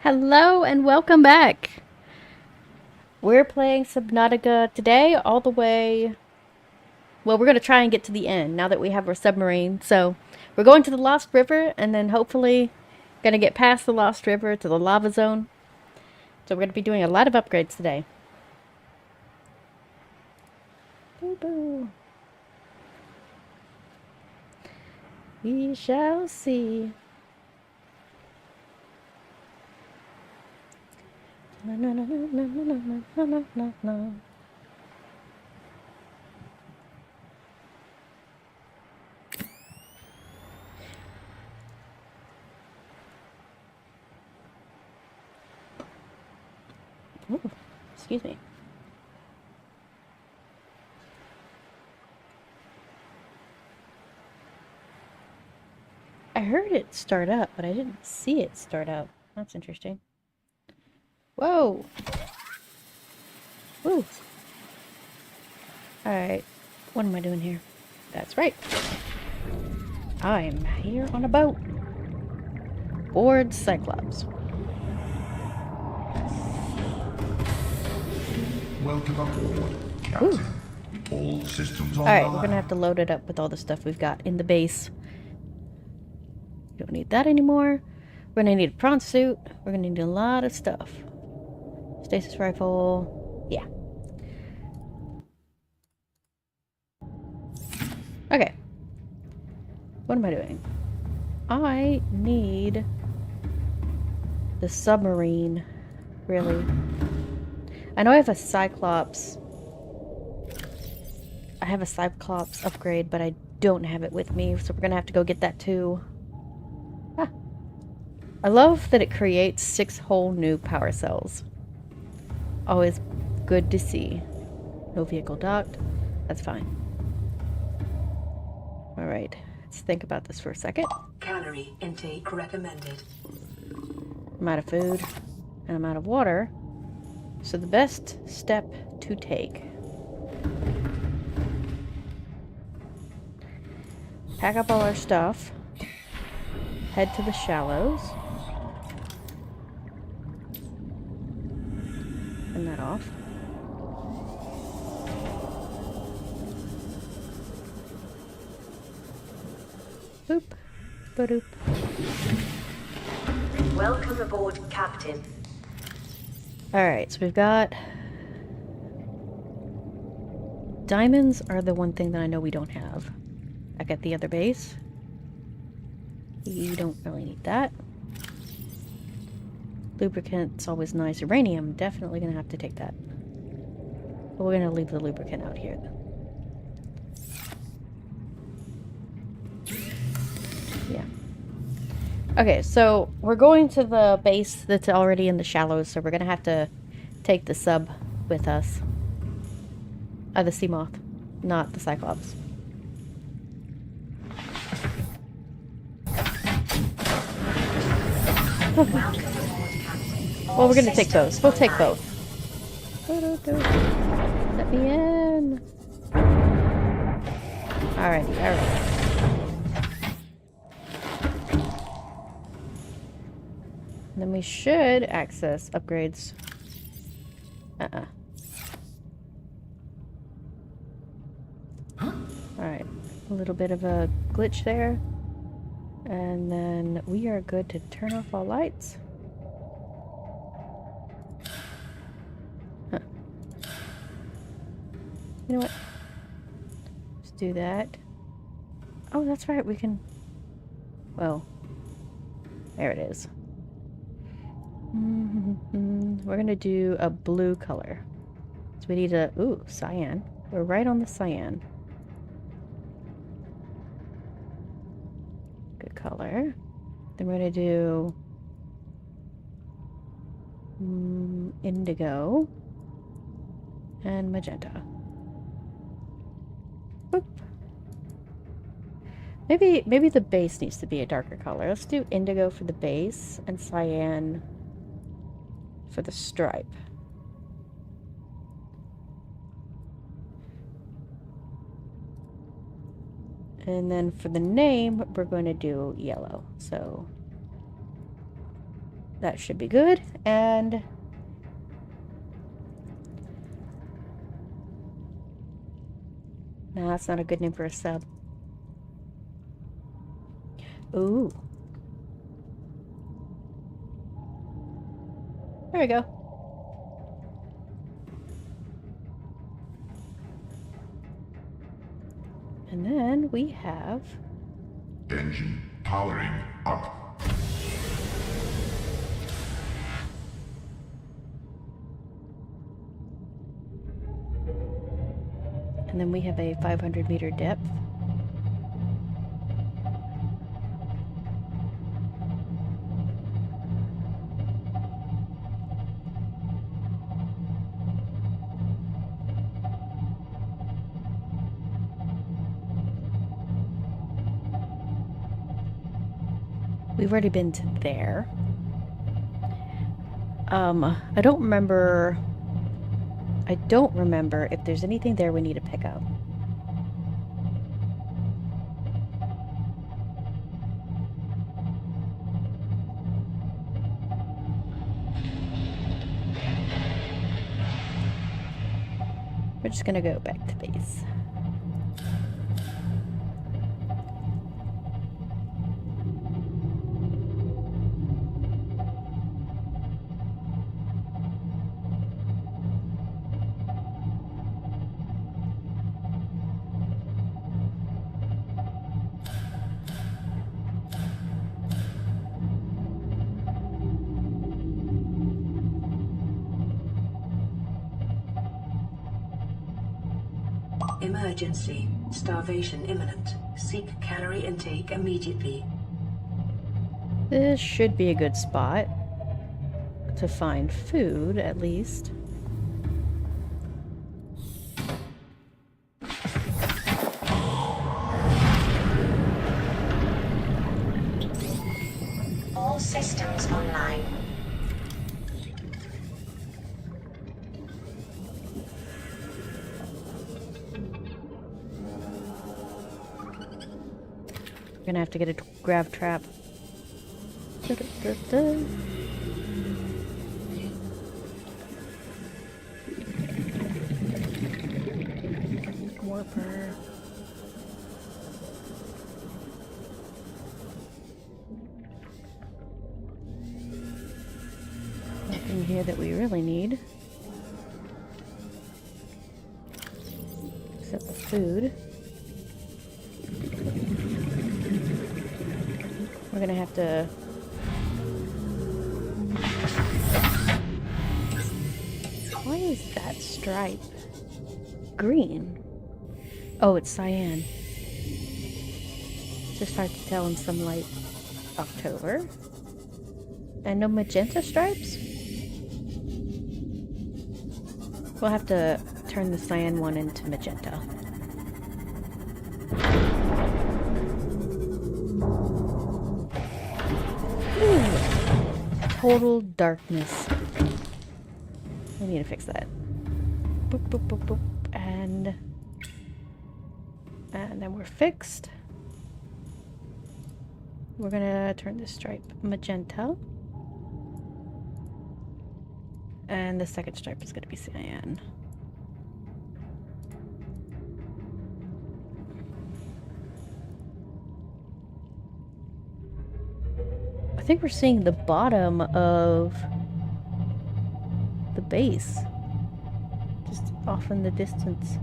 Hello and welcome back. We're playing Subnautica today all the way. Well, we're going to try and get to the end now that we have our submarine. So, we're going to the Lost River and then hopefully going to get past the Lost River to the lava zone. So, we're going to be doing a lot of upgrades today. Boo boo. We shall see. Na na na na na na na na na na. Ooh, excuse me. I heard it start up, but I didn't see it start up. That's interesting. Whoa! Woo! Alright, what am I doing here? That's right. I'm here on a boat. Board Cyclops. Welcome aboard, Captain. All systems Alright, online. we're gonna have to load it up with all the stuff we've got in the base. We don't need that anymore. We're gonna need a prawn suit. We're gonna need a lot of stuff. Stasis rifle. Yeah. Okay. What am I doing? I need the submarine, really. I know I have a Cyclops. I have a Cyclops upgrade, but I don't have it with me, so we're gonna have to go get that too. Ah. I love that it creates 6 whole new power cells. Always good to see. No vehicle docked. That's fine. Alright, let's think about this for a second. Calorie intake recommended. I'm out of food, and I'm out of water. So the best step to take. Pack up all our stuff. Head to the shallows. Turn that off. Boop. Ba-doop. Welcome aboard, Captain. Alright, so we've got... Diamonds are the one thing that I know we don't have. Back at the other base. You don't really need that. Lubricant's always nice. Uranium, definitely gonna have to take that. But we're gonna leave the lubricant out here. Yeah. Okay, so we're going to the base that's already in the shallows, so we're gonna have to take the sub with us. The sea moth, not the Cyclops. Well, we're gonna take both. We'll take both. Let me in. Alrighty, alright. Then we should access upgrades. Alright, a little bit of a glitch there. And then we are good to turn off all lights. Huh. You know what? Let's do that. Oh, that's right, we can... Well, there it is. We're gonna do a blue color. So we need a... Ooh, cyan. We're right on the cyan. Good color. Then we're gonna do... indigo. And magenta. Boop. Maybe the base needs to be a darker color. Let's do indigo for the base and cyan for the stripe. And then for the name, we're going to do yellow. So That should be good. And no, that's not a good name for a sub. Ooh. There we go. And then we have... Engine powering up. And then we have a 500-meter depth. We've already been to there. I don't remember if there's anything there we need to pick up. We're just gonna go back to base. Emergency. Starvation imminent. Seek calorie intake immediately. This should be a good spot to find food, at least. All systems online. We're gonna have to get a grab trap. Da-da-da-da. Warper. Nothing here that we really need. Except the food. We're gonna have to... Why is that stripe green? Oh, it's cyan. Just hard to tell in some light. October. And no magenta stripes? We'll have to turn the cyan one into magenta. Ooh. Total darkness. We need to fix that. Boop, boop, boop, boop. And then we're fixed. We're gonna turn this stripe magenta. And the second stripe is gonna be cyan. I think we're seeing the bottom of the base. Just off in the distance.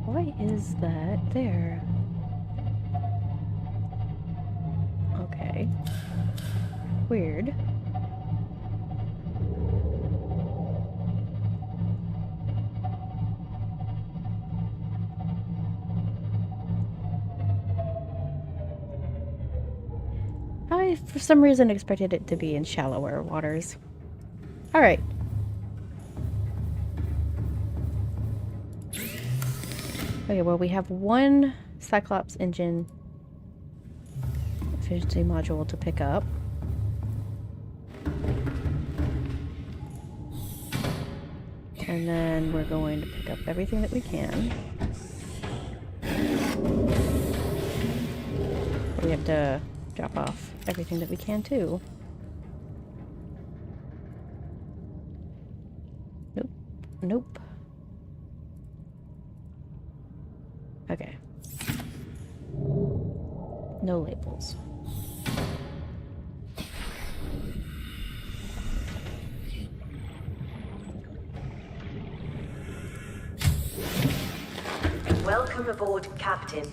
Why is that there? Okay. Weird. I, for some reason, expected it to be in shallower waters. Alright. Okay, well, we have one Cyclops engine efficiency module to pick up. And then we're going to pick up everything that we can. We have to drop off everything that we can too. Nope. Nope. Okay. No labels. Welcome aboard, Captain.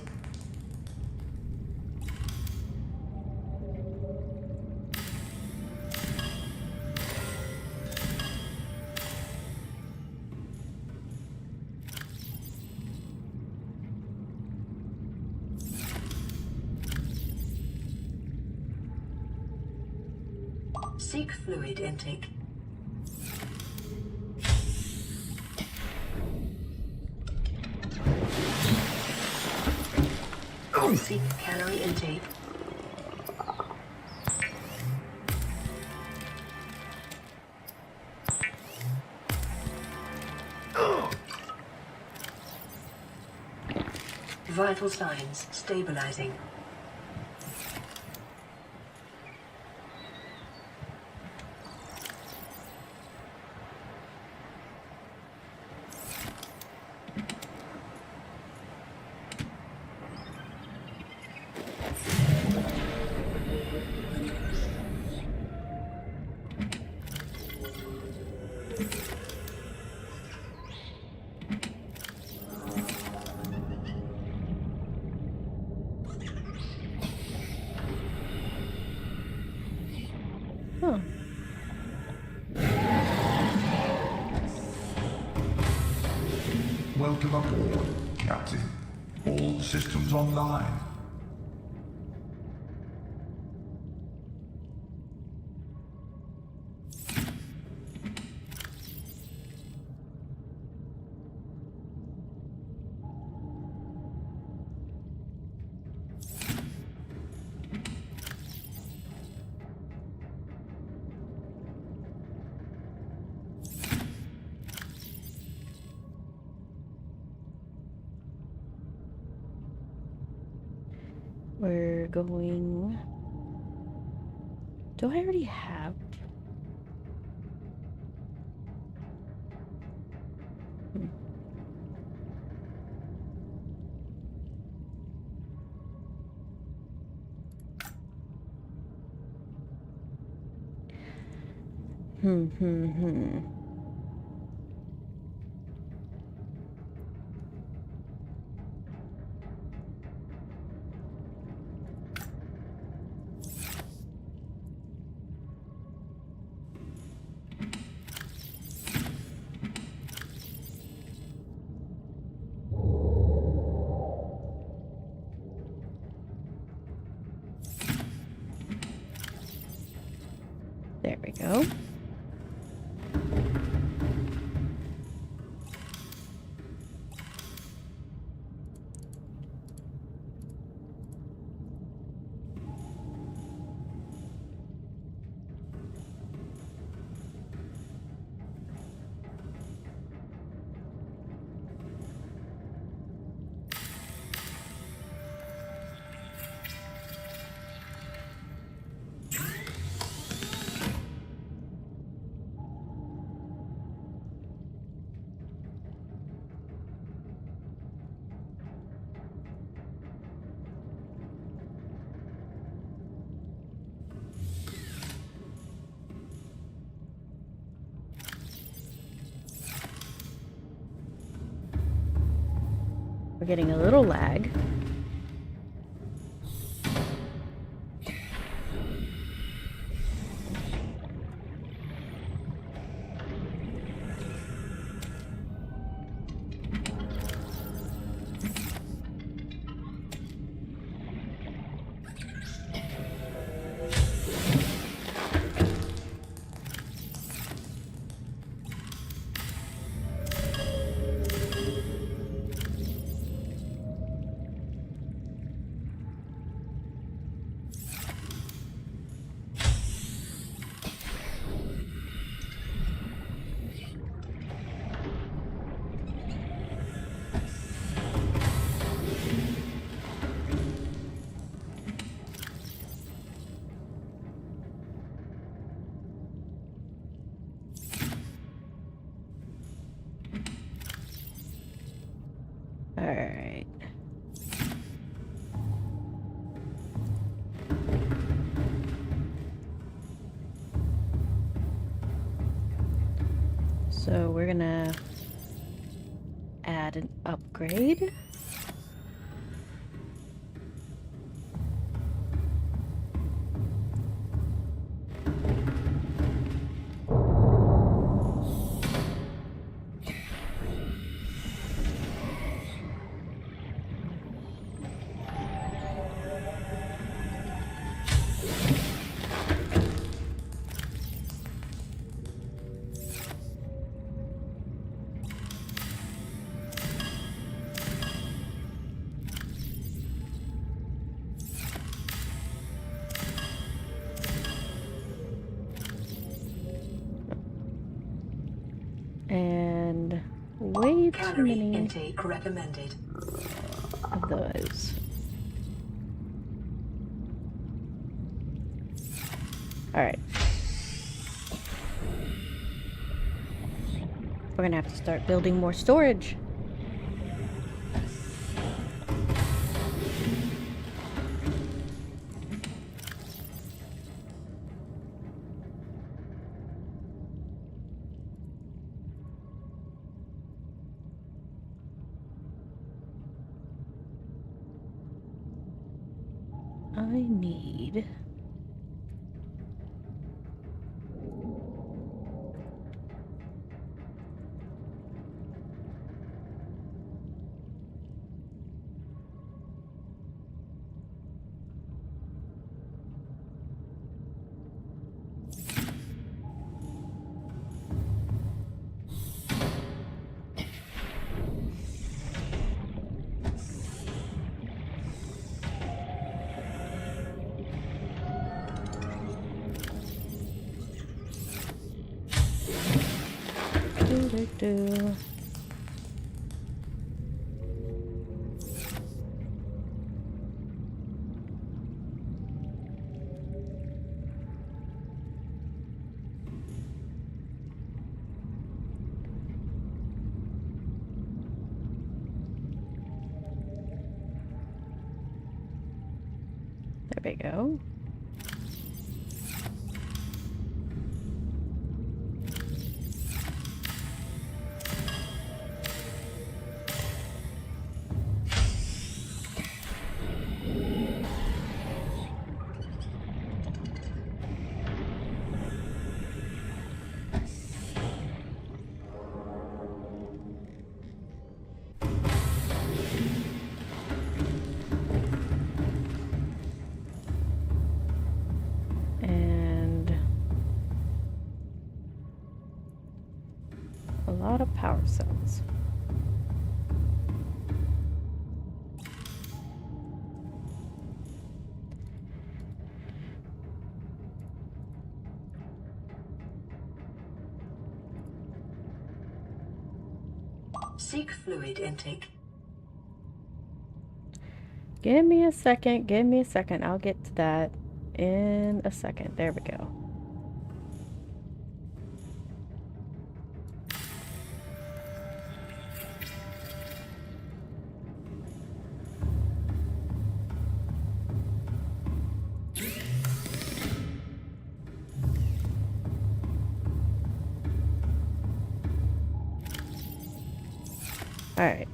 Seek fluid intake. Seek calorie intake. Vital signs stabilizing. Huh. Welcome aboard, Captain. All systems online. We're going... Do I already have... Hmm. There we go. We're getting a little lag. Alright. So we're gonna add an upgrade. And way too Calorie many intake recommended. of those. Alright. We're gonna have to start building more storage. I need... do. There we go. And a lot of power cells. Seek fluid intake. Give me a second. Give me a second. I'll get to that in a second. There we go. All right.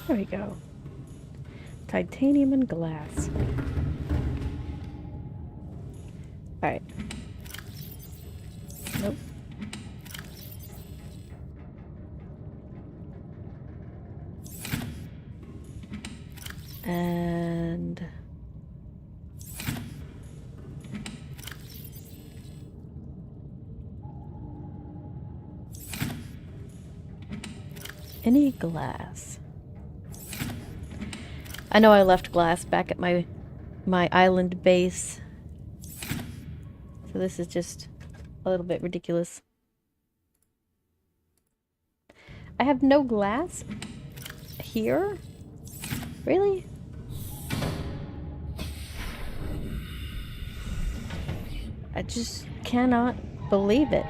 There we go. Titanium and glass. Alright. Nope. And... Any glass? I know I left glass back at my island base. So this is just a little bit ridiculous. I have no glass here? Really? I just cannot believe it.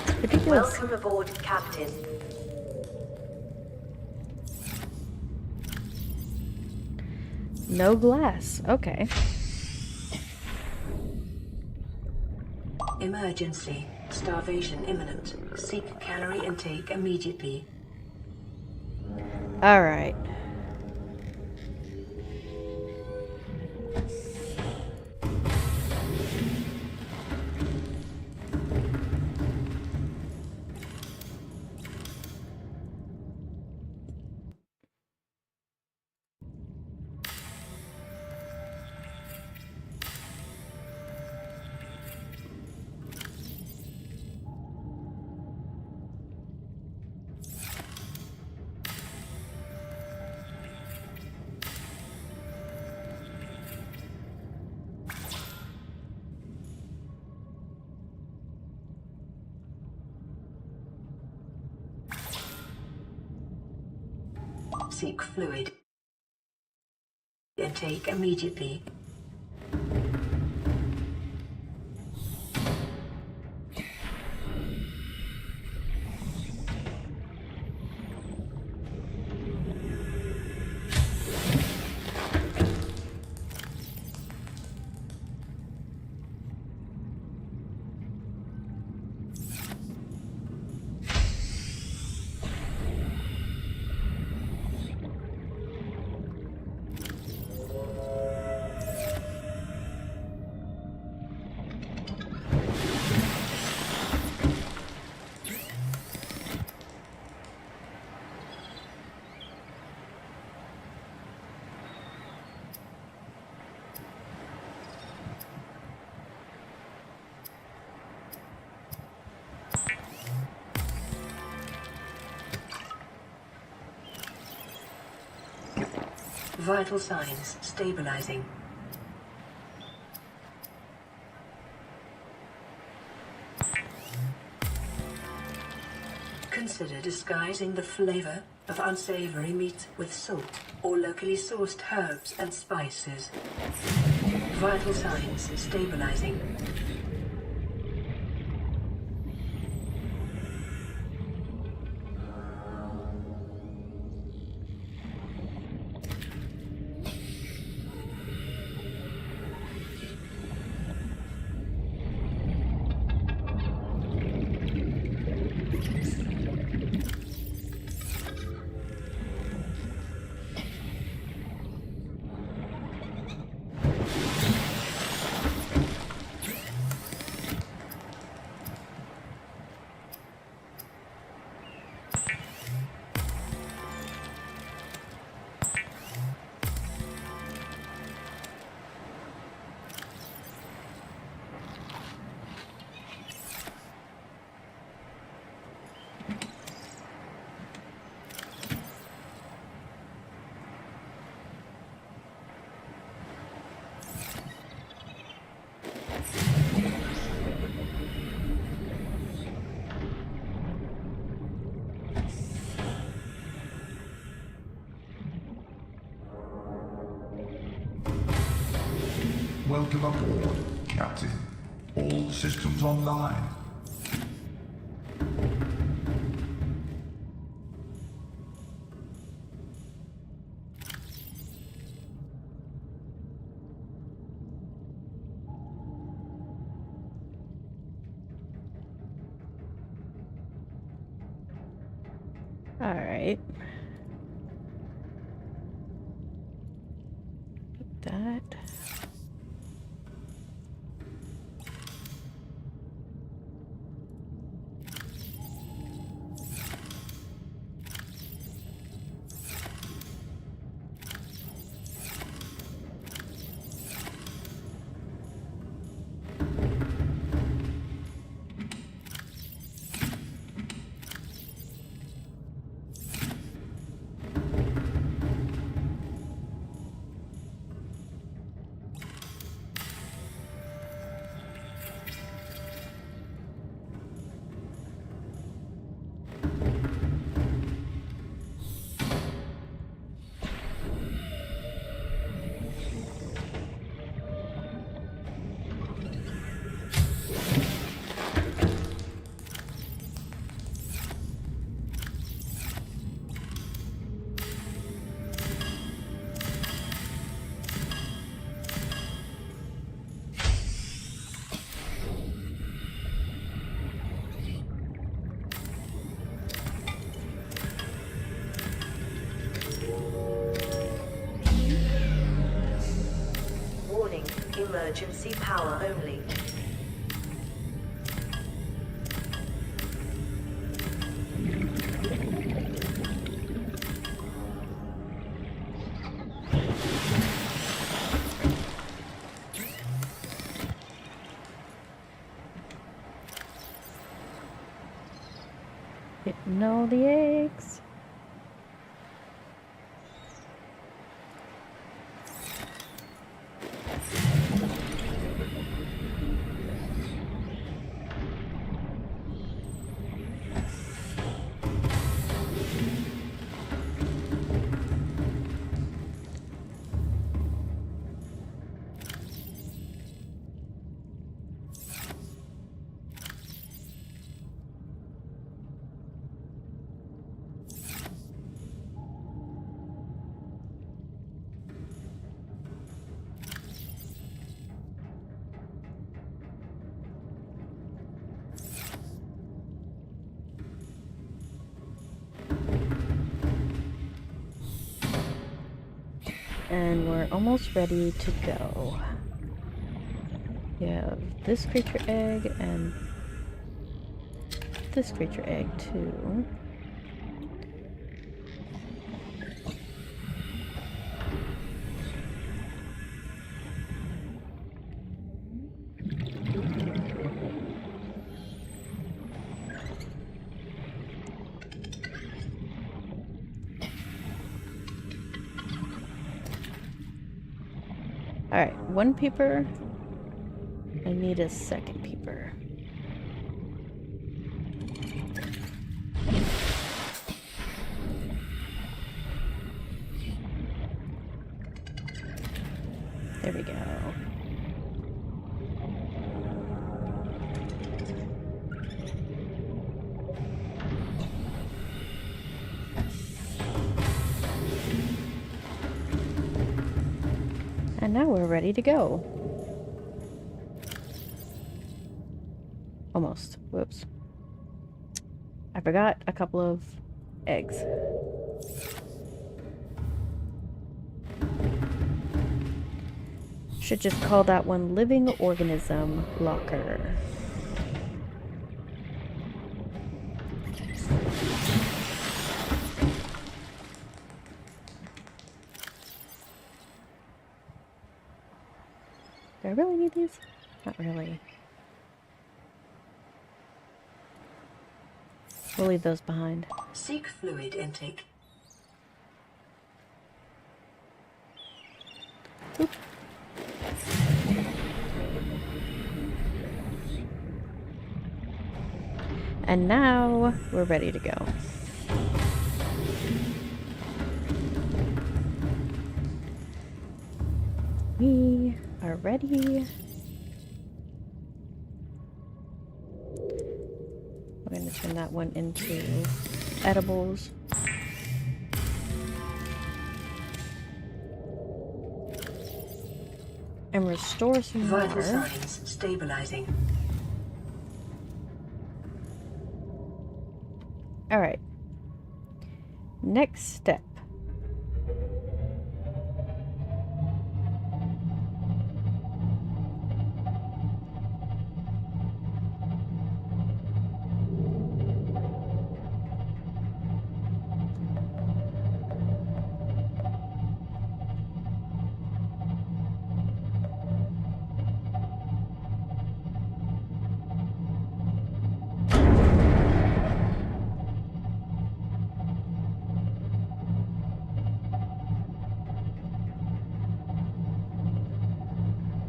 It's ridiculous. Welcome aboard, Captain. No glass. Okay. Emergency. Starvation imminent. Seek calorie intake immediately. All right. Seek fluid intake immediately. Vital signs stabilizing. Consider disguising the flavor of unsavory meat with salt or locally sourced herbs and spices. Vital signs stabilizing. Welcome aboard, Captain. All systems online. All right. That. emergency power only. Getting all the eggs. And we're almost ready to go. We have this creature egg and this creature egg too. Alright, one peeper. I need a second peeper. There we go. And now we're ready to go. Almost. Whoops. I forgot a couple of eggs. Should just call that one Living Organism Locker. Do I really need these? Not really. We'll leave those behind. Seek fluid intake. Oop. And now we're ready to go. We are ready. We're going to turn that one into edibles. And restore some Vital water. signs stabilizing. Alright. Next step.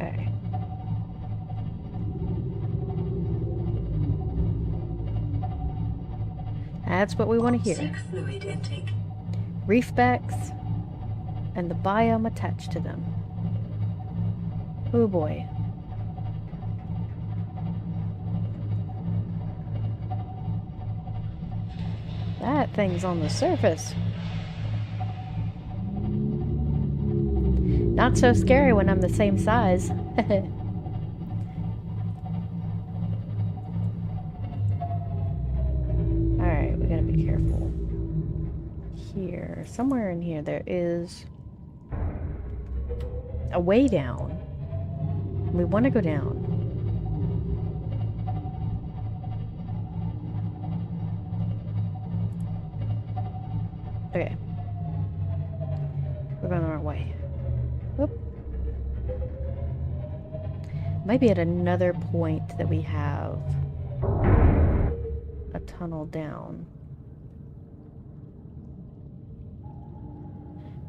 Okay. That's what we want to hear. Seek fluid intake. Reef backs and the biome attached to them. Oh boy. That thing's on the surface. Not so scary when I'm the same size. Alright, we gotta be careful. Here, somewhere in here, there is a way down. We want to go down. Okay. We're going the wrong way. Whoop. Might be at another point that we have a tunnel down.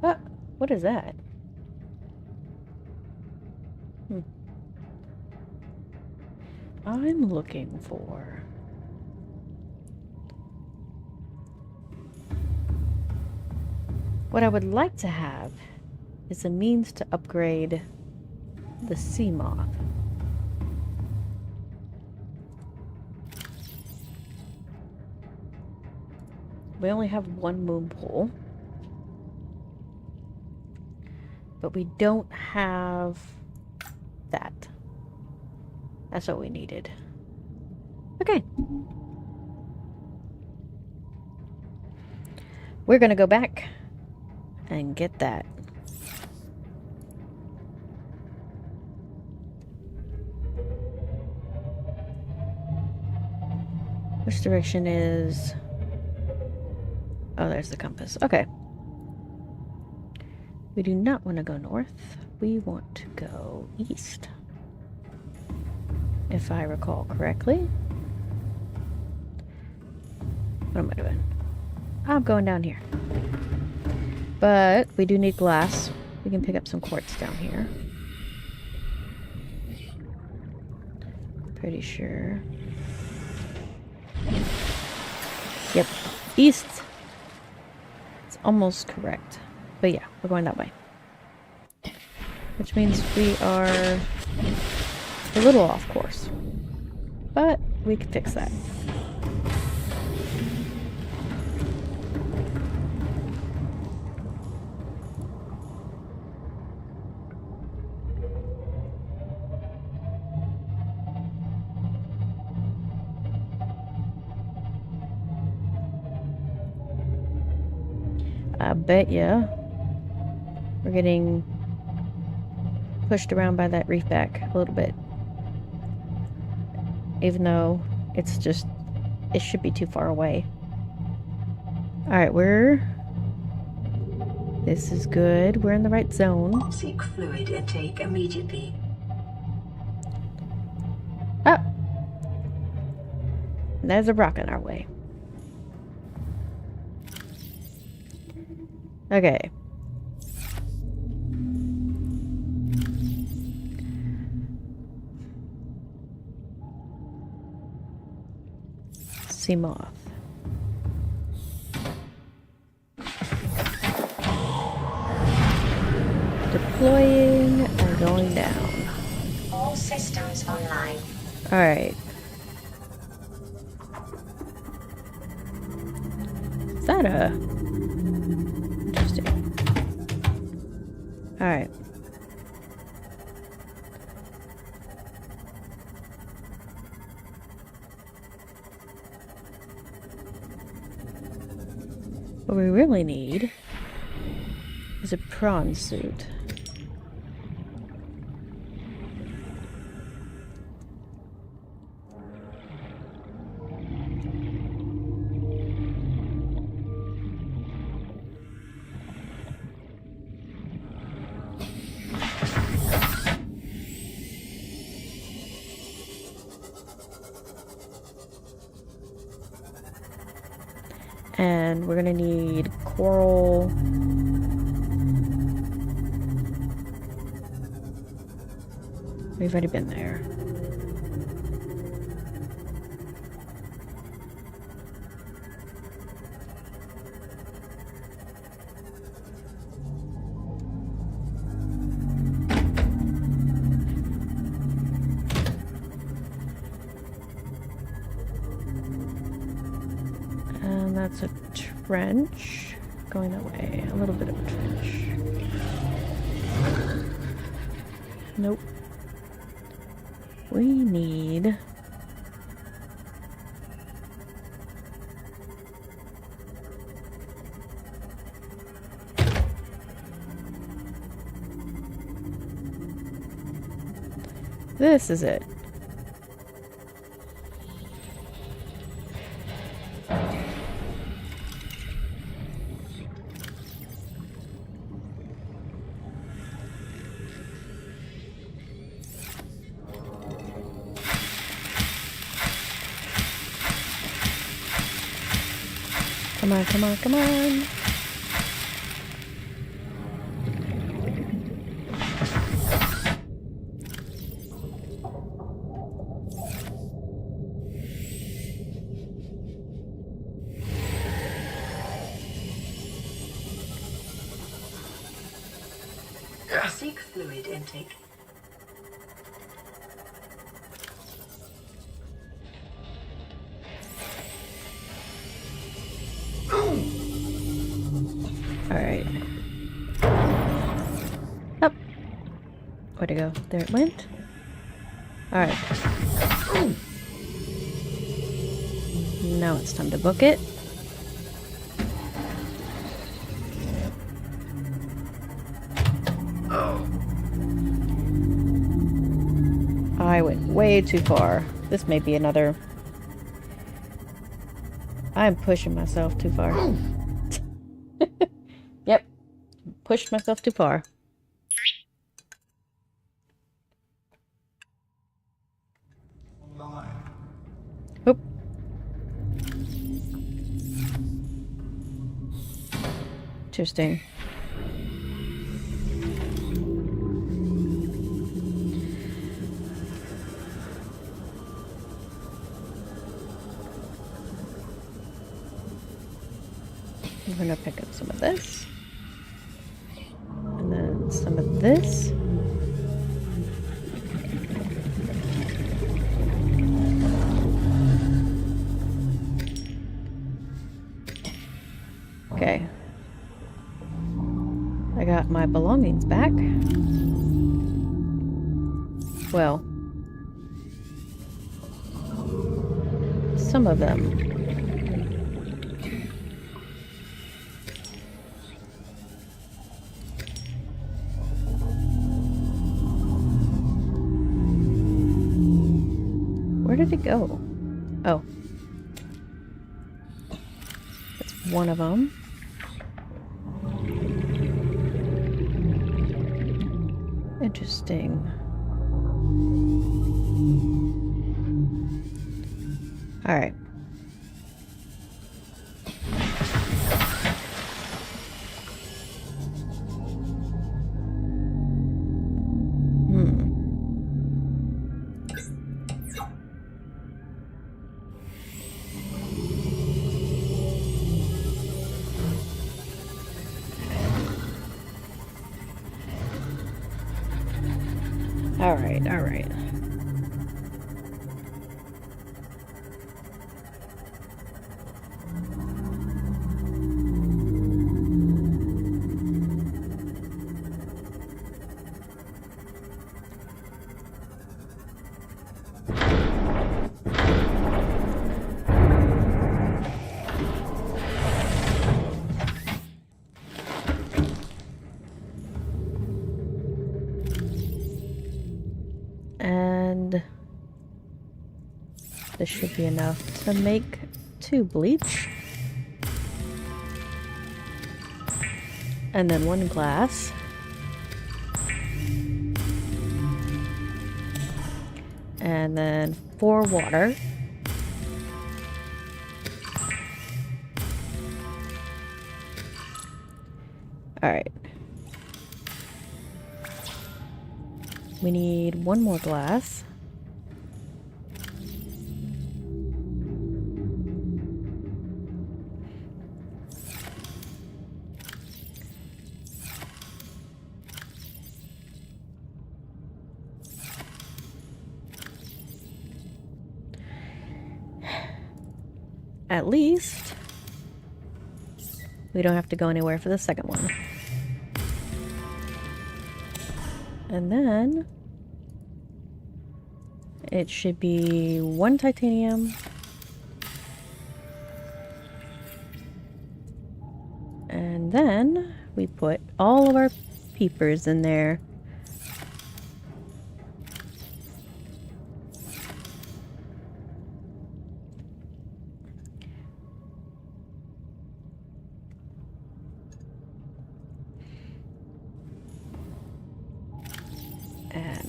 Ah, what is that? I'm looking for... What I would like to have is a means to upgrade the sea moth. We only have one moon pool. But we don't have that. That's what we needed. Okay. We're gonna go back and get that. Which direction is... Oh, there's the compass. Okay. We do not want to go north. We want to go east. If I recall correctly. What am I doing? I'm going down here. But we do need glass. We can pick up some quartz down here. Pretty sure. Yep. East. It's almost correct. But yeah, we're going that way. Which means we are a little off course. But we can fix that. I bet ya we're getting pushed around by that reef back a little bit. Even though it's just, it should be too far away. Alright, this is good. We're in the right zone. Seek fluid intake immediately. Oh! There's a rock in our way. Okay. Sea moth. Deploying and going down. All systems online. Alright. Is that a... Interesting. Alright. What we really need is a prawn suit. And we're gonna need coral. We've already been there. And that's a trench going that way. A little bit of a trench. Nope. We need... this is it. Come on, come on, come on. Seek fluid intake. Alright. Up. Where'd it go? There it went. Alright. Now it's time to book it. I went way too far. This may be another... I'm pushing myself too far. Yep. Pushed myself too far. Oop. Interesting. I'm gonna pick up some of this. And then some of this. Okay. I got my belongings back. Well, some of them. Where did it go? Oh. That's one of them. Interesting. All right. All right, all right. And this should be enough to make 2 bleach. And then 1 glass. And then 4 water. All right. We need 1 more glass. At least we don't have to go anywhere for the second one. And then it should be 1 titanium and then we put all of our peepers in there.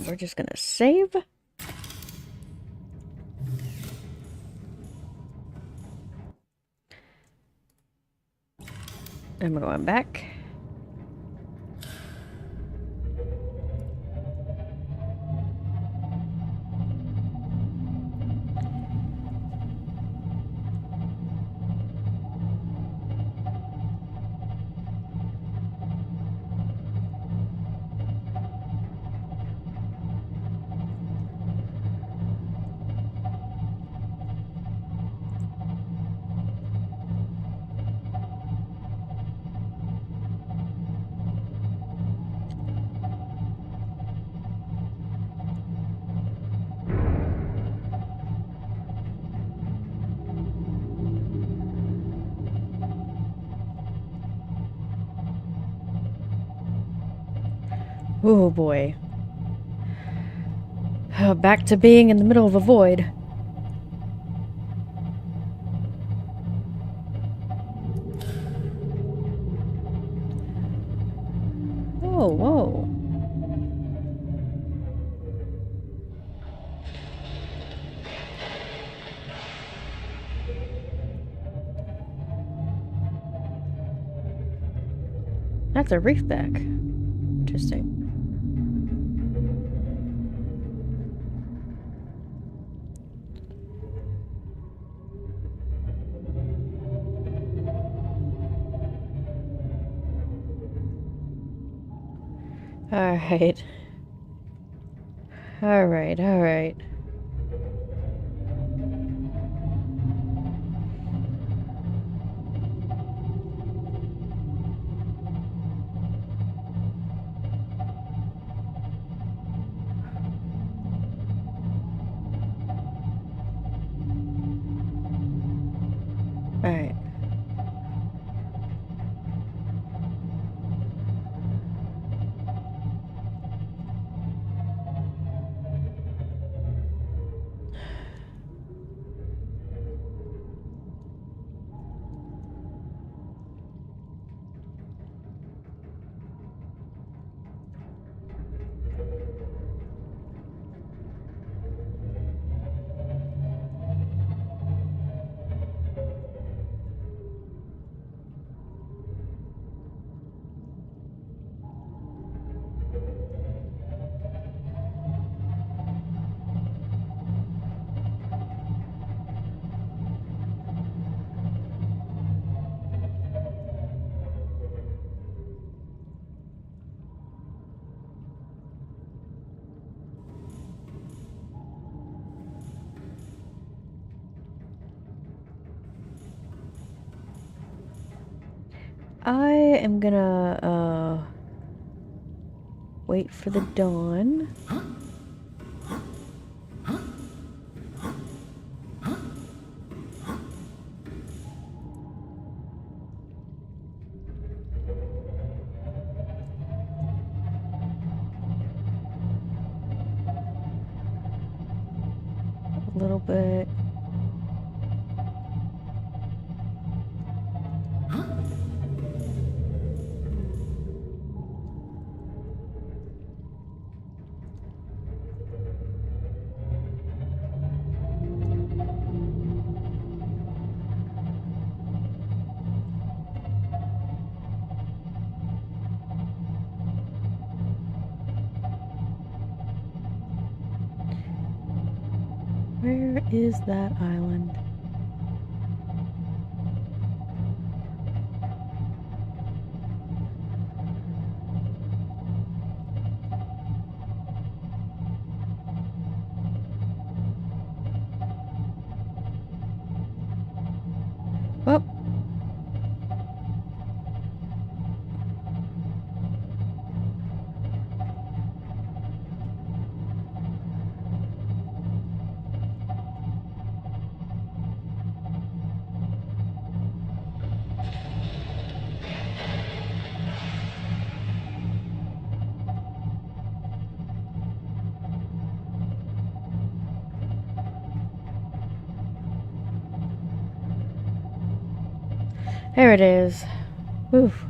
we're just gonna save. And we're going back. Oh boy. Back to being in the middle of a void. Oh, whoa. That's a reef deck. Interesting. Alright. Alright, alright. Alright. I am gonna, wait for the dawn. A little bit. Where is that island? Oh. There it is. Oof.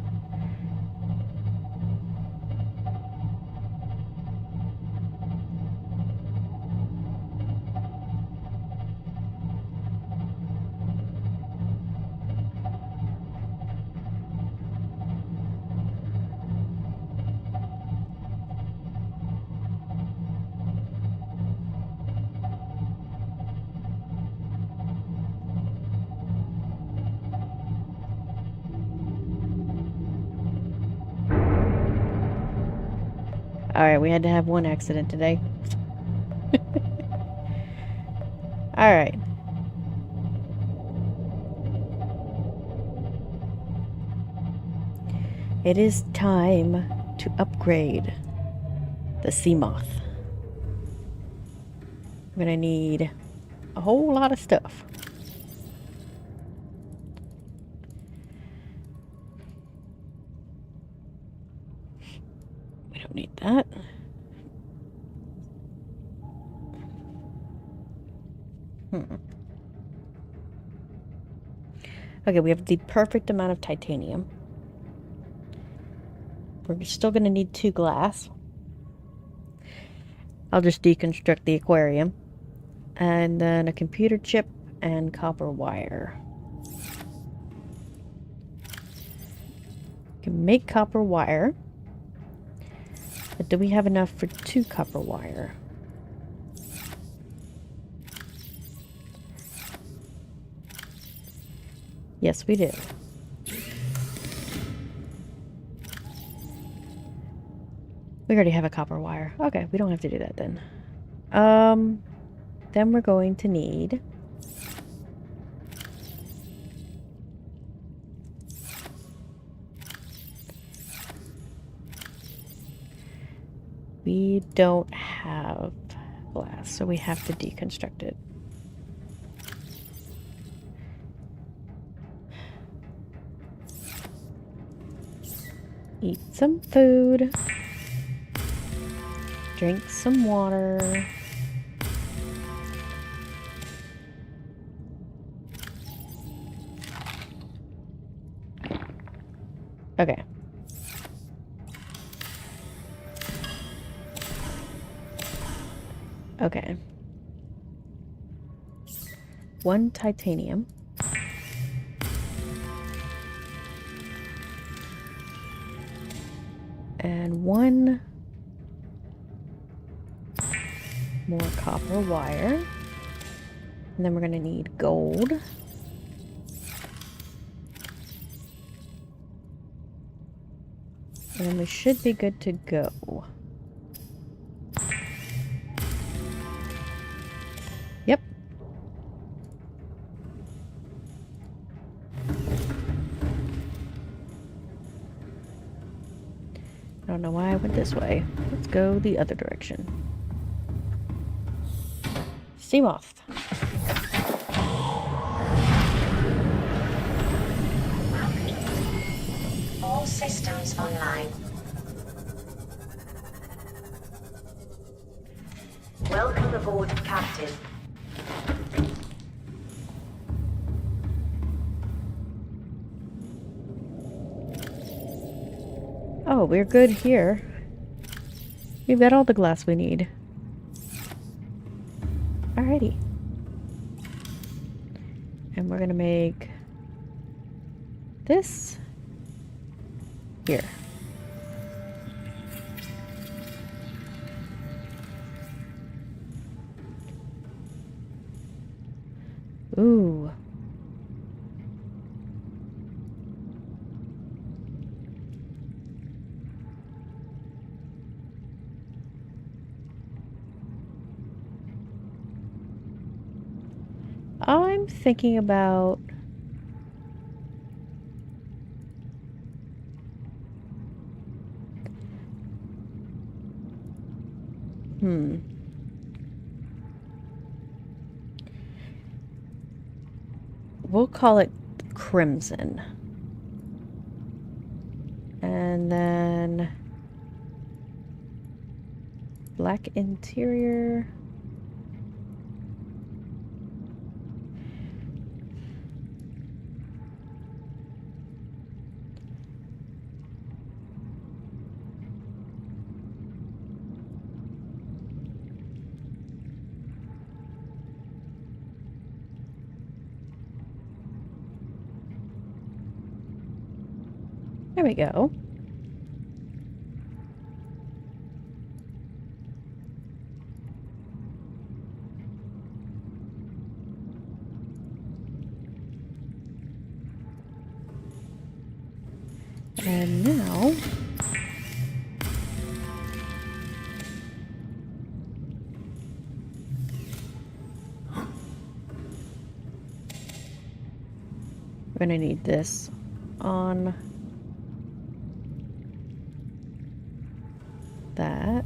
Alright, we had to have one accident today. Alright. It is time to upgrade the sea moth. I'm gonna need a whole lot of stuff. We don't need that. Okay, we have the perfect amount of titanium. We're still gonna need 2 glass. I'll just deconstruct the aquarium. And then a computer chip and copper wire. Can make copper wire. But do we have enough for 2 copper wire? Yes, we do. We already have a copper wire. Okay, we don't have to do that then. Then we're going to need we don't have glass, so we have to deconstruct it. Eat some food. Drink some water. Okay. Okay. 1 titanium. And 1 more copper wire. And then we're going to need gold. And then we should be good to go. Yep. I don't know why I went this way. Let's go the other direction. Sea moth. All systems online. Welcome aboard, Captain. Oh, we're good here. We've got all the glass we need. Alrighty. And we're gonna make this here. Ooh. I'm thinking about we'll call it crimson. And then black interior. There we go. And now We're gonna need this on that.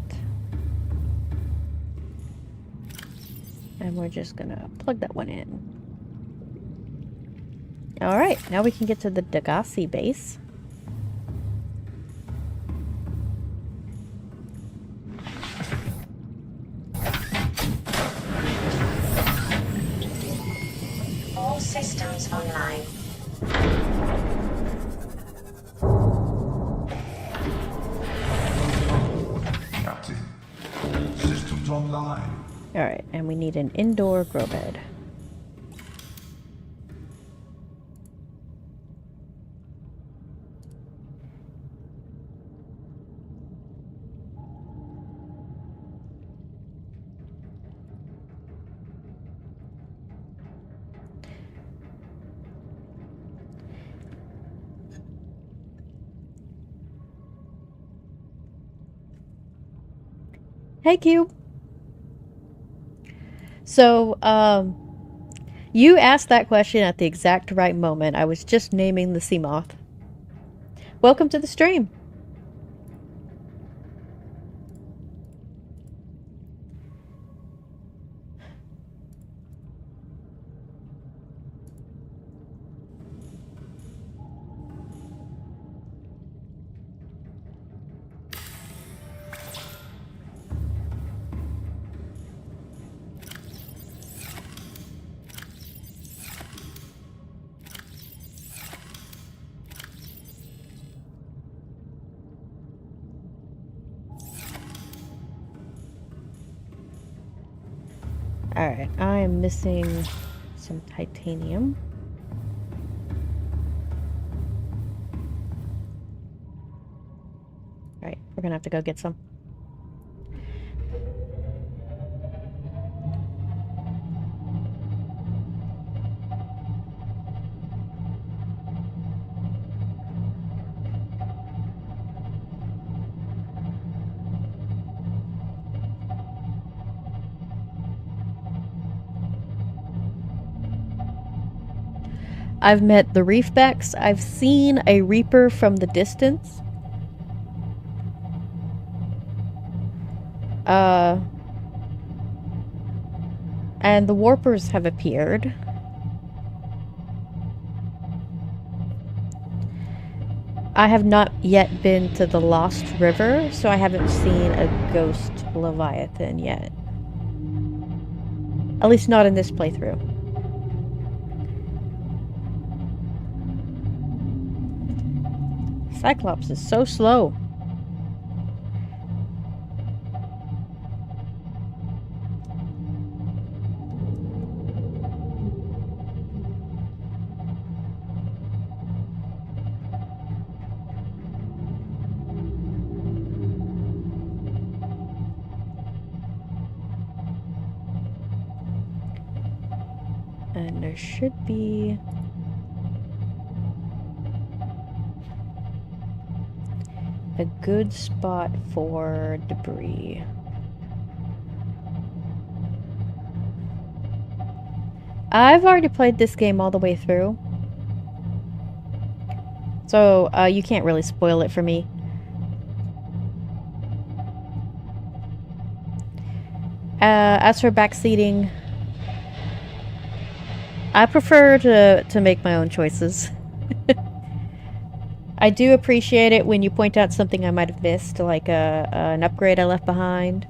And we're just gonna plug that one in. Alright, now we can get to the Degasi base. All systems online. Captain, all systems online. Alright, and we need an indoor grow bed. Hey, Cube. So, you asked that question at the exact right moment. I was just naming the sea moth. Welcome to the stream. Alright, I am missing some titanium. Alright, we're gonna have to go get some. I've met the reefbacks. I've seen a reaper from the distance. And the warpers have appeared. I have not yet been to the Lost River, so I haven't seen a ghost Leviathan yet. At least not in this playthrough. Cyclops is so slow. And there should be a good spot for debris. I've already played this game all the way through, so you can't really spoil it for me. As for backseating, I prefer to make my own choices. I do appreciate it when you point out something I might have missed, like an upgrade I left behind.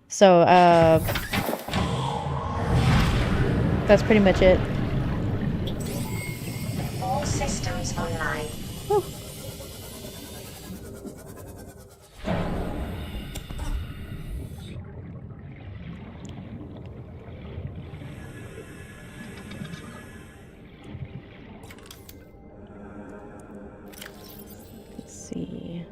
So, that's pretty much it. All systems online. Whew. Let's see.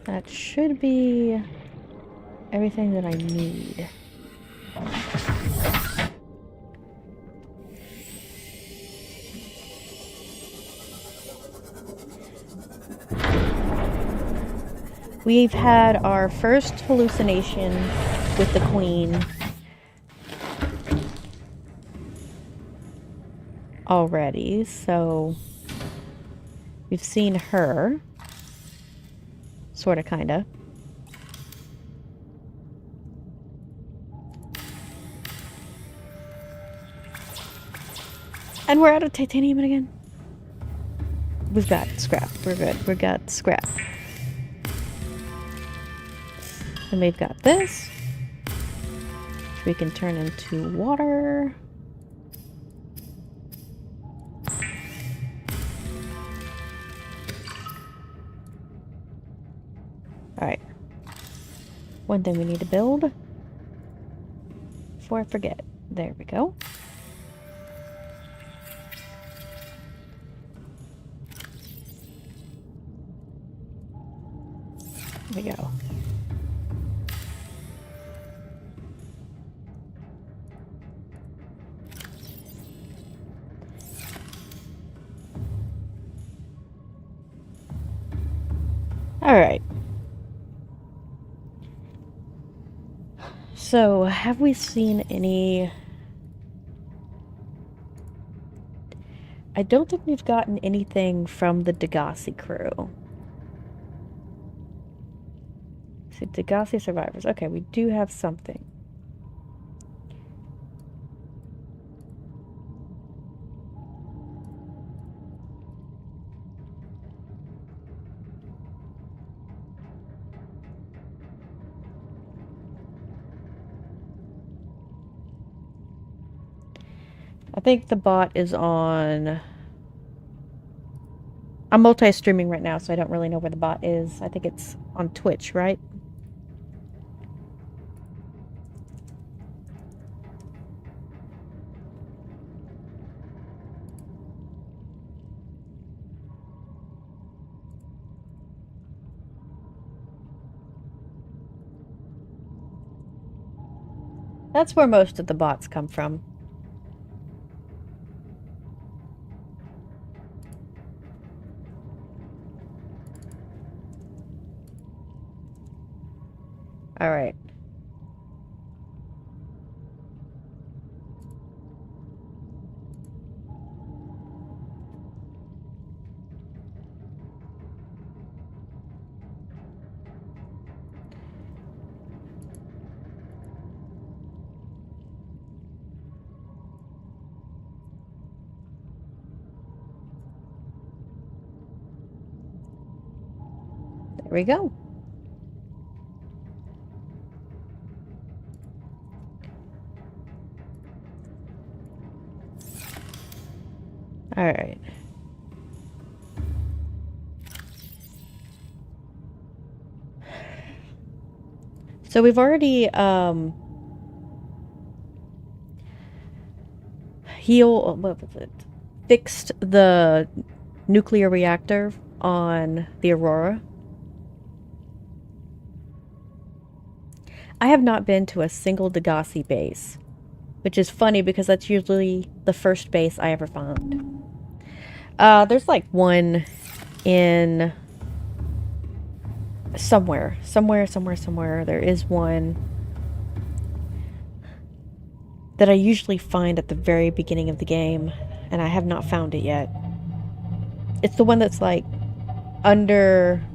That should be everything that I need. We've had our first hallucination with the queen already, so we've seen her. Sorta, kinda. And we're out of titanium again. We've got scrap. We're good. We got scrap. And we've got this, which we can turn into water. Alright. One thing we need to build before I forget. There we go. There we go. Alright. So, have we seen any... I don't think we've gotten anything from the Degassi crew. So, Degassi survivors. Okay, we do have something. I think the bot is on... I'm multi-streaming right now, so I don't really know where the bot is. I think it's on Twitch, right? That's where most of the bots come from. Alright. There we go. All right. So we've already fixed the nuclear reactor on the Aurora. I have not been to a single Degassi base, which is funny because that's usually the first base I ever found. There's like one in somewhere. There is one that I usually find at the very beginning of the game, and I have not found it yet. It's the one that's like underground,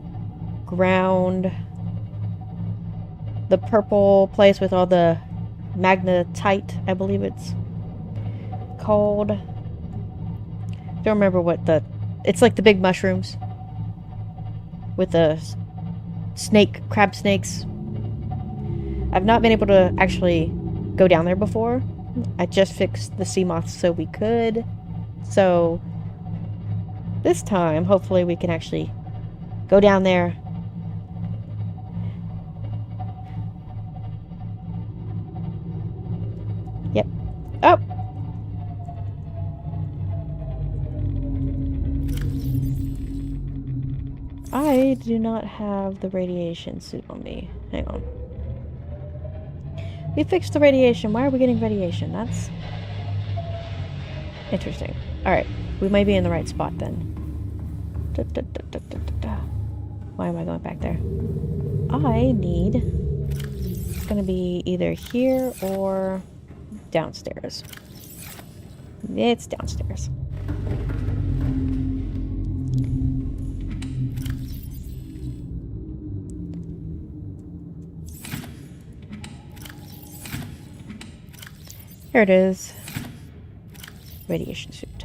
the purple place with all the magnetite, I believe it's called. Don't remember what it's like the big mushrooms with the crab snakes. I've not been able to actually go down there before. I just fixed the sea moths so we could. So this time, hopefully we can actually go down there. Yep. Oh! I I do not have the radiation suit on me. Hang on. We fixed the radiation. Why are we getting radiation? That's interesting. Alright. We may be in the right spot then. Da, da, da, da, da, da, da. Why am I going back there? I need... It's gonna be either here or downstairs. It's downstairs. Here it is. Radiation suit.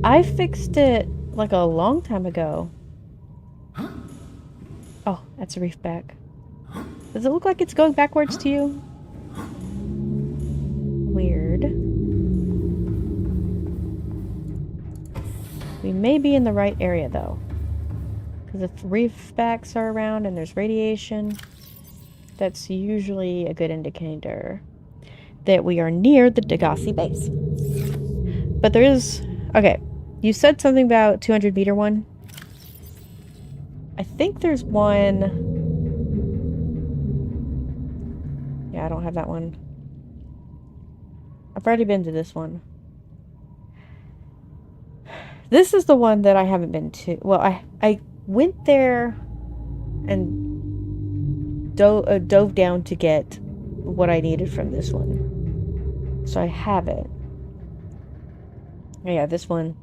I fixed it like a long time ago. Oh, that's a reef back. Does it look like it's going backwards to you? Weird. We may be in the right area though. Because if reef backs are around and there's radiation, that's usually a good indicator that we are near the Degassi base. But there is... Okay, you said something about 200 meter one. I think there's one... Yeah, I don't have that one. I've already been to this one. This is the one that I haven't been to. Well, I went there and dove down to get what I needed from this one. So I have it. Oh, yeah, this one.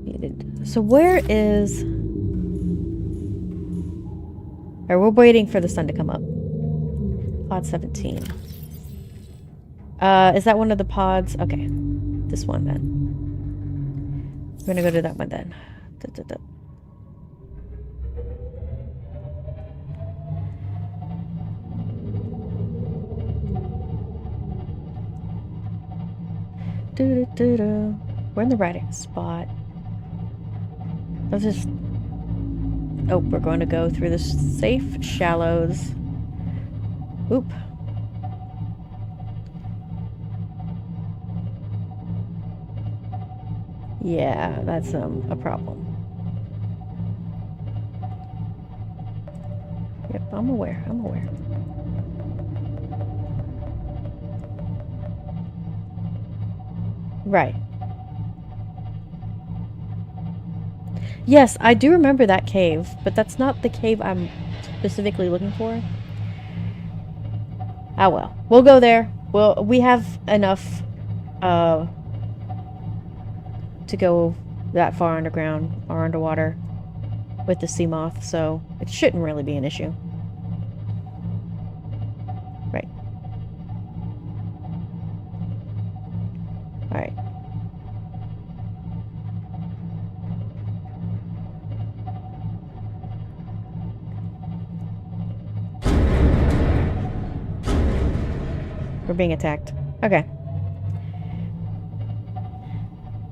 Needed. So where is... Alright, we're waiting for the sun to come up. Pod 17. Is that one of the pods? Okay. This one then. I'm gonna go to that one then. Da, da, da. We're in the right spot. Let's just... Oh, we're going to go through the safe shallows. Oop. Yeah, that's a problem. Yep, I'm aware. I'm aware. Right. Yes, I do remember that cave, but that's not the cave I'm specifically looking for. Ah well. We'll go there. We have enough to go that far underground or underwater with the sea moth, so it shouldn't really be an issue. Right. Alright. We're being attacked. Okay.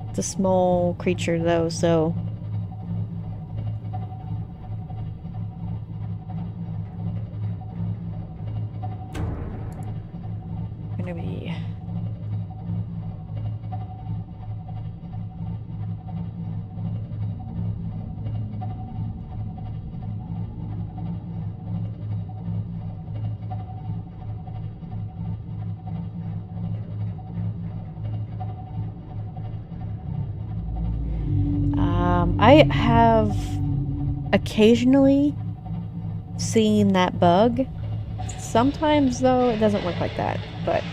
It's a small creature though, so... Gonna be... I have occasionally seen that bug. Sometimes, though, it doesn't look like that, but...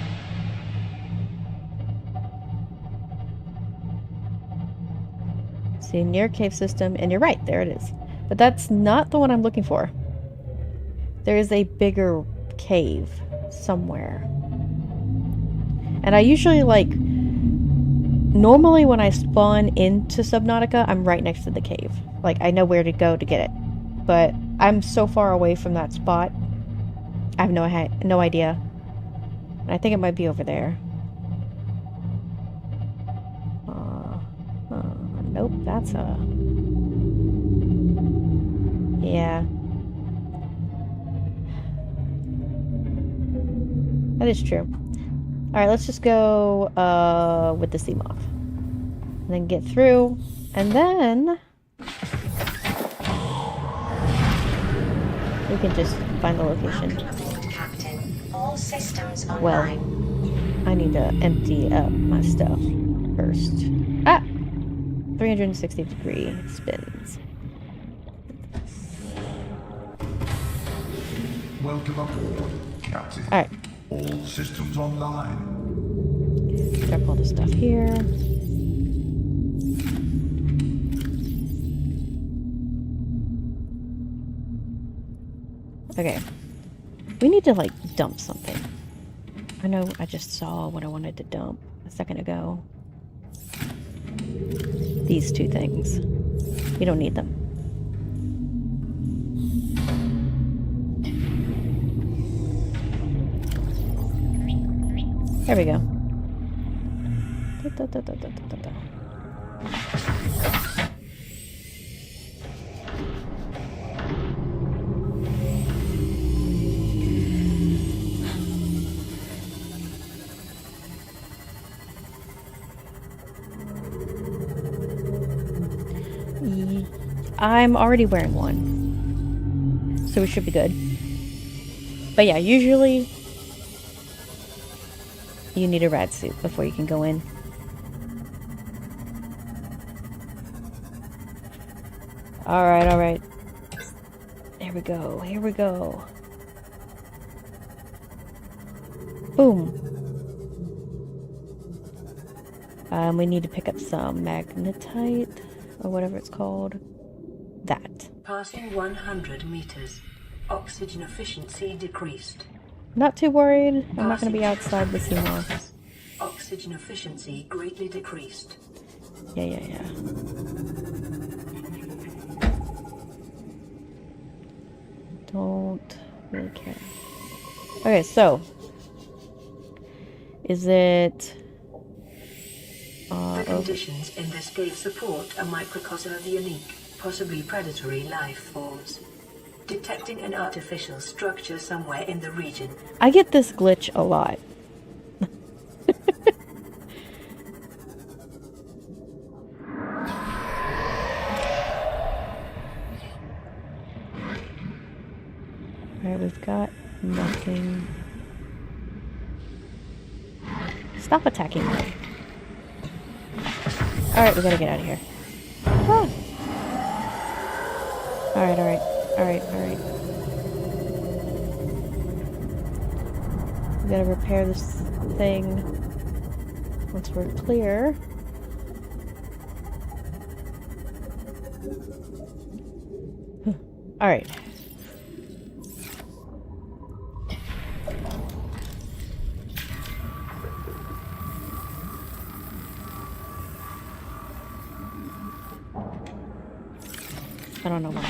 See, near cave system, and you're right, there it is. But that's not the one I'm looking for. There is a bigger cave somewhere. And I usually, like... Normally when I spawn into Subnautica, I'm right next to the cave. Like, I know where to go to get it. But I'm so far away from that spot, I have no idea. And I think it might be over there. Nope, that's a... Yeah. That is true. Alright, let's just go with the sea moth. And then get through. And then we can just find the location. Welcome aboard, Captain. All systems Well, online. I need to empty up my stuff first. Ah! 360-degree spins. Welcome aboard, Captain. Alright, All systems online. drop all the stuff here. Okay. We need to, like, dump something. I know I just saw what I wanted to dump a second ago. These two things. We don't need them. There we go. I'm already wearing one, so we should be good. But yeah, usually you need a rad suit before you can go in. Alright, alright. Here we go, here we go. Boom. We need to pick up some magnetite, or whatever it's called. That. Passing 100 meters. Oxygen efficiency decreased. Not too worried. I'm not going to be outside the sea moth. Oxygen efficiency greatly decreased. Yeah. Don't really care. Okay, so. Is it... The conditions in this cave support a microcosm of unique, possibly predatory life forms. Detecting an artificial structure somewhere in the region. I get this glitch a lot. Alright, we've got nothing. Stop attacking me. Alright, we gotta get out of here. Ah. Alright. We gotta repair this thing once we're clear. Alright. I don't know why.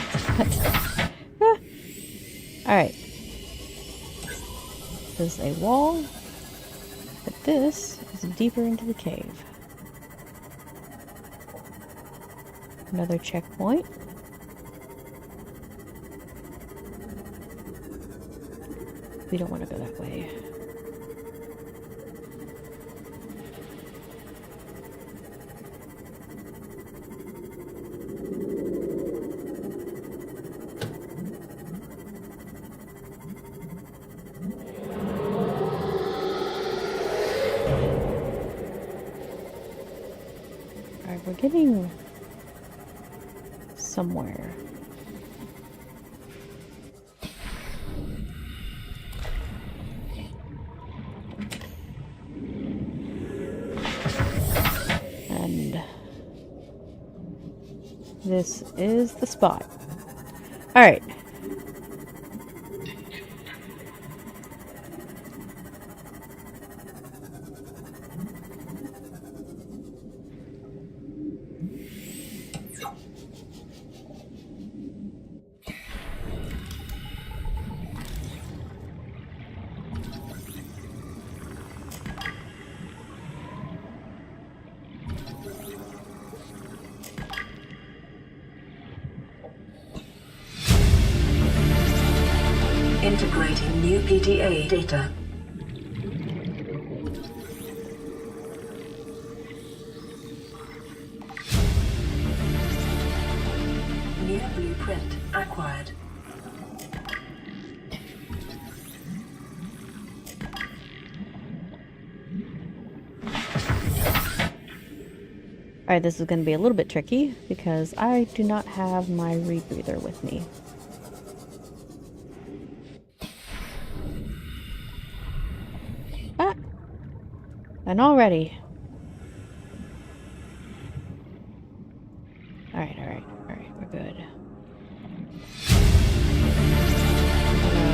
Alright. There's a wall, but this is deeper into the cave. Another checkpoint. We don't want to go that way. Alright, we're getting somewhere. And this is the spot. Alright. Integrating new PDA data. blueprint acquired. Alright, this is going to be a little bit tricky because I do not have my rebreather with me. Ah! And already. Alright, we're good.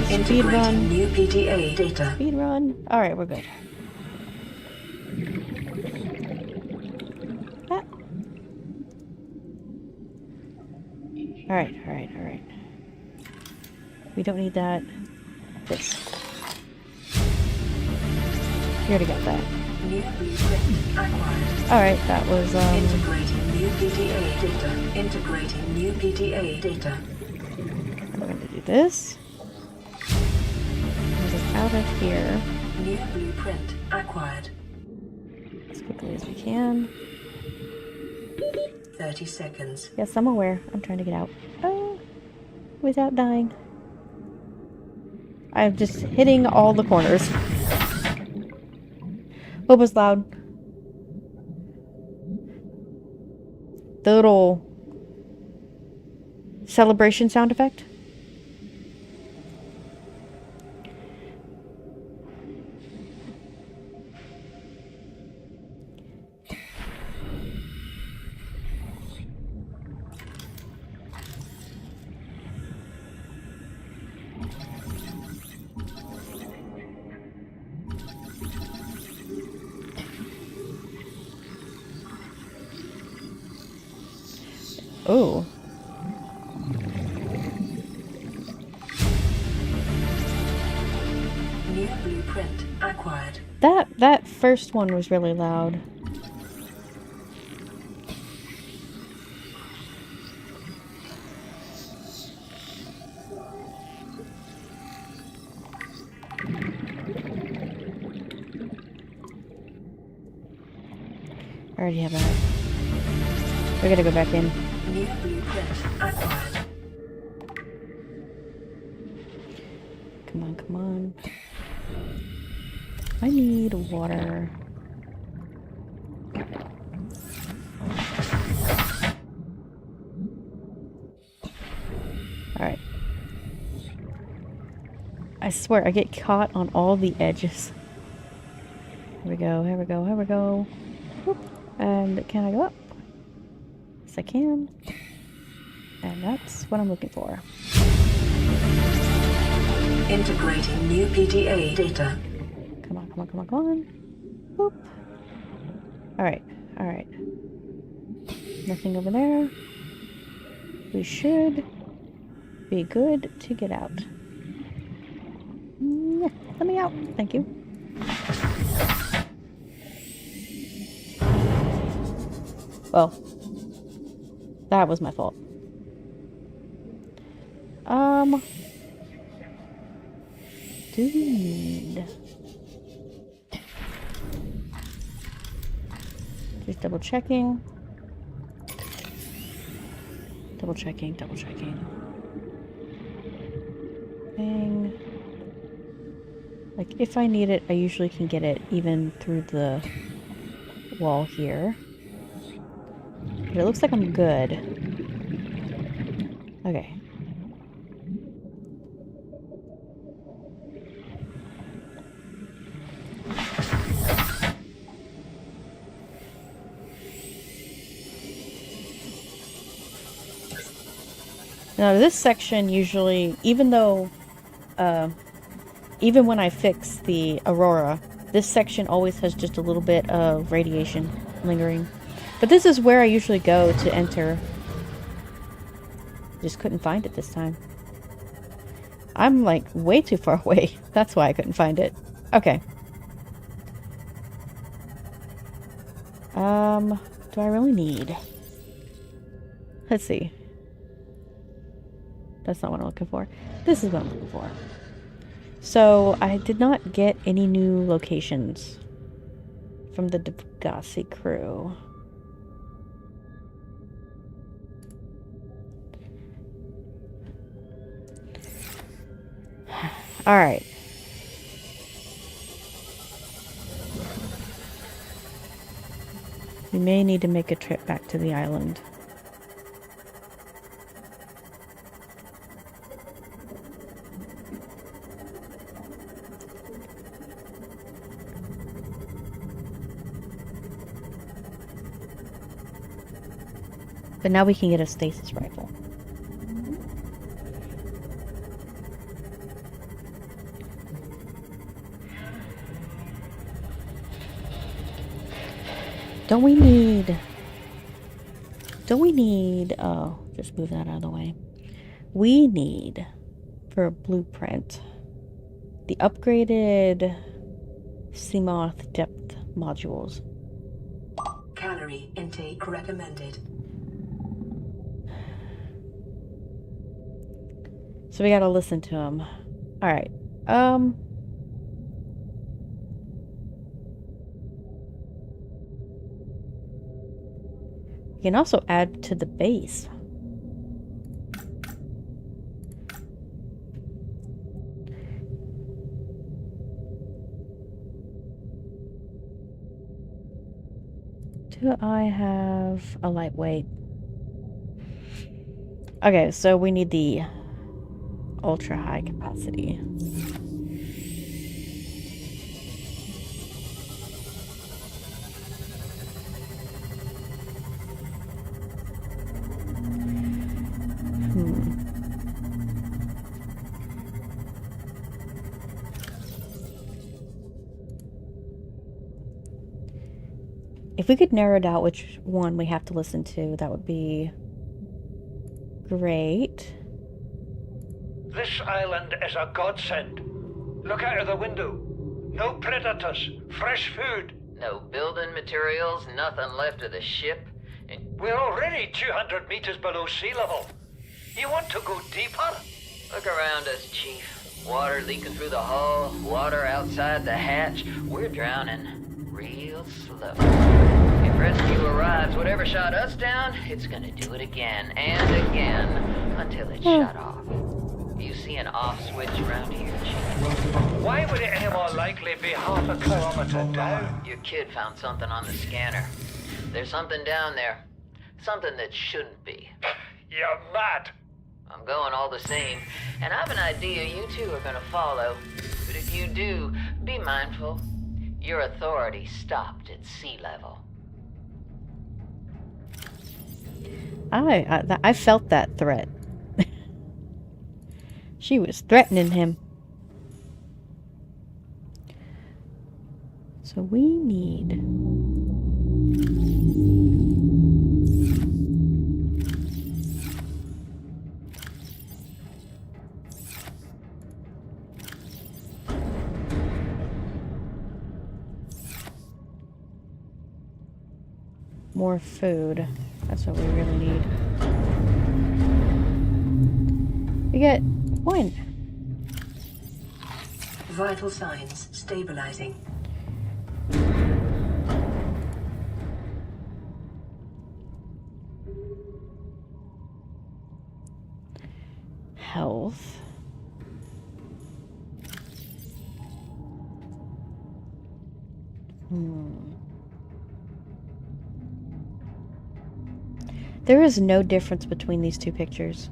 Speed Integrating run. new PDA data. Speed run. Alright, we're good. Ah. Alright. We don't need that. This. You already got that. New blueprint acquired. Alright, that was, Integrating new PDA data. Integrating new PDA data. we're going to do this. Move it out of here New blueprint acquired. as quickly as we can. 30 seconds. Yes, I'm aware. I'm trying to get out. Oh, without dying. I'm just hitting all the corners. What was loud? The little celebration sound effect? Oh. New blueprint acquired. That first one was really loud. I already have that. We're gonna go back in. New blueprint acquired. Come on. I need water. Alright. I swear, I get caught on all the edges. Here we go. Whoop. And can I go up? Yes, I can. And that's what I'm looking for. Integrating new PDA data. Come on. Boop. Alright. Nothing over there. We should be good to get out. Let me out. Thank you. Well, that was my fault. Do we need... Just double checking. Bang. Like, if I need it, I usually can get it even through the wall here. But it looks like I'm good. Okay. Now this section usually, even though, even when I fix the Aurora, this section always has just a little bit of radiation lingering. But this is where I usually go to enter. Just couldn't find it this time. I'm like way too far away. That's why I couldn't find it. Okay. Do I really need? Let's see. That's not what I'm looking for. This is what I'm looking for. So, I did not get any new locations from the Degassi crew. Alright. We may need to make a trip back to the island. But now we can get a stasis rifle. Don't we need, oh, just move that out of the way. We need, for a blueprint, the upgraded Seamoth depth modules. Calorie intake recommended. So we gotta listen to him. Alright, we can also add to the base. Do I have a lightweight? Okay, so we need the ultra high capacity. If we could narrow down which one we have to listen to, that would be great. This island is a godsend. Look out of the window. No predators, fresh food. No building materials, nothing left of the ship. And We're already 200 meters below sea level. You want to go deeper? look around us, Chief. Water leaking through the hull, water outside the hatch. We're drowning real slow. If rescue arrives, whatever shot us down, it's gonna do it again and again until it's shut off. You see an off switch around here, Chief? Why would it any more likely be half a kilometer down? Your kid found something on the scanner. There's something down there. Something that shouldn't be. You're mad. I'm going all the same, and I've an idea you two are gonna follow. But if you do, be mindful. Your authority stopped at sea level. I felt that threat. She was threatening him. So we need... more food. That's what we really need. We get one. Vital signs stabilizing. Health. There is no difference between these two pictures.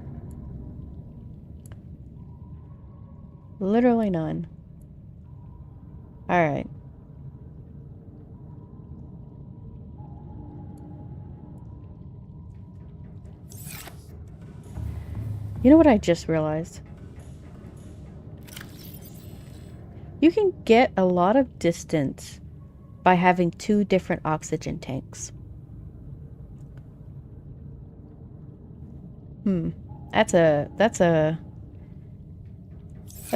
Literally none. Alright. You know what I just realized? You can get a lot of distance by having two different oxygen tanks. That's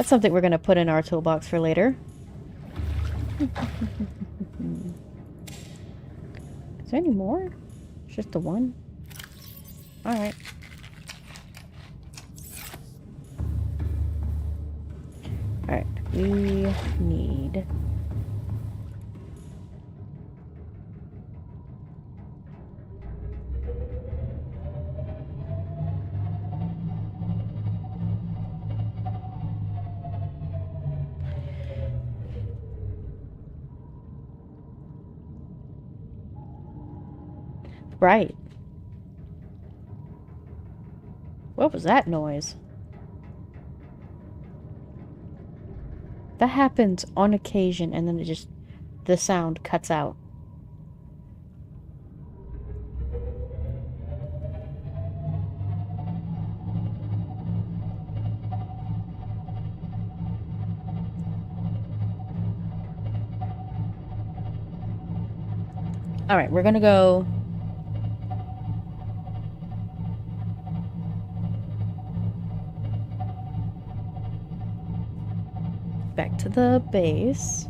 something we're gonna put in our toolbox for later. Is there any more? It's just the one? Alright. Alright, we need... Right. What was that noise? That happens on occasion and then the sound cuts out. Alright, we're gonna go back to the base.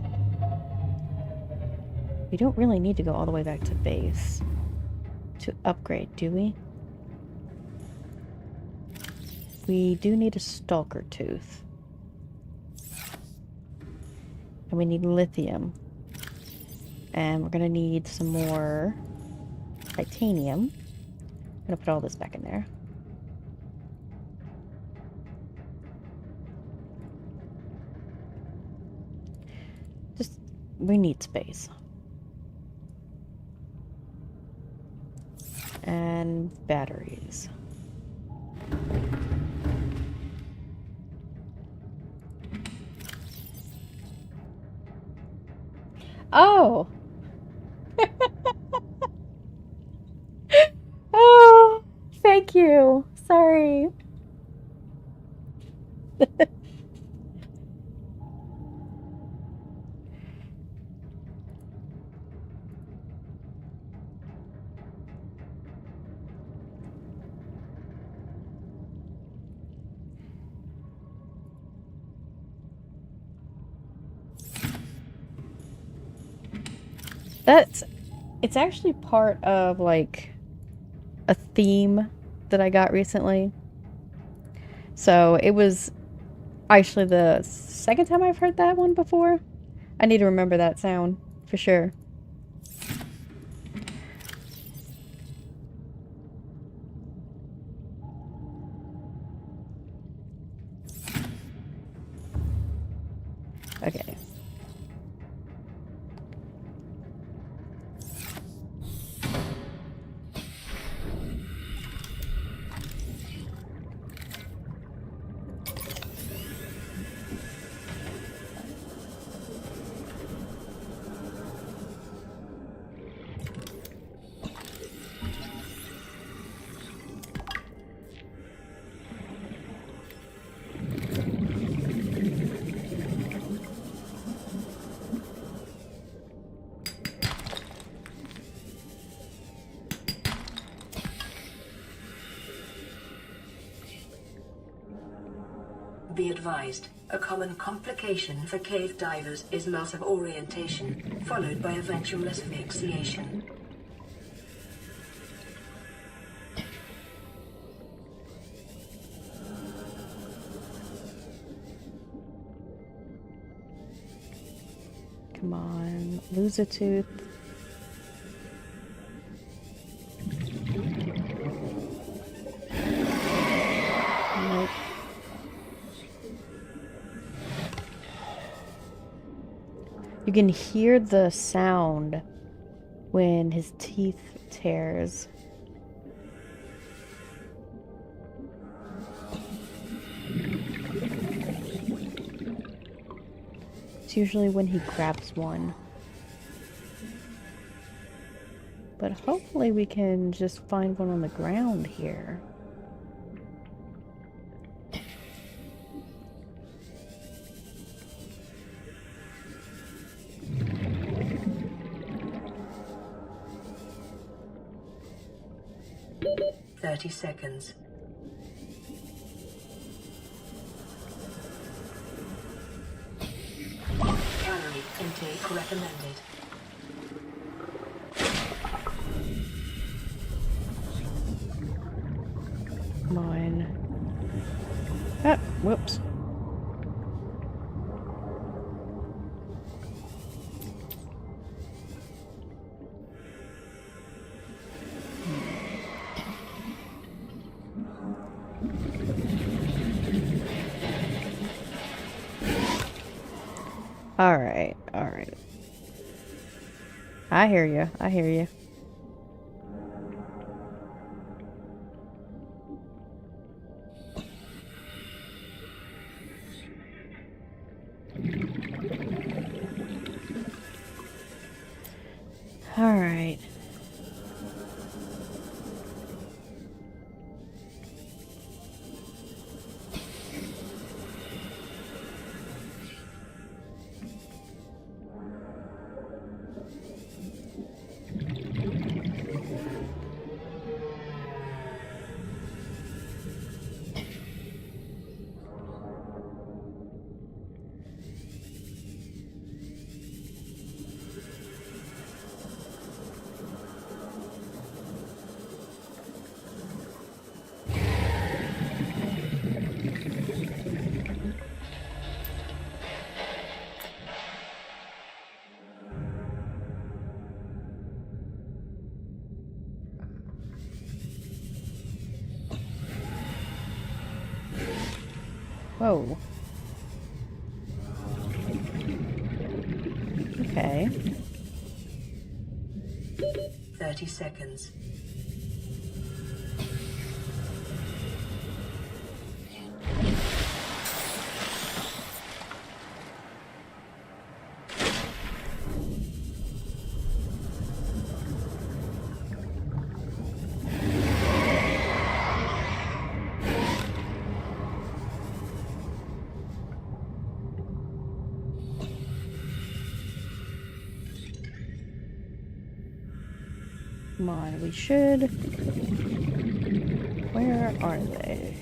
We don't really need to go all the way back to base to upgrade, do we? We do need a stalker tooth. And we need lithium. And we're gonna need some more titanium. I'm gonna put all this back in there. We need space. And batteries. Oh! Oh, thank you. Sorry. It's actually part of like a theme that I got recently. So it was actually the second time I've heard that one before. I need to remember that sound for sure. Okay. Be advised, a common complication for cave divers is loss of orientation, followed by eventual asphyxiation. Come on, lose a tooth. Nope. You can hear the sound when his teeth tears. It's usually when he grabs one. But hopefully we can just find one on the ground here. Seconds. Calorie intake recommended. Come on. Ah, whoops. Alright, alright. I hear you. I hear you. Alright. Whoa. Okay. 30 seconds. Come on, we should. Where are they?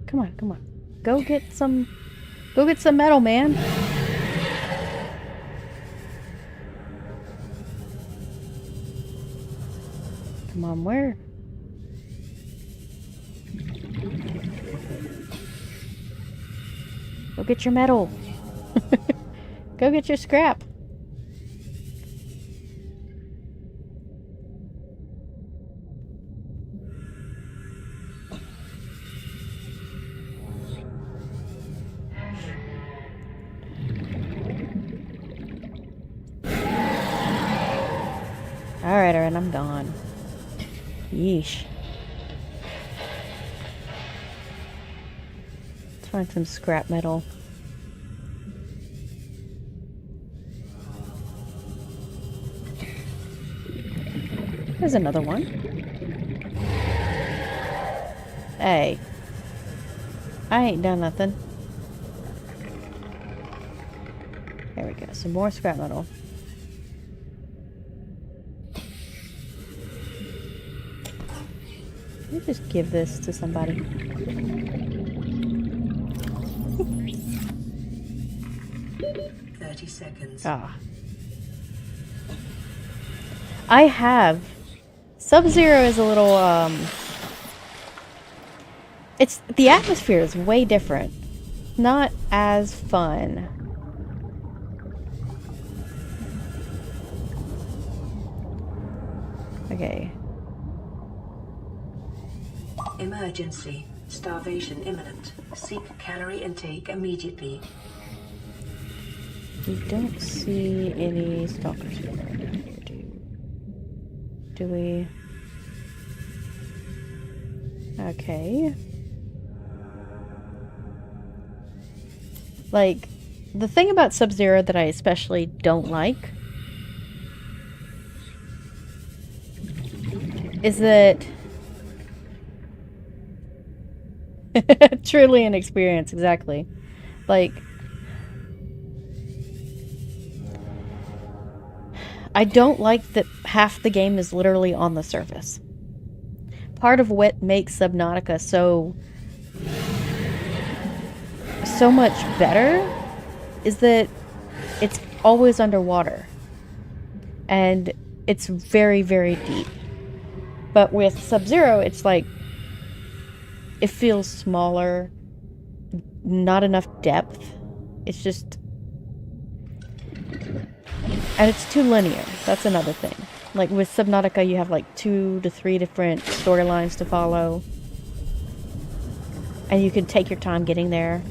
Come on, come on. Go get some metal, man. Come on, where? Go get your metal. Go get your scrap. Alright, alright, I'm gone. Yeesh. Let's find some scrap metal. There's another one. Hey. I ain't done nothing. There we go. Some more scrap metal. Let me just give this to somebody. 30 seconds. Ah. I have. Sub-Zero is a little, it's, the atmosphere is way different. Not as fun. Okay. Emergency. Starvation imminent. Seek calorie intake immediately. We don't see any stalkers here, do we? Okay. Like, the thing about Sub-Zero that I especially don't like is that truly an experience, exactly. Like, I don't like that half the game is literally on the surface. Part of what makes Subnautica so much better is that it's always underwater. And it's very, very deep. But with Sub-Zero, it's like, it feels smaller, not enough depth. It's just, and it's too linear. That's another thing. Like with Subnautica, you have like 2 to 3 different storylines to follow. And you can take your time getting there.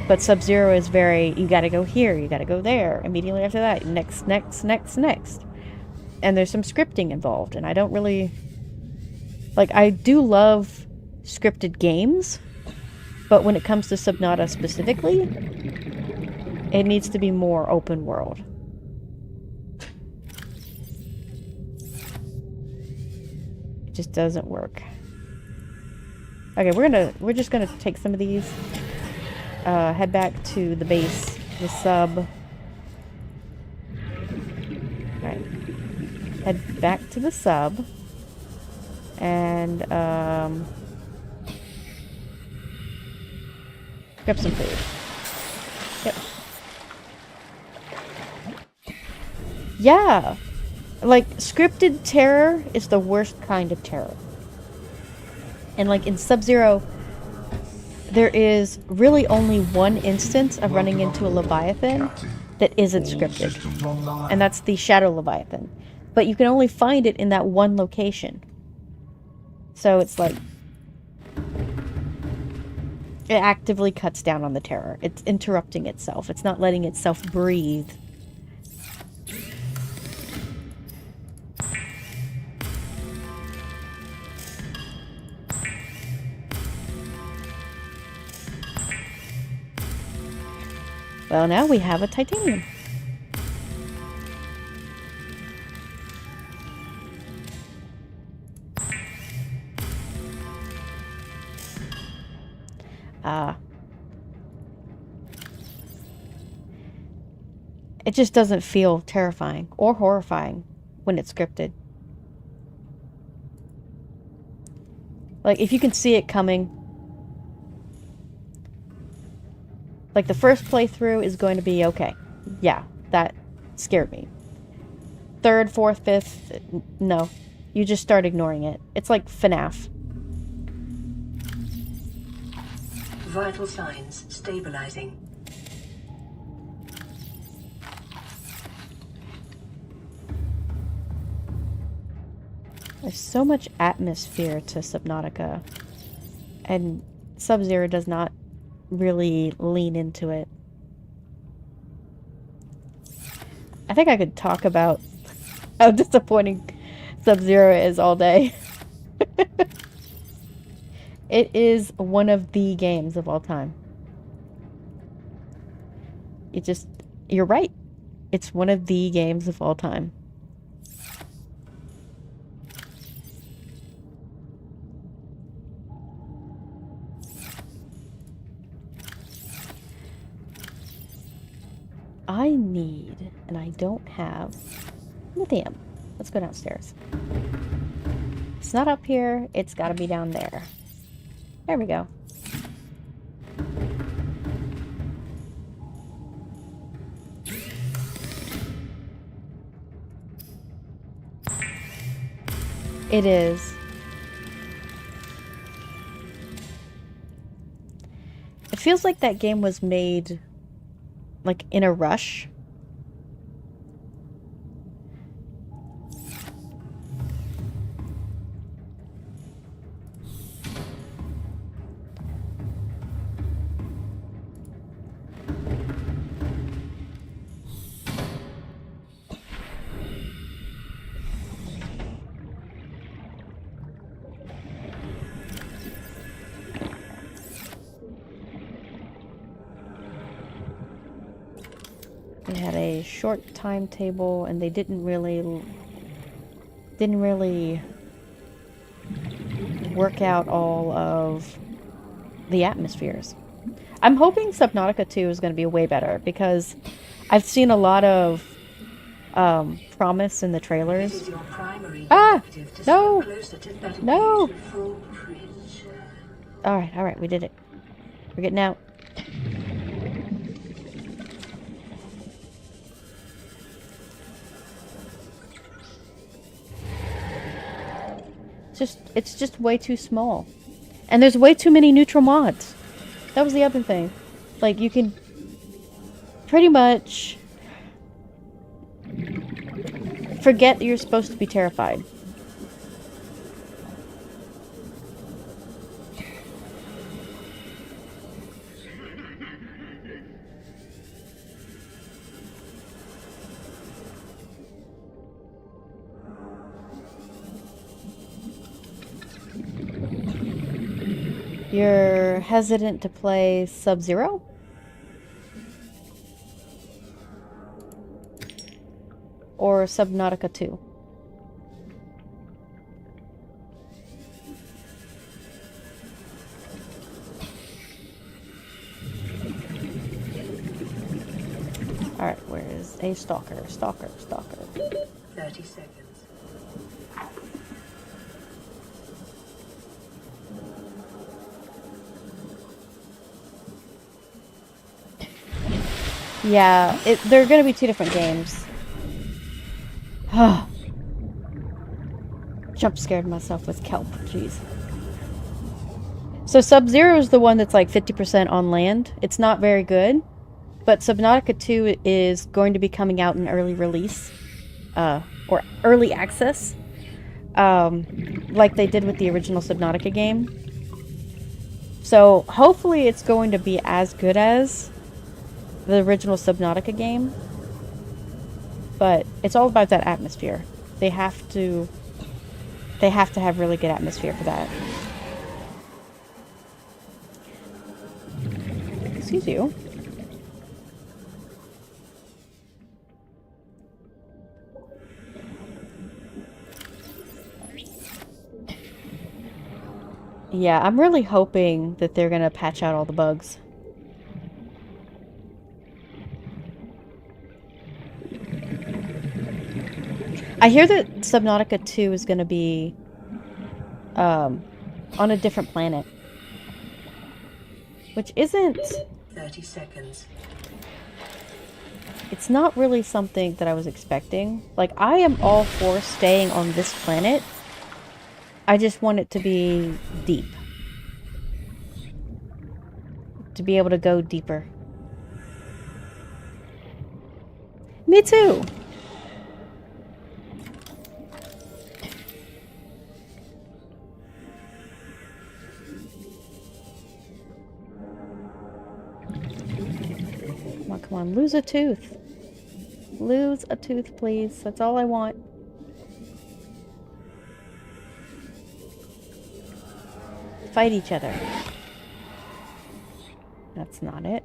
But Sub-Zero is very, you gotta go here, you gotta go there. Immediately after that, next. And there's some scripting involved. And I don't really, like, I do love scripted games. But when it comes to Subnautica specifically, it needs to be more open world. just doesn't work. Okay, we're just gonna take some of these, head back to the base, the sub. Right. Head back to the sub. And, grab some food. Yep. Yeah! Like, scripted terror is the worst kind of terror. And, like, in Sub-Zero, there is really only one instance of running into a Leviathan that isn't scripted. And that's the Shadow Leviathan. But you can only find it in that one location. So it's like... it actively cuts down on the terror. It's interrupting itself. It's not letting itself breathe. Well, now we have a titanium. It just doesn't feel terrifying or horrifying when it's scripted. Like, if you can see it coming, like, the first playthrough is going to be okay. Yeah, that scared me. Third, fourth, fifth, no. You just start ignoring it. It's like FNAF. Vital signs stabilizing. There's so much atmosphere to Subnautica, and Sub-Zero does not really lean into it. I think I could talk about how disappointing Sub-Zero is all day. It is one of the games of all time. You're right. It's one of the games of all time. I need, and I don't have, lithium. Let's go downstairs. It's not up here. It's got to be down there. There we go. It is. It feels like that game was made, like, in a rush. They had a short timetable, and they didn't really work out all of the atmospheres. I'm hoping Subnautica 2 is going to be way better, because I've seen a lot of promise in the trailers. It is your primary Ah! objective to No! step closer to that No! beautiful creature. Alright, we did it. We're getting out. It's just way too small. And there's way too many neutral mods. That was the other thing. Like, you can pretty much forget that you're supposed to be terrified. You're hesitant to play Sub-Zero? Or Subnautica 2? Alright, where is a stalker? Stalker. 30 seconds. Yeah, they're gonna be two different games. Jump scared myself with kelp. Jeez. So Sub-Zero is the one that's like 50% on land. It's not very good. But Subnautica 2 is going to be coming out in early release. Or early access. Like they did with the original Subnautica game. So hopefully it's going to be as good as the original Subnautica game. But it's all about that atmosphere. They have to have really good atmosphere for that. Excuse you. Yeah, I'm really hoping that they're gonna patch out all the bugs. I hear that Subnautica 2 is gonna be on a different planet. Which isn't... 30 seconds. It's not really something that I was expecting. Like, I am all for staying on this planet. I just want it to be deep. To be able to go deeper. Me too! Come on, lose a tooth. Lose a tooth, please. That's all I want. Fight each other. That's not it.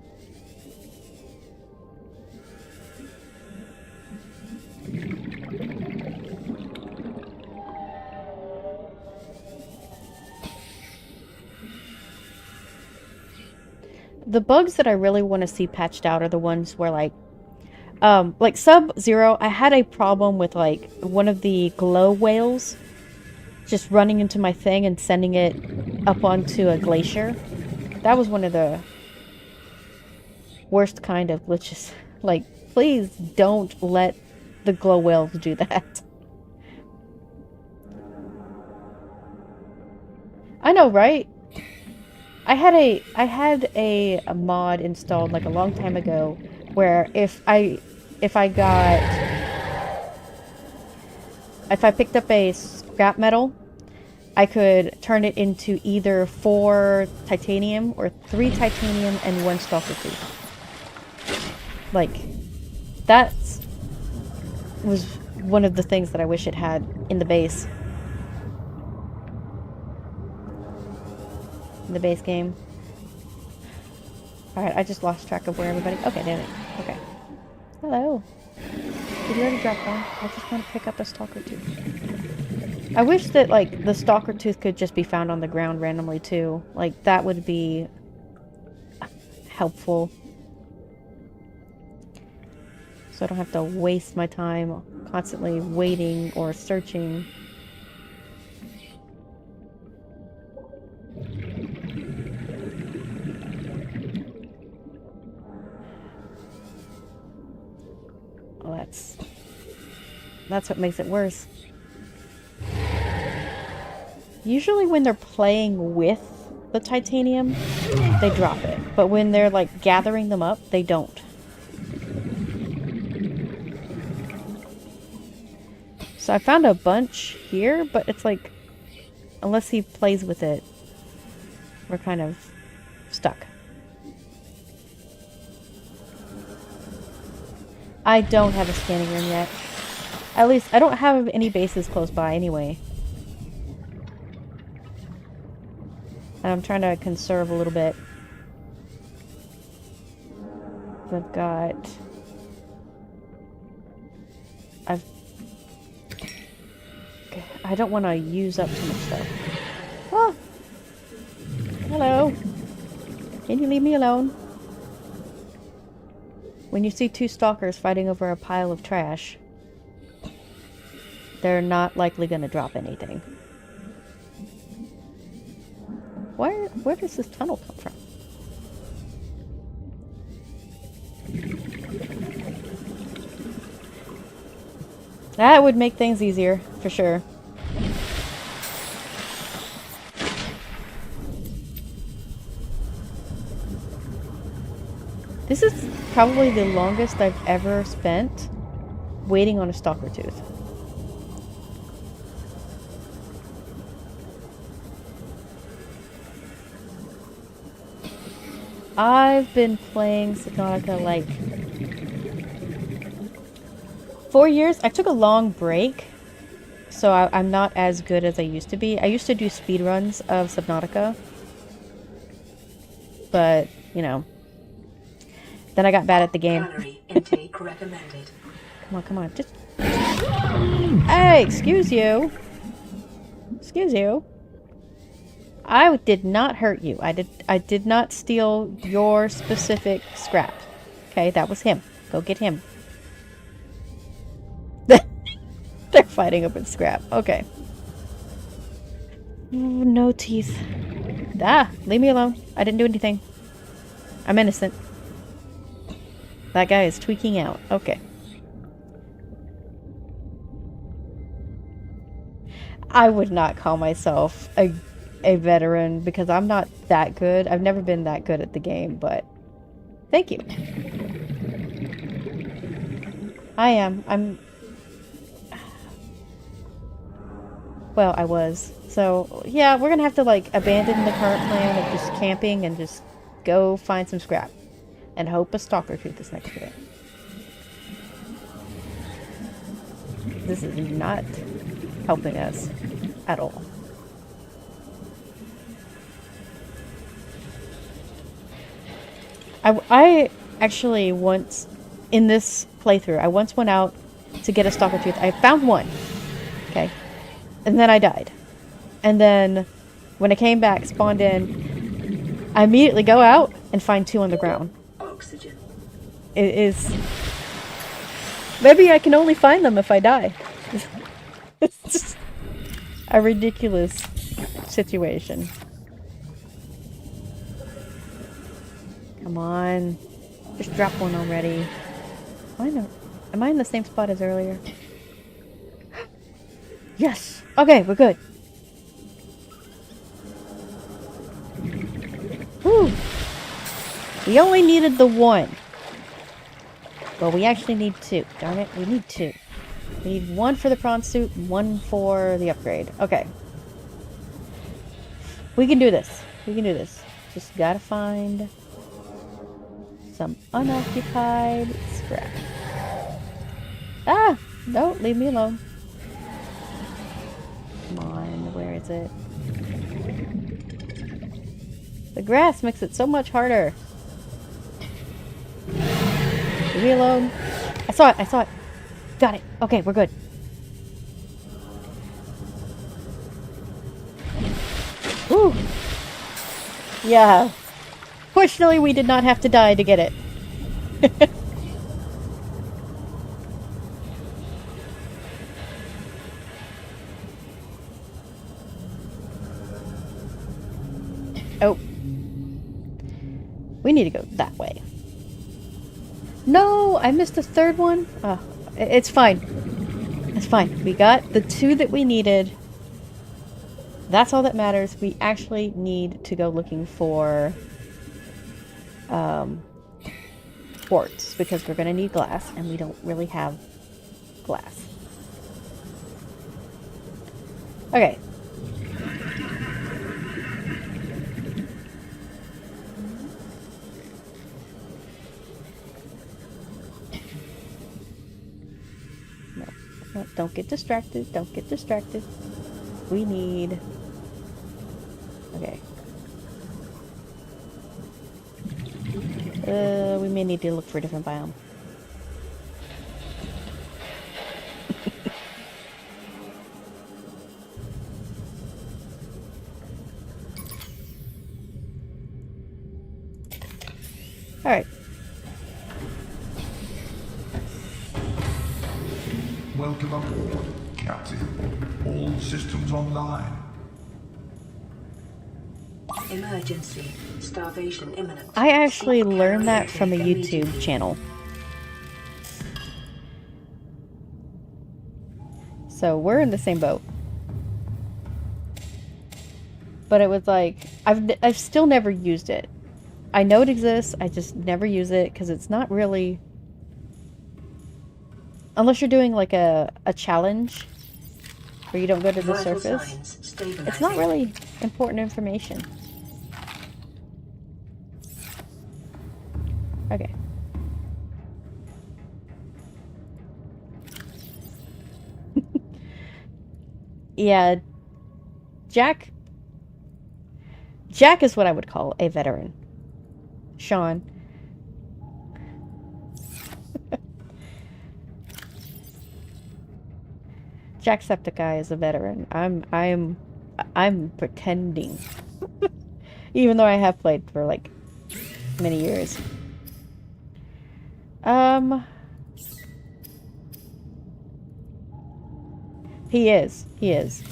The bugs that I really want to see patched out are the ones where like Sub-Zero, I had a problem with like one of the glow whales just running into my thing and sending it up onto a glacier. That was one of the worst kind of glitches. Like, please don't let the glow whales do that. I know, right? I had a mod installed like a long time ago where if I picked up a scrap metal, I could turn it into either 4 titanium or 3 titanium and 1 stalker tooth. Like, that was one of the things that I wish it had in the base. In the base game. Alright, I just lost track of where everybody... Okay, there it is. Okay. Hello. Did you already drop by? I just want to pick up a stalker tooth. I wish that, like, the stalker tooth could just be found on the ground randomly, too. Like, that would be helpful. So I don't have to waste my time constantly waiting or searching. Well, that's what makes it worse. Usually when they're playing with the titanium, they drop it. But when they're like gathering them up, they don't. So I found a bunch here, but it's like, unless he plays with it, we're kind of stuck. I don't have a scanning room yet. At least, I don't have any bases close by anyway. And I'm trying to conserve a little bit. I've got... I don't want to use up too much stuff. Oh! Hello! Can you leave me alone? When you see two stalkers fighting over a pile of trash, they're not likely going to drop anything. Where does this tunnel come from? That would make things easier, for sure. This is probably the longest I've ever spent waiting on a stalker tooth. I've been playing Subnautica like 4 years. I took a long break, so I'm not as good as I used to be. I used to do speedruns of Subnautica, but, you know, then I got bad at the game. Calorie intake recommended. Come on, come on. Just... Hey, excuse you. Excuse you. I did not hurt you. I did not steal your specific scrap. Okay, that was him. Go get him. They're fighting over scrap. Okay. Oh, no teeth. Ah, leave me alone. I didn't do anything. I'm innocent. That guy is tweaking out. Okay. I would not call myself a veteran because I'm not that good. I've never been that good at the game, but thank you. I am. Well, I was. So, yeah, we're gonna have to, like, abandon the current plan of just camping and just go find some scrap. And hope a stalker tooth is next to it. This is not helping us at all. I actually once, in this playthrough, I once went out to get a stalker tooth. I found one. Okay. And then I died. And then when I came back, spawned in, I immediately go out and find two on the ground. Oxygen. It is... Maybe I can only find them if I die. It's just a ridiculous situation. Come on. Just drop one already. Am I in the same spot as earlier? Yes! Okay, we're good. Whew. We only needed the one. Well, we actually need two. Darn it, we need two. We need one for the prawn suit, one for the upgrade. Okay. We can do this. We can do this. Just gotta find some unoccupied scrap. Ah! No, leave me alone. Come on, where is it? The grass makes it so much harder. Leave me alone. I saw it, I saw it. Got it. Okay, we're good. Woo! Yeah. Fortunately, we did not have to die to get it. Oh. We need to go that way. No, I missed the third one. Oh, it's fine. It's fine. We got the two that we needed. That's all that matters. We actually need to go looking for quartz because we're going to need glass and we don't really have glass. Okay. No, don't get distracted. Don't get distracted. We need... Okay. We may need to look for a different biome. Alright. Welcome aboard, Captain. All systems online. Emergency. Starvation imminent. I actually Seek learned carrier that from a intake YouTube immediately. channel. So we're in the same boat. But it was like, I've still never used it. I know it exists, I just never use it because it's not really... Unless you're doing like a challenge where you don't go to the Vital surface, signs stabilizing. it's not really important information. Okay. Yeah, Jack is what I would call a veteran. Sean. Jacksepticeye is a veteran. I'm pretending. Even though I have played for like many years. He is. He is.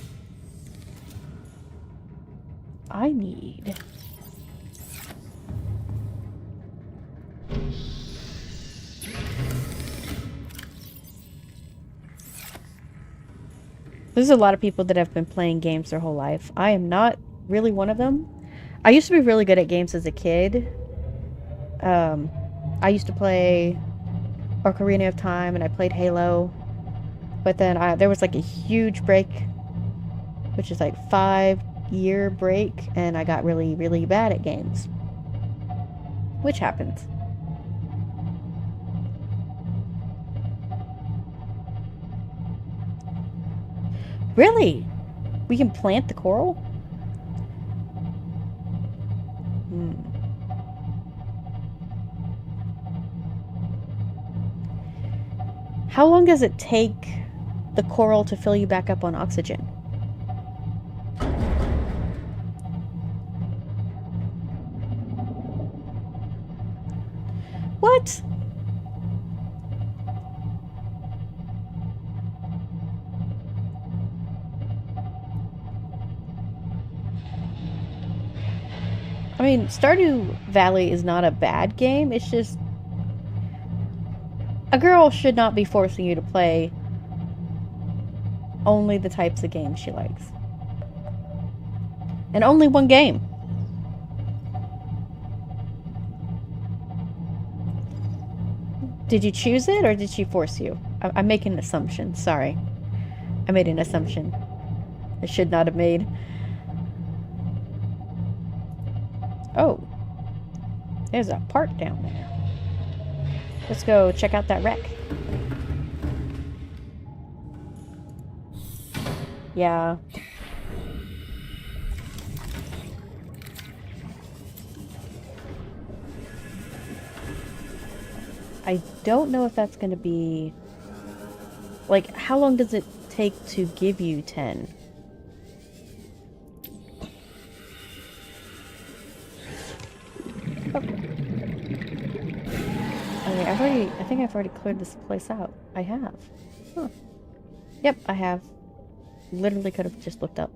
I need... There's a lot of people that have been playing games their whole life. I am not really one of them. I used to be really good at games as a kid. I used to play Ocarina of Time and I played Halo. But then there was like a huge break, which is like 5-year break, and I got really, really bad at games. Which happens. Really? We can plant the coral? How long does it take the coral to fill you back up on oxygen? What? I mean, Stardew Valley is not a bad game. It's just... A girl should not be forcing you to play only the types of games she likes. And only one game. Did you choose it or did she force you? I'm making an assumption. Sorry. I made an assumption I should not have made. Oh. There's a park down there. Let's go check out that wreck. Yeah. I don't know if that's going to be... Like, how long does it take to give you 10? Oh. I think I've already cleared this place out. I have. Huh. Yep, I have. Literally could have just looked up.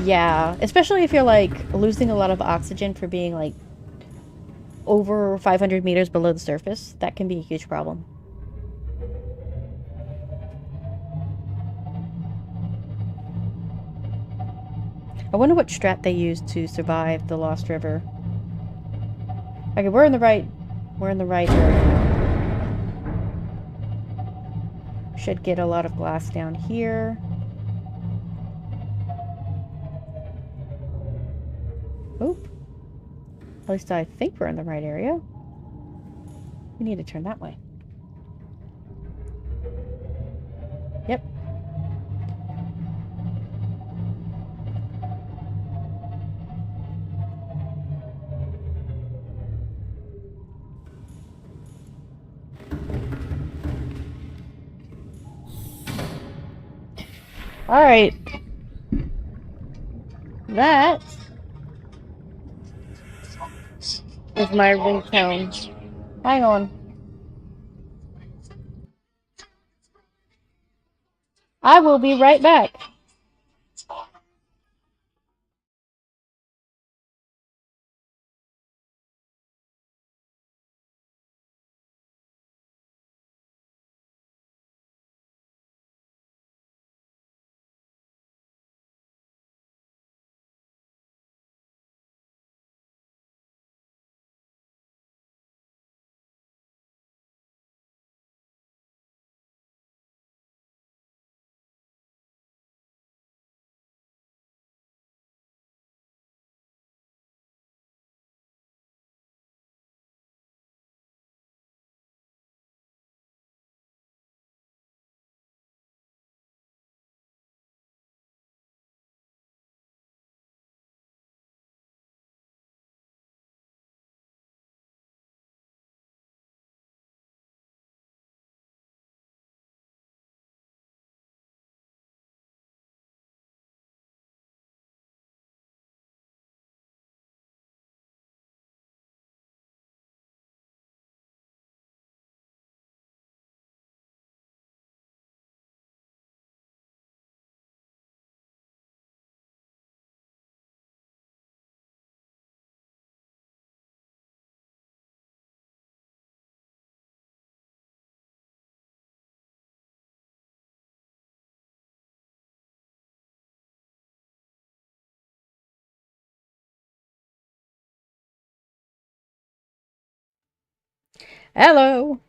Yeah, especially if you're like losing a lot of oxygen for being like over 500 meters below the surface. That can be a huge problem. I wonder what strat they used to survive the Lost River. Okay, we're in the right area now. Should get a lot of glass down here. Oop. At least I think we're in the right area. We need to turn that way. Yep. All right. is my ringtone. Hang on. I will be right back. Hello.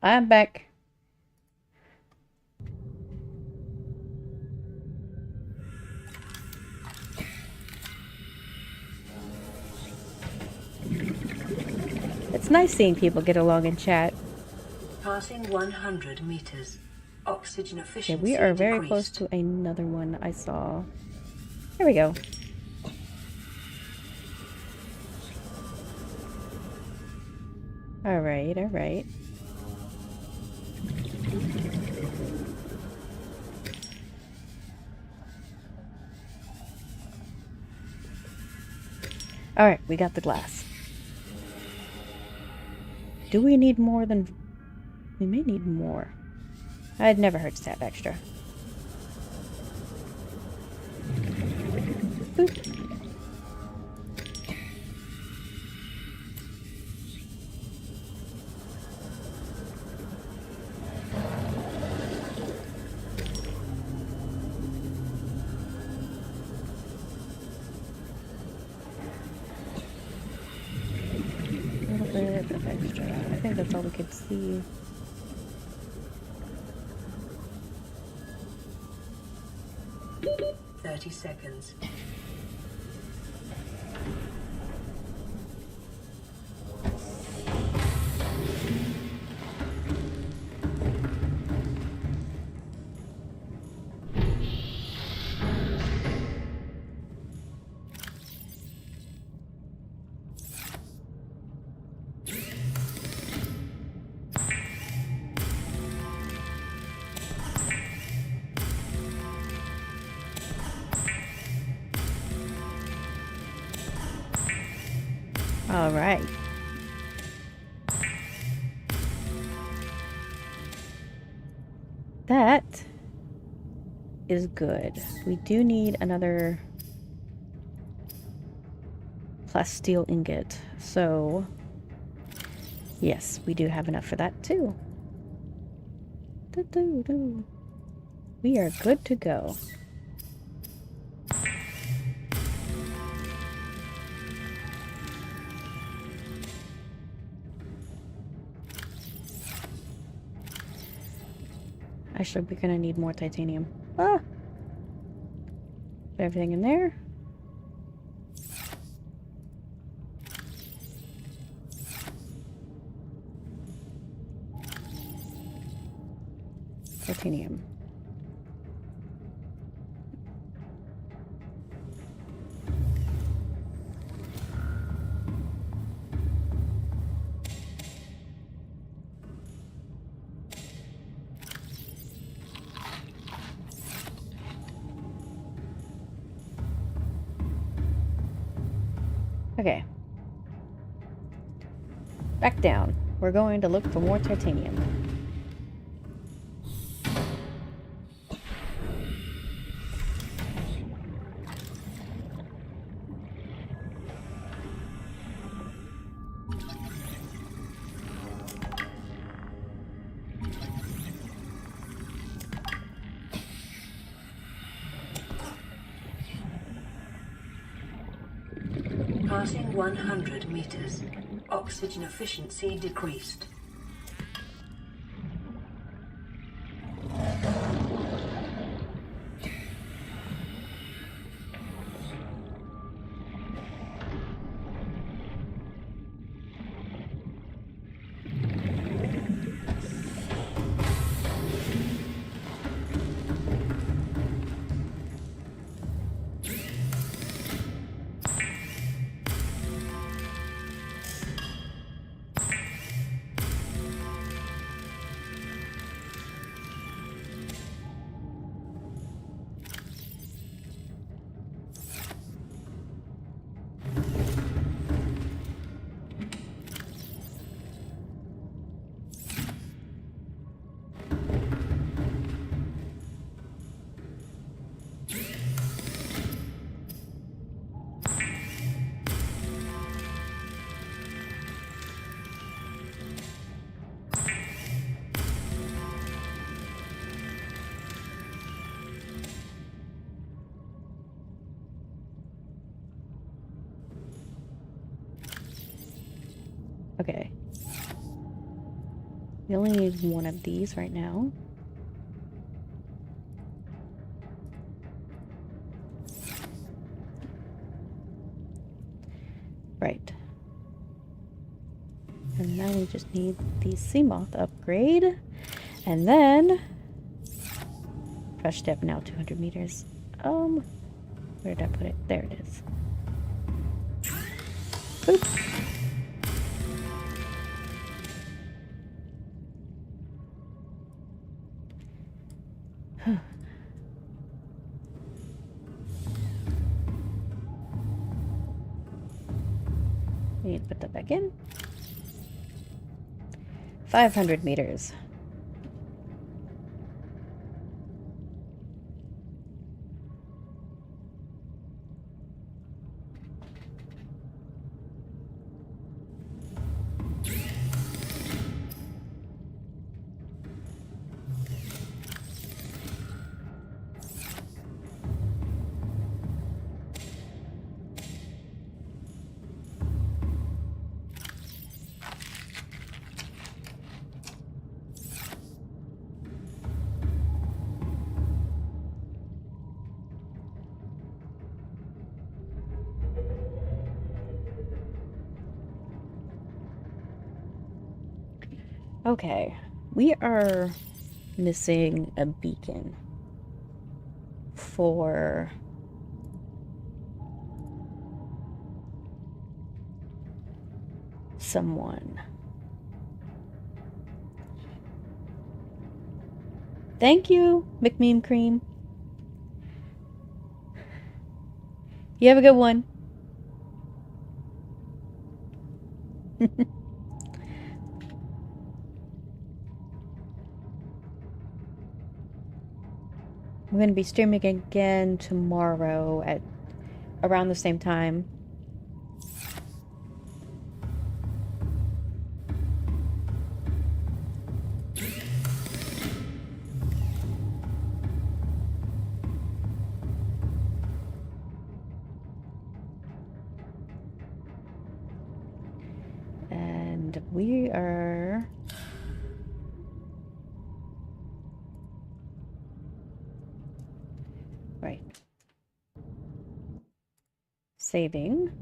I'm back. It's nice seeing people get along in chat. Passing 100 meters. Oxygen Okay, efficiency we are very decreased. close to another one I saw. Here we go. Alright, alright. Alright, we got the glass. Do we need more than... We may need more. I'd never heard stat extra. Boop. A little bit of extra. I think that's all we could see. Thirty seconds. All right. That is good. We do need another plasteel ingot. So, yes, we do have enough for that too. Doo-doo-doo. We are good to go. Actually, we're gonna need more titanium. Ah! Everything in there. Titanium. Okay. Back down. We're going to look for more titanium. Passing 100 meters. Oxygen efficiency decreased. Okay. We only need one of these right now. Right. And now we just need the Seamoth upgrade. And then... Fresh step now, 200 meters. Where did I put it? There it is. Boop. We need to put that back in. 500 meters. Okay, we are missing a beacon for someone. Thank you, McMeme Cream. You have a good one. I'm going to be streaming again tomorrow at around the same time. And we are... Right. Saving.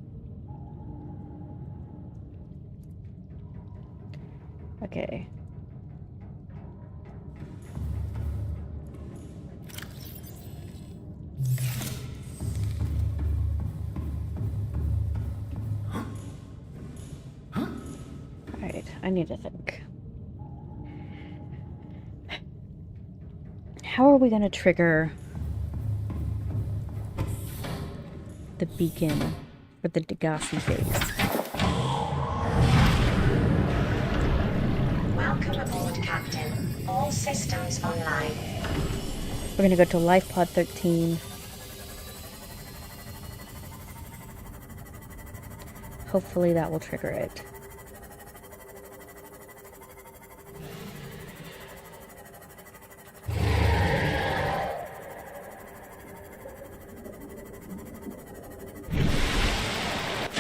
Okay. Alright, I need to think. How are we going to trigger the beacon for the Degassi base? systems online. We're gonna go to Life Pod 13. Hopefully that will trigger it.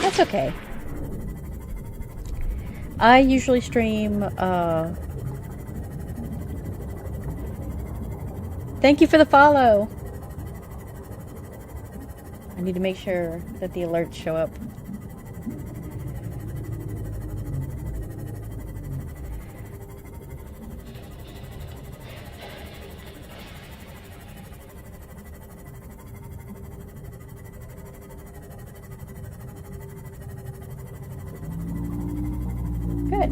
That's okay. I usually stream, thank you for the follow! I need to make sure that the alerts show up. Good.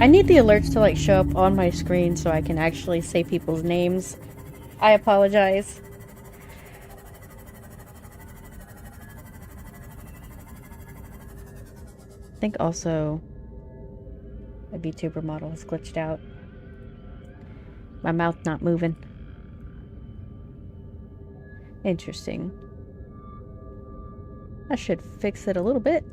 I need the alerts to like show up on my screen so I can actually say people's names. I apologize. I think also a VTuber model has glitched out. My mouth not moving. Interesting. That should fix it a little bit.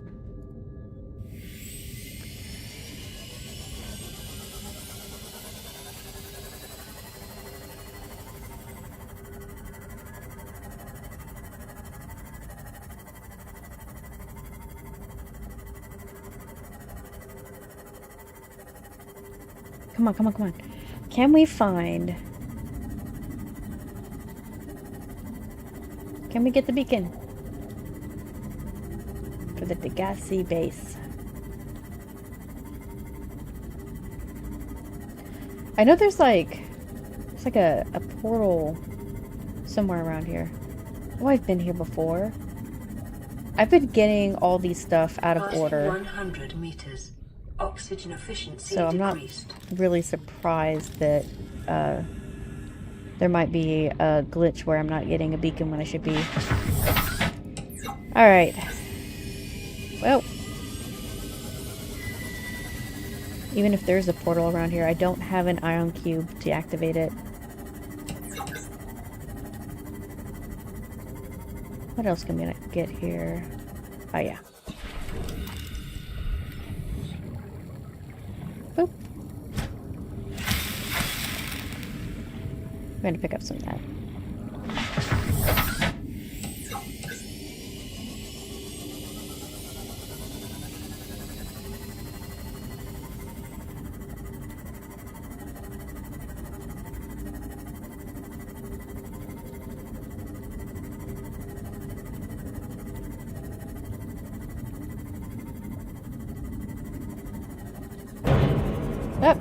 Come on, come on, come on. Can we find... Can we get the beacon? For the Degassi base. I know there's like... It's like a portal somewhere around here. Oh, I've been here before. I've been getting all these stuff out of order. 100 meters. Oxygen efficiency So I'm not decreased. really surprised that there might be a glitch where I'm not getting a beacon when I should be. Alright. Well. Even if there's a portal around here, I don't have an ion cube to activate it. What else can we get here? Oh yeah. Boop. I'm going to pick up some of that. Up.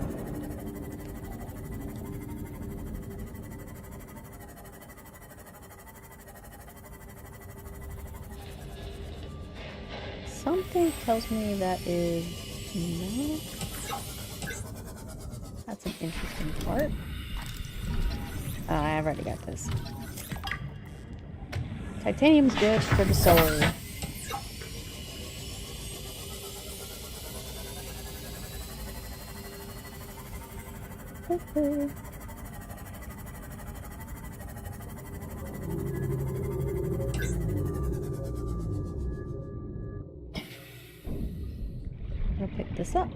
Something tells me that is no. That's an interesting part. I've already got this. Titanium's good for the soul. I'll pick this up.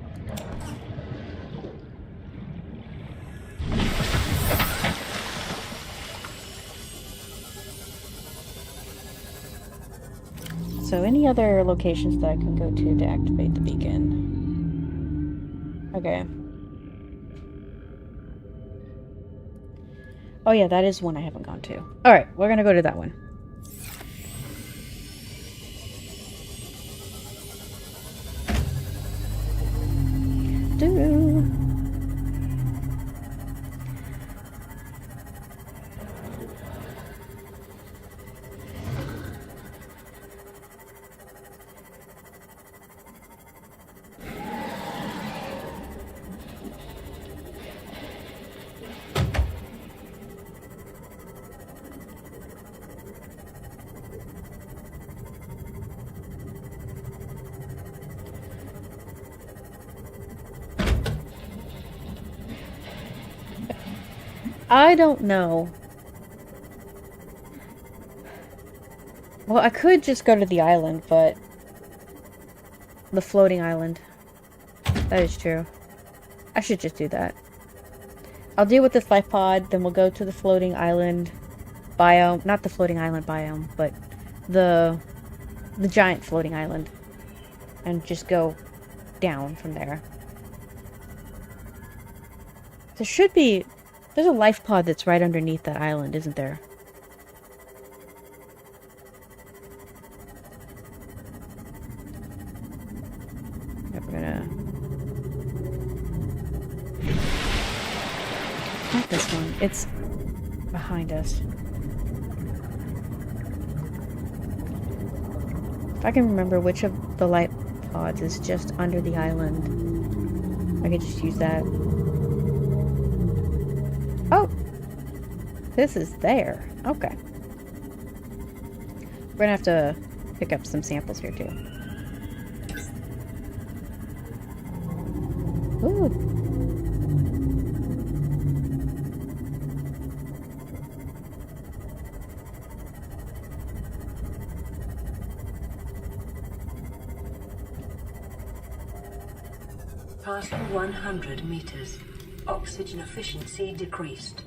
So any other locations that I can go to activate the beacon? Okay. Oh yeah, that is one I haven't gone to. Alright, we're gonna go to that one. Do. I don't know. Well, I could just go to the island, but... The floating island. That is true. I should just do that. I'll deal with this life pod, then we'll go to the floating island biome. Not the floating island biome, but the giant floating island. And just go down from there. There should be... There's a life pod that's right underneath that island, isn't there? Yeah, we're gonna... Not this one. It's behind us. If I can remember which of the light pods is just under the island, I could just use that. Oh! This is there. Okay. We're gonna have to pick up some samples here too. Ooh. Passing 100 meters. Oxygen efficiency decreased.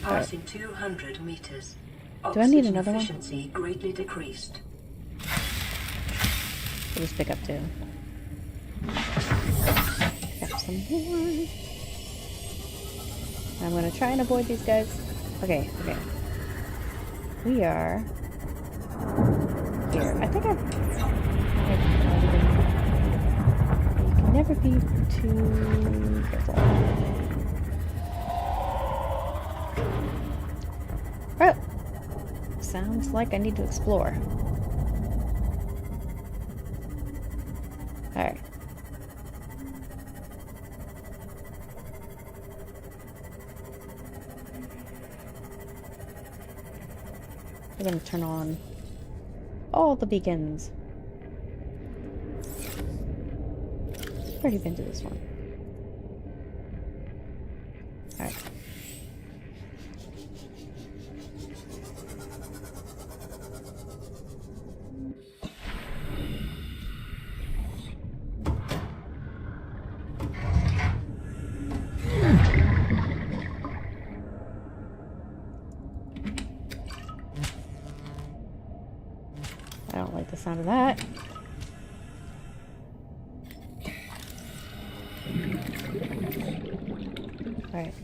Passing 200 meters. Do I need Oxygen another one? efficiency greatly decreased. We'll just pick up two. Pick up some more. I'm gonna try and avoid these guys. Okay, okay. We are here. I think I've you can never be too careful. Oh! Sounds like I need to explore. Alright. We're gonna turn on all the beacons. Already been to this one. Alright. I don't like the sound of that. Alright.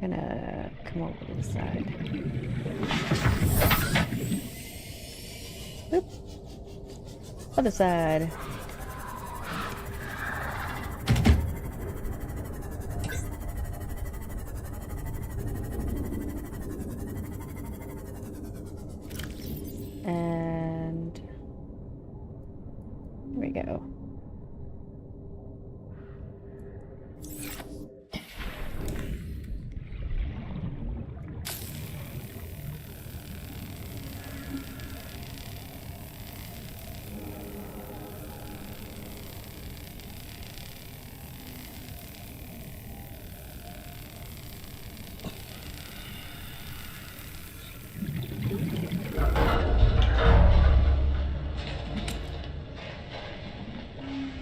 Gonna come over to the side. Oop. Other side. And here we go.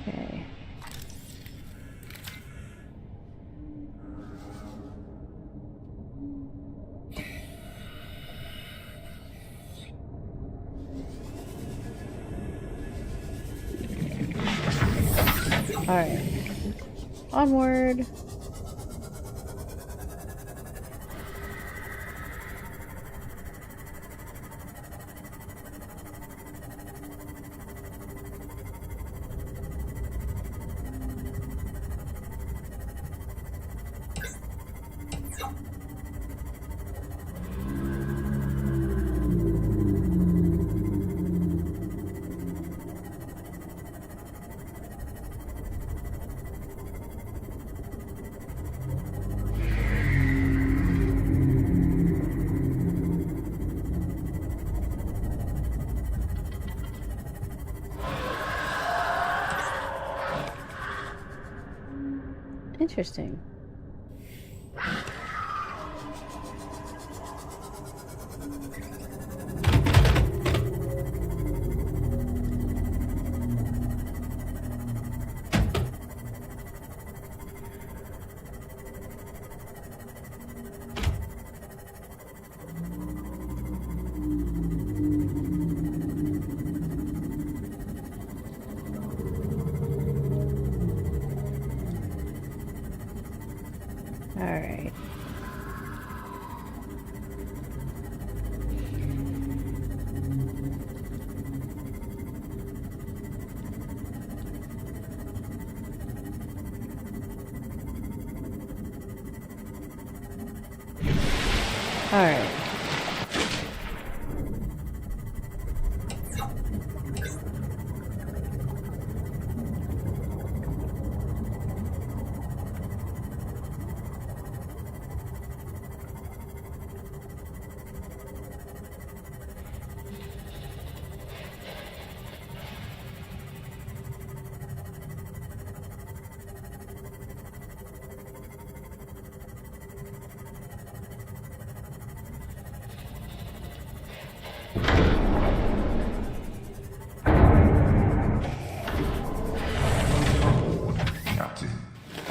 Okay. All right. Onward. Interesting. All right. All right. Captain,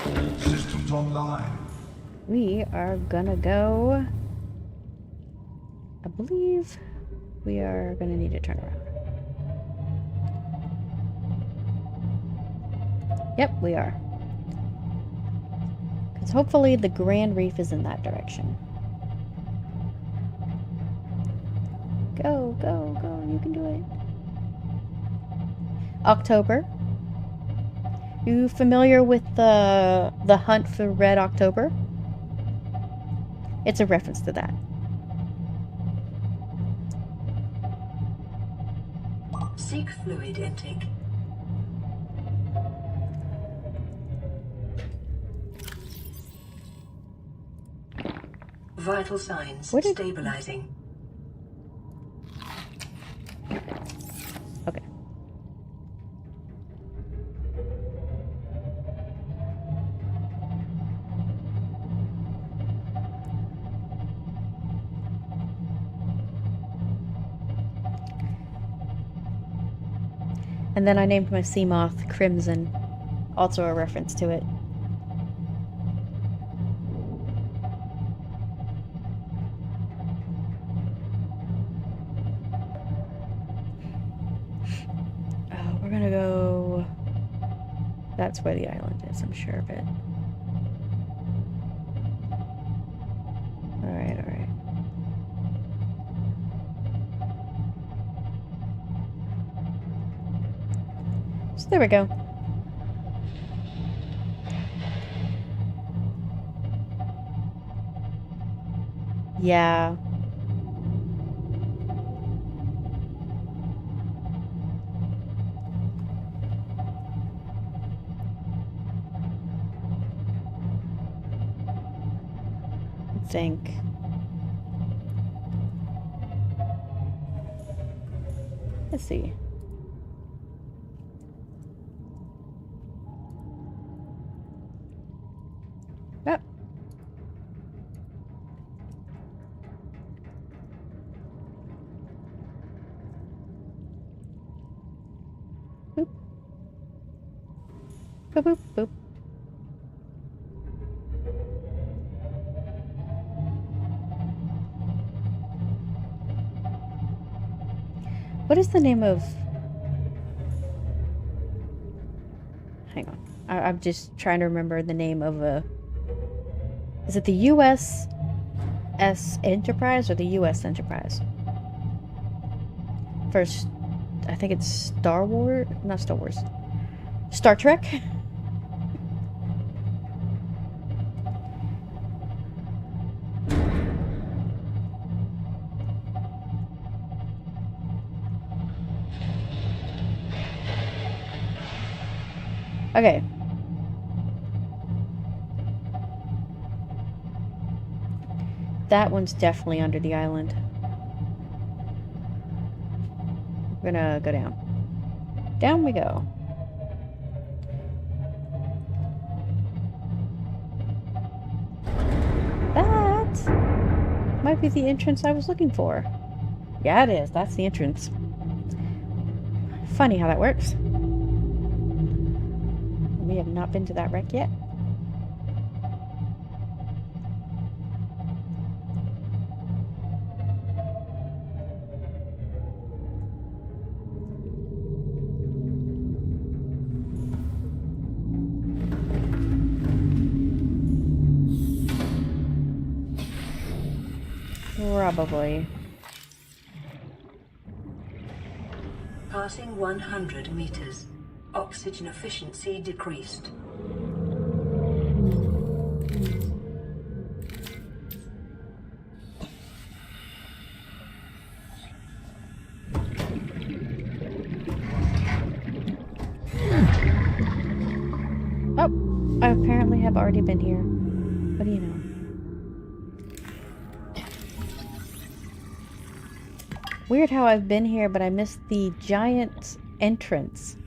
all systems online. We are gonna go. I believe we are gonna need to turn around. Yep, we are. Because hopefully the Grand Reef is in that direction. Go, go, go. You can do it. October. You familiar with the hunt for Red October? It's a reference to that. Seek fluid intake. Vital signs What did- stabilizing. Okay. And then I named my sea moth Crimson, also a reference to it. We're gonna go. That's where the island is, I'm sure of it. Alright, alright. So there we go. Yeah. Think. Let's see. Oh. Boop. Boop, boop, boop. What is the name of... Hang on. I'm just trying to remember the name of a... Is it the U.S.S. Enterprise or the U.S. Enterprise? First, I think it's Star Wars? Not Star Wars. Star Trek? Okay. That one's definitely under the island. We're gonna go down. Down we go. Might be the entrance I was looking for. Yeah, it is. That's the entrance. Funny how that works. We have not been to that wreck yet. Probably. Passing 100 meters. Oxygen efficiency decreased. Oh, I apparently have already been here. What do you know? Weird how I've been here, but I missed the giant entrance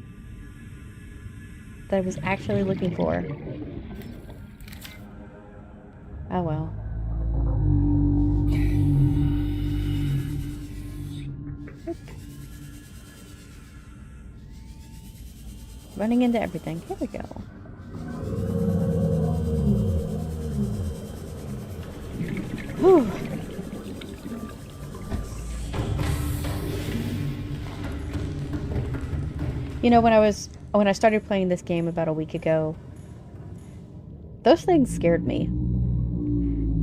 that I was actually looking for. Oh well. Oop. Running into everything. Here we go. Whew. You know, when I started playing this game about a week ago, those things scared me.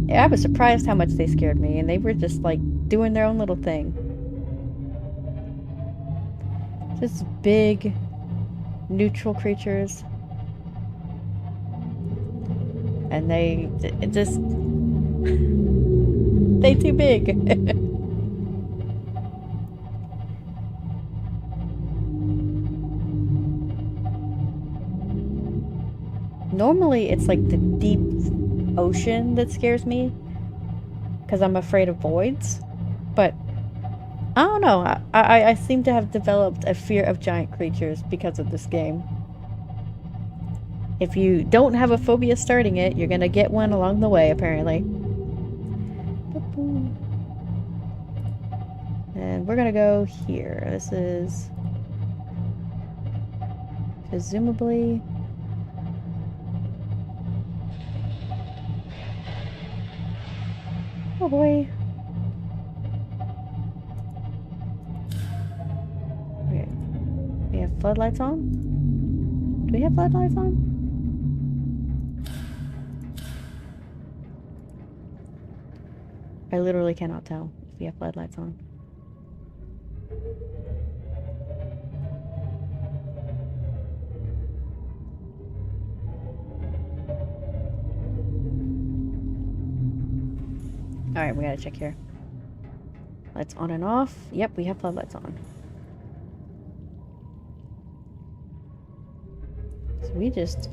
Yeah, I was surprised how much they scared me, and they were just like doing their own little thing. Just big, neutral creatures. And they too big. Normally, it's like the deep ocean that scares me, because I'm afraid of voids. But I don't know. I seem to have developed a fear of giant creatures because of this game. If you don't have a phobia starting it, you're gonna get one along the way, apparently. And we're gonna go here. This is presumably... Oh boy. Okay. We have floodlights on? Do we have floodlights on? I literally cannot tell if we have floodlights on. Alright, we gotta check here. Lights on and off. Yep, we have floodlights on. So we just...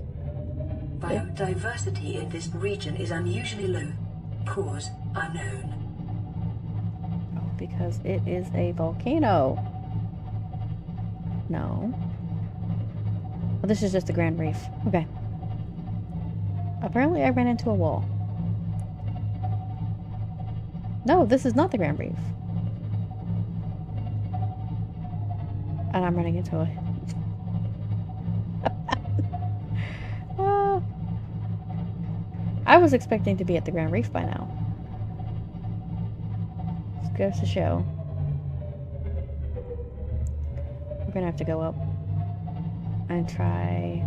Biodiversity in this region is unusually low. Cause unknown. Oh, because it is a volcano. No. Well, this is just the Grand Reef. Okay. Apparently I ran into a wall. No, this is not the Grand Reef. And I'm running into it. I was expecting to be at the Grand Reef by now. Just goes to show. We're gonna have to go up and try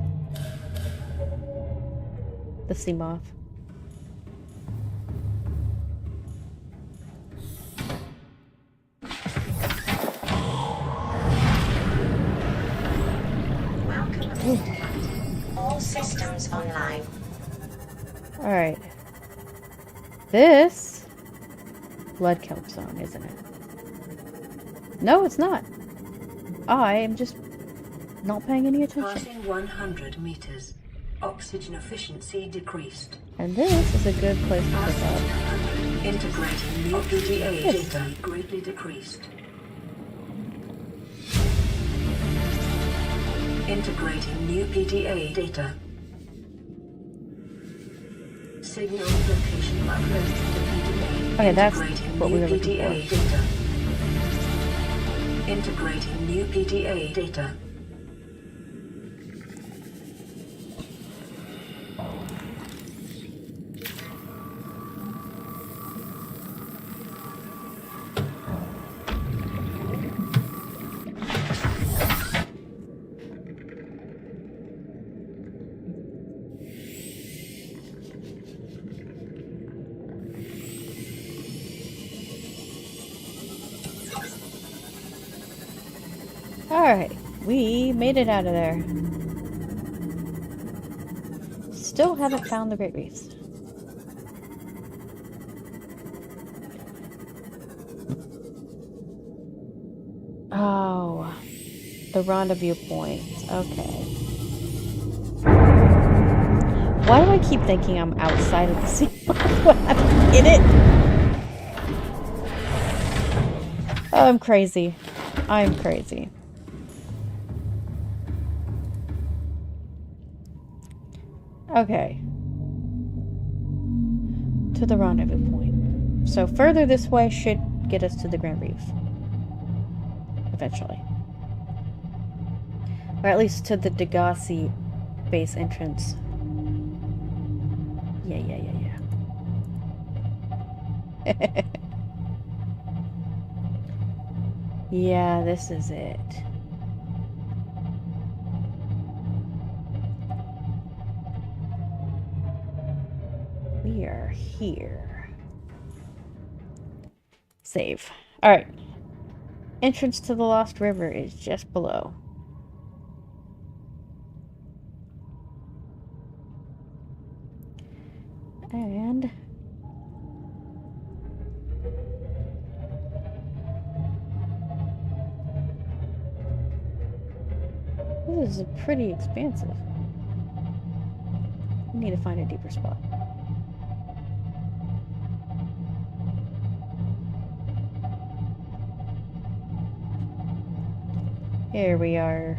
the sea moth. All systems online. Alright. This blood kelp zone, isn't it? No, it's not. I am just not paying any attention. Passing 100 meters. Oxygen efficiency decreased. And this is a good place to pick up. Integrating new PDA data greatly decreased. Integrating new PDA data. Signal location uploaded to PDA. Okay, that's Integrating what we new were looking for. PDA data. Integrating new PDA data. Alright, we made it out of there. Still haven't found the Great Reefs. Oh, the rendezvous point. Okay. Why do I keep thinking I'm outside of the sea when I'm in it? Oh, I'm crazy. I'm crazy. Okay. To the rendezvous point. So further this way should get us to the Grand Reef. Eventually. Or at least to the Degassi base entrance. Yeah. Yeah, this is it. We are here. Save. Alright. Entrance to the Lost River is just below. And this is pretty expansive. We need to find a deeper spot. Here we are.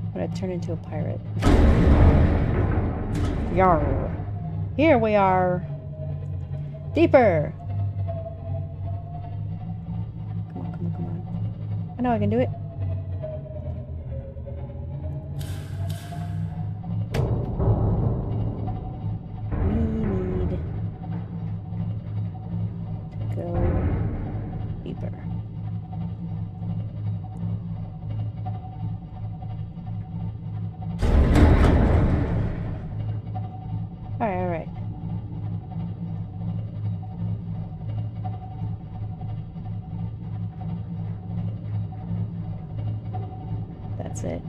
I'm gonna turn into a pirate. Yarr. Here we are. Deeper. Come on. I know I can do it. We need to go deeper. Alright. That's it.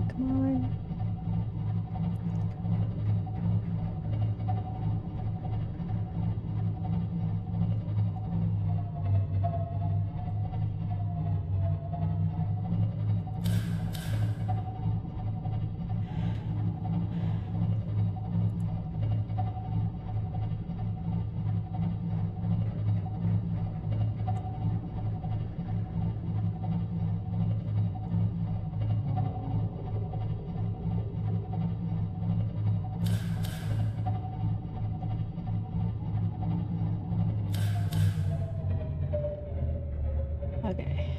Come on. Okay.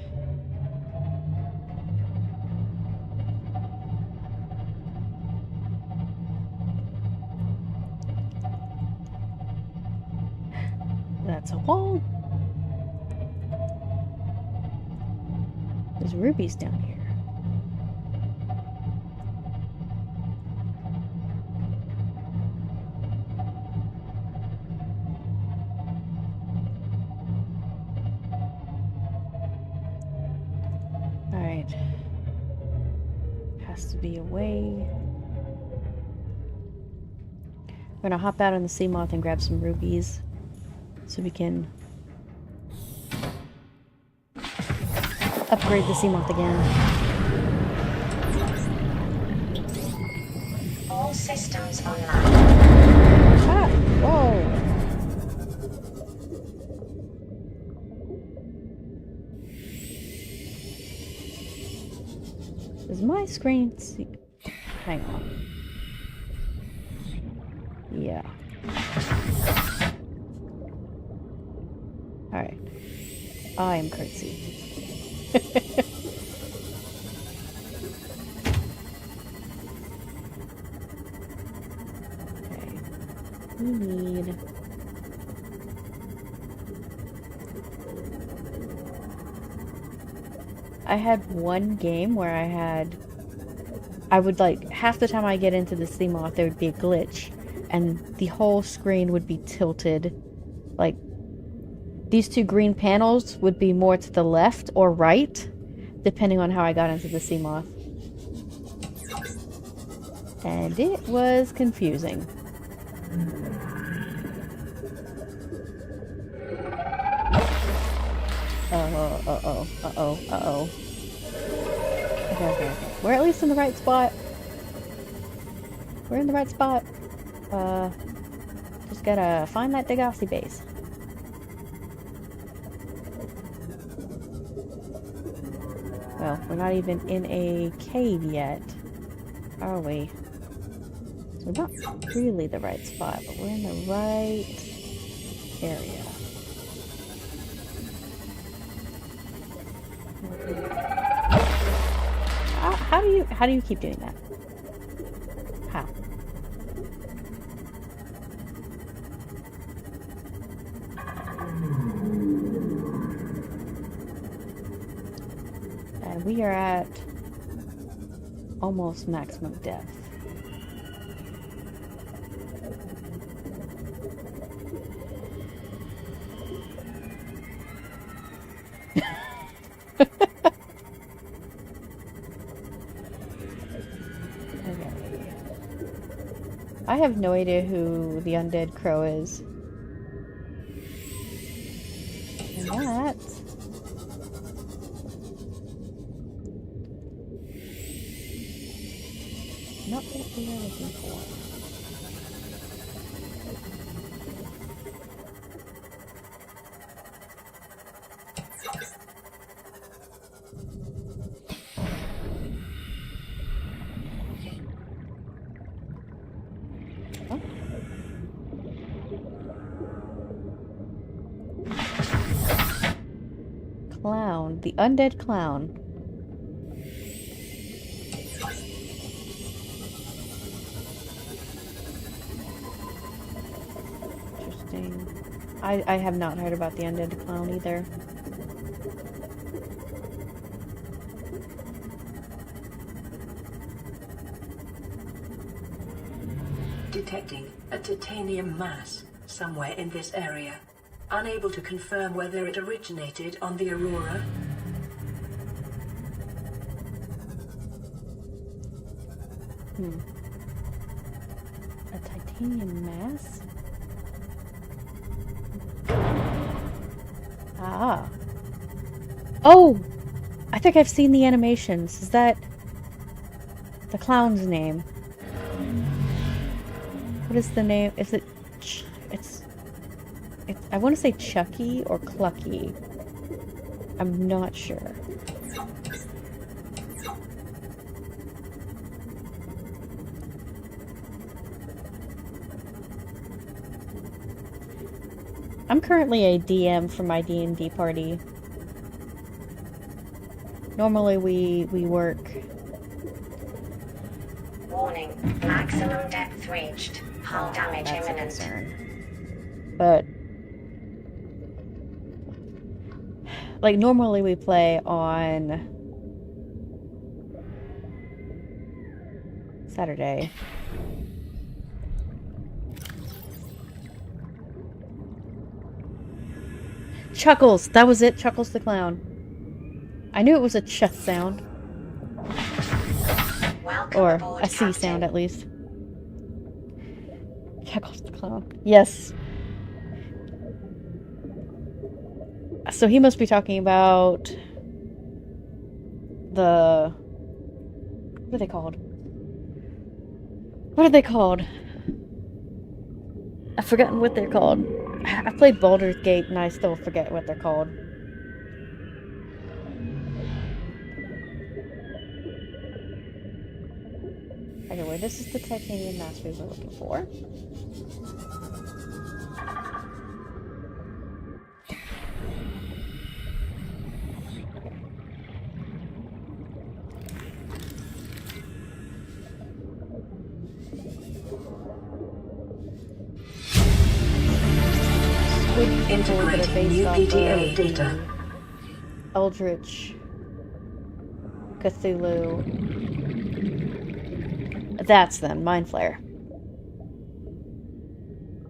That's a wall. There's rubies down here. Alright. Has to be a way. We're gonna hop out on the sea moth and grab some rubies so we can upgrade the sea moth again. All systems online. Ah! Whoa! my screen see? Hang on. Yeah. Alright. I am curtsy. Okay. We need... I had one game where I would like, half the time I get into the Seamoth, there would be a glitch, and the whole screen would be tilted. Like, these two green panels would be more to the left or right, depending on how I got into the Seamoth. And it was confusing. Uh-oh. Okay. We're at least in the right spot. We're in the right spot. Just gotta find that Degassi base. Well, we're not even in a cave yet, are we? So we're not really the right spot, but we're in the right area. How do you keep doing that? How? And we are at almost maximum depth. I have no idea who the undead crow is. And that... not what we are looking for. Clown. The undead clown. Interesting. I have not heard about the undead clown either. Detecting a titanium mass somewhere in this area. Unable to confirm whether it originated on the Aurora. A titanium mass? Ah. Oh! I think I've seen the animations. Is that the clown's name? What is the name? Is it... It's I want to say Chucky or Clucky. I'm not sure. I'm currently a DM for my D&D party. Normally we work... Warning, maximum depth reached. Hull damage That's a imminent. concern. But... like, normally we play on... Saturday. Chuckles! That was it, Chuckles the Clown. I knew it was a ch sound. Welcome Or aboard, a C Captain. sound, at least. Chuckles the Clown. Yes. So he must be talking about... the... what are they called? What are they called? I've forgotten what they're called. I played Baldur's Gate and I still forget what they're called. alloy. This is the titanium mass we were looking for. Squid people that are Integrating new based off PTA of data. the Eldritch Cthulhu. That's them, Mind Flare.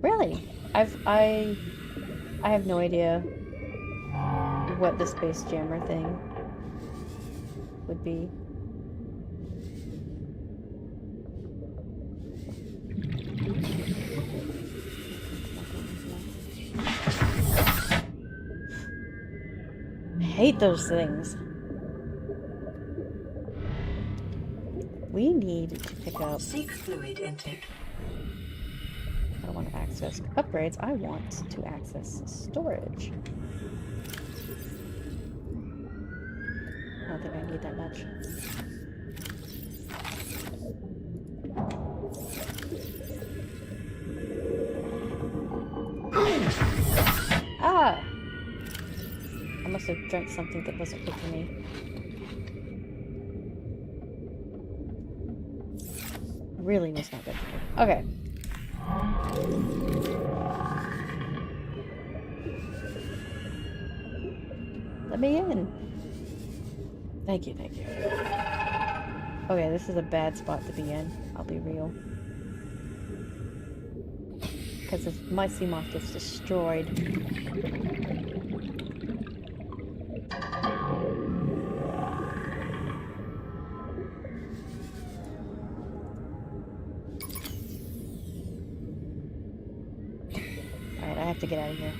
Really? I have no idea what the Space Jammer thing would be. I hate those things. We need to pick up... Seek fluid intake. I don't want to access upgrades. I want to access storage. I don't think I need that much. Ah! I must have drank something that wasn't good for me. Really was not good for me. Okay. Let me in. Thank you, thank you. Okay, this is a bad spot to be in. I'll be real. Because if my sea moth gets destroyed... Alright, I have to get out of here.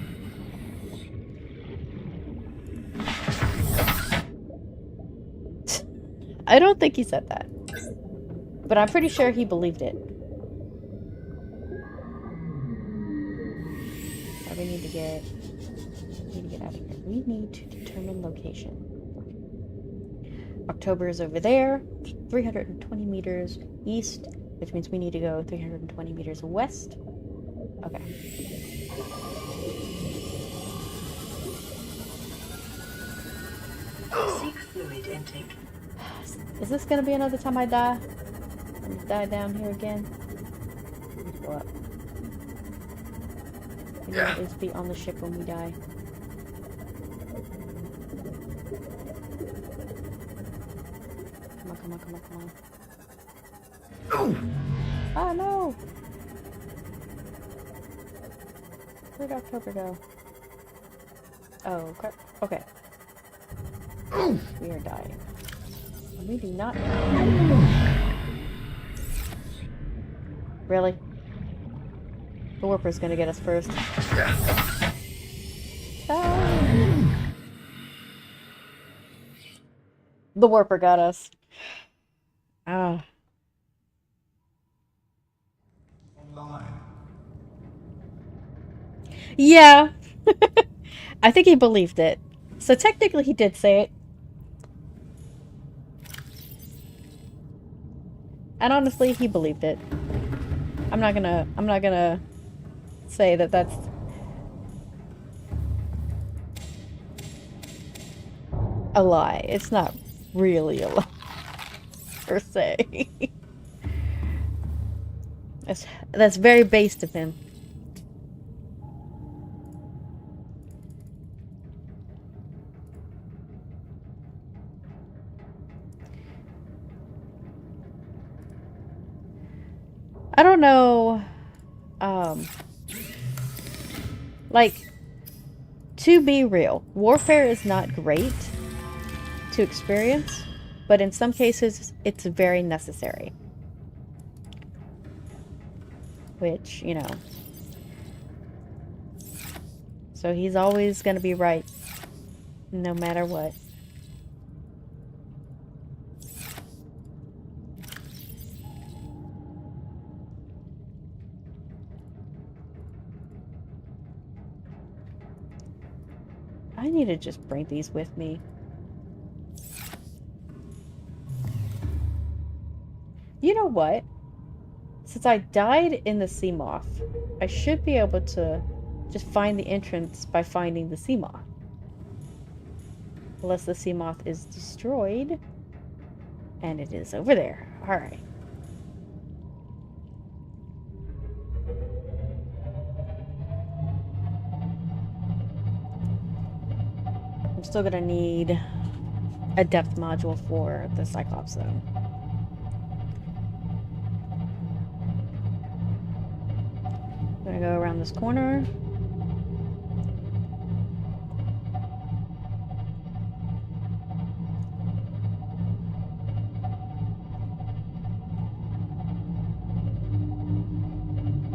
I don't think he said that. But I'm pretty sure he believed it. Oh, we need to get out of here. We need to determine location. October is over there, 320 meters east, which means we need to go 320 meters west. Okay. Seek fluid intake. Is this gonna be another time I die? I'm gonna die down here again. I need to go up. We need to at least be on the ship when we die. Come on, come on, come on, come on. Oh no! Where'd October go? Oh, crap. Okay. We are dying. And we do not... Really? The Warper's gonna get us first. Ah. The Warper got us. Ah. Yeah. I think he believed it. So technically he did say it. And honestly, he believed it. I'm not gonna say that that's a lie. It's not really a lie, per se. That's very based of him. I don't know, like, to be real, warfare is not great to experience, but in some cases, it's very necessary. Which, you know. So he's always going to be right, no matter what. I need to just bring these with me. You know what? Since I died in the sea moth, I should be able to just find the entrance by finding the sea moth. Unless the sea moth is destroyed. And it is over there. Alright. I'm still gonna need a depth module for the Cyclops though. I'm gonna go around this corner.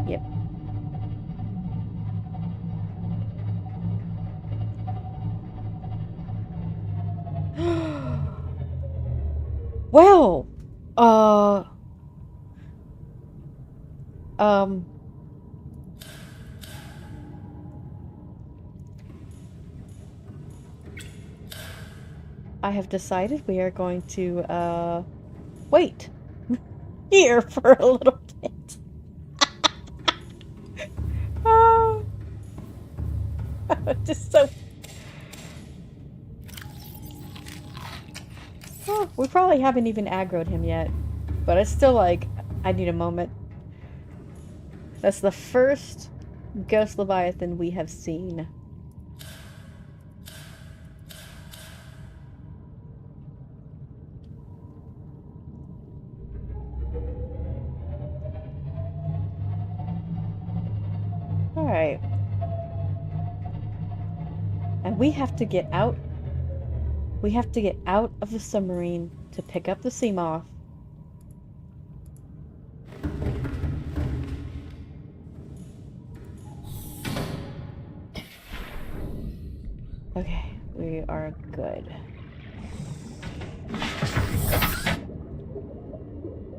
Yep. Well, I have decided we are going to, wait here for a little bit. Just so... Oh, we probably haven't even aggroed him yet, but it's still like, I need a moment. That's the first Ghost Leviathan we have seen. Alright. And we have to get out. We have to get out of the submarine to pick up the sea moth. Okay, we are good.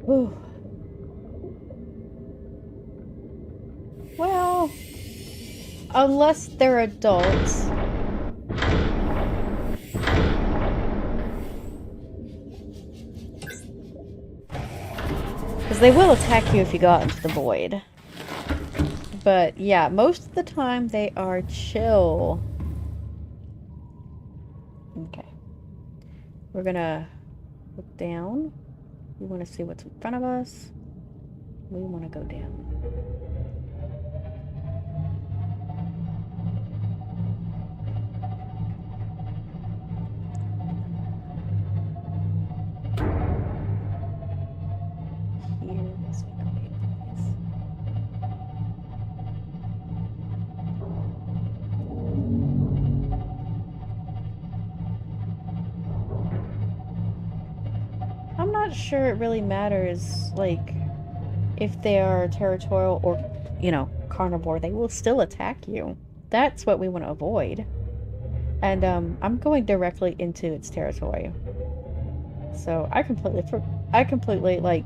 Whew. Well, unless they're adults. Because they will attack you if you go out into the void. But yeah, most of the time they are chill. Okay. We're gonna look down. We want to see what's in front of us. We want to go down. Here, this way, go here, please. I'm not sure it really matters, like, if they are territorial or, you know, carnivore, they will still attack you. That's what we want to avoid. And, I'm going directly into its territory. So, I completely, like,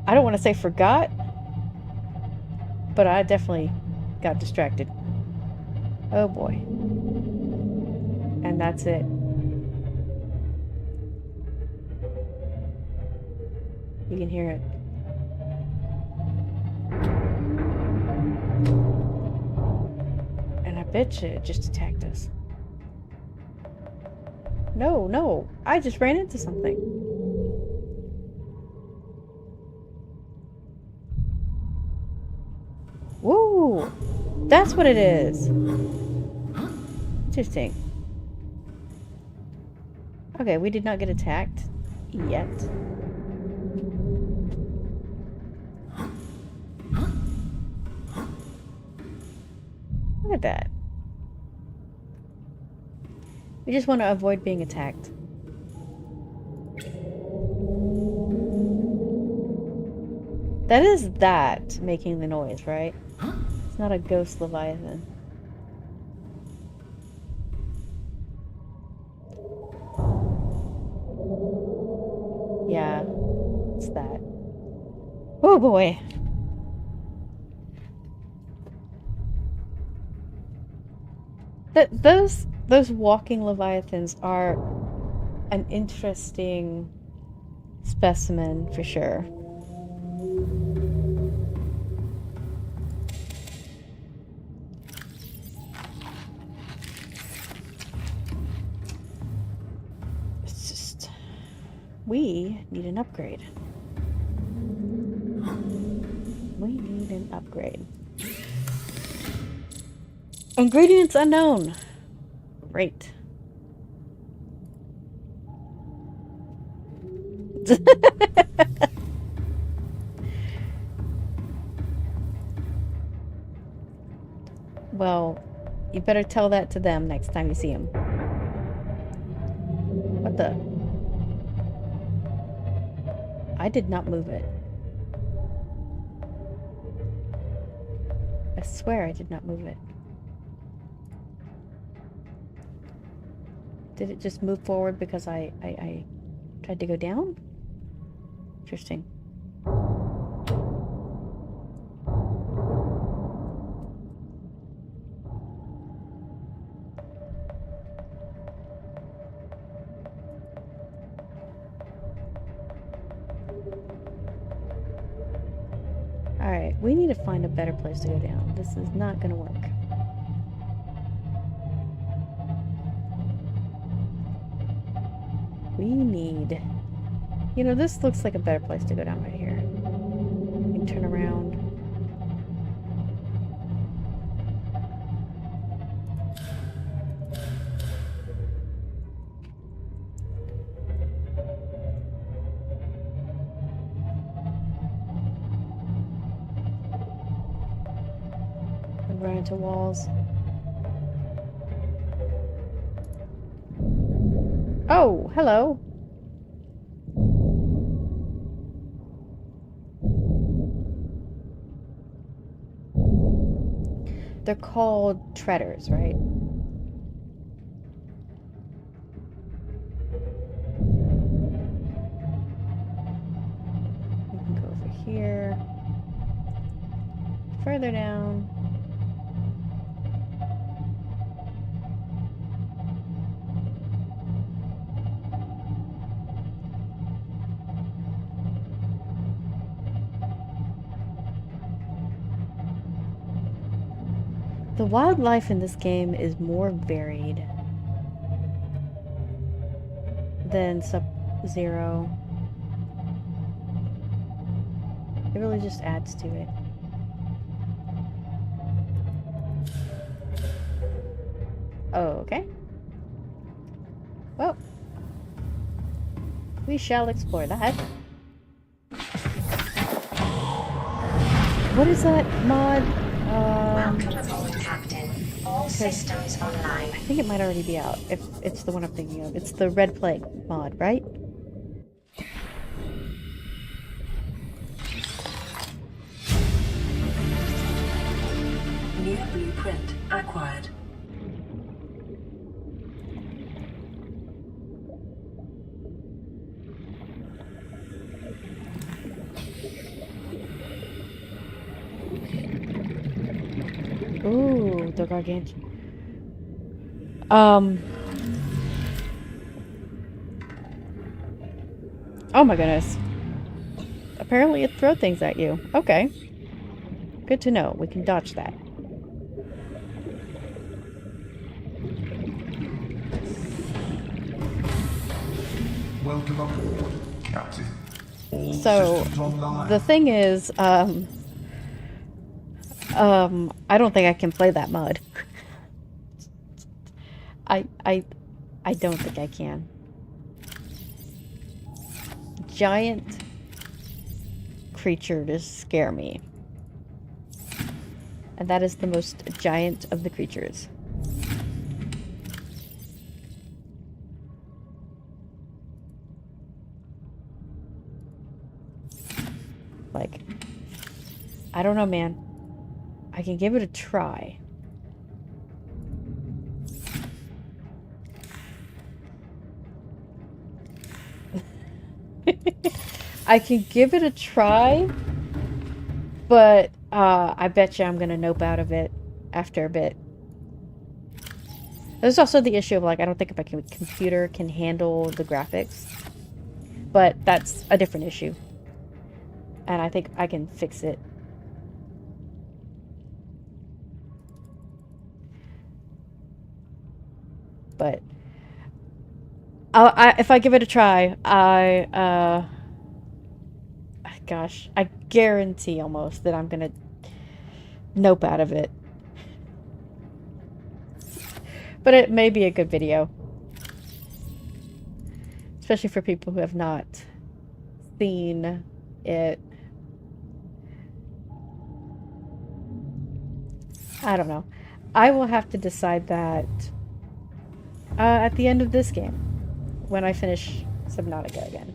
I don't want to say forgot, but I definitely got distracted. Oh boy. And that's it. You can hear it. And I bet you it just attacked us. No, no. I just ran into something. Woo! That's what it is. Interesting. Okay, we did not get attacked yet. Look at that. We just want to avoid being attacked. That is that making the noise, right? It's not a ghost Leviathan. Yeah, it's that. Oh boy. Those walking Leviathans are an interesting specimen for sure. We need an upgrade. We need an upgrade. Ingredients unknown. Great. Well, you better tell that to them next time you see them. What the? I did not move it. I swear I did not move it. Did it just move forward because I tried to go down? Interesting. Alright, we need to find a better place to go down. This is not gonna work. We need... You know, this looks like a better place to go down right here. We can turn around. And run into walls. Oh, hello. They're called treaders, right? We can go over here. Further down. The wildlife in this game is more varied than Sub-Zero. It really just adds to it. Okay. Well, we shall explore that. What is that mod? Welcome aboard, Captain. All systems online. I think it might already be out, if it's the one I'm thinking of. It's the Red Plague mod, right? New blueprint acquired. Ooh, the gargantuan. Oh my goodness. Apparently it throws things at you. Okay. Good to know. We can dodge that. Welcome aboard, Captain. All So, systems online. the thing is, I don't think I can play that mod. I don't think I can. Giant creatures scare me. And that is the most giant of the creatures. Like, I don't know, man. I can give it a try. I can give it a try, but I bet you I'm gonna nope out of it after a bit. There's also the issue of, like, I don't think if my computer can handle the graphics, but that's a different issue. And I think I can fix it. But if I give it a try, gosh, I guarantee almost that I'm gonna nope out of it. But it may be a good video. Especially for people who have not seen it. I don't know. I will have to decide that at the end of this game, when I finish Subnautica again.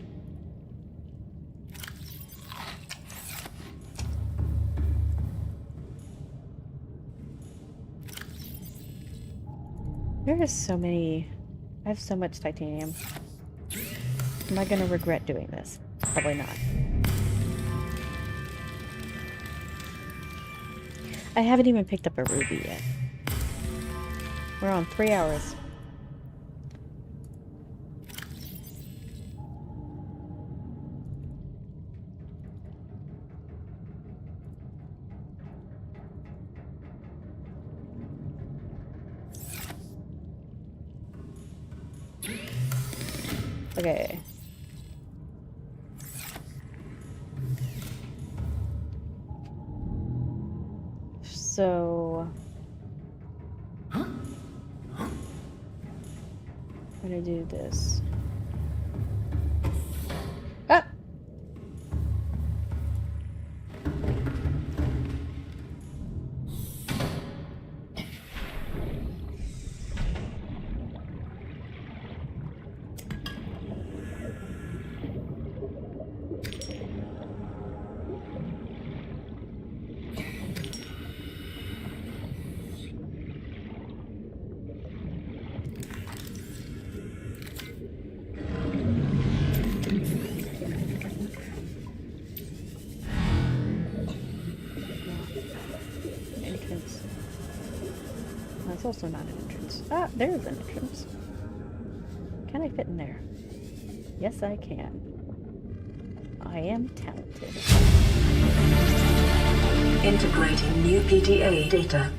There is so many... I have so much titanium. Am I gonna regret doing this? Probably not. I haven't even picked up a ruby yet. We're on 3 hours. Okay. So... I'm gonna do this. Ah! Entrance. That's also not an entrance. Ah, there's an entrance. Can I fit in there? Yes, I can. I am talented. Integrating new PDA data.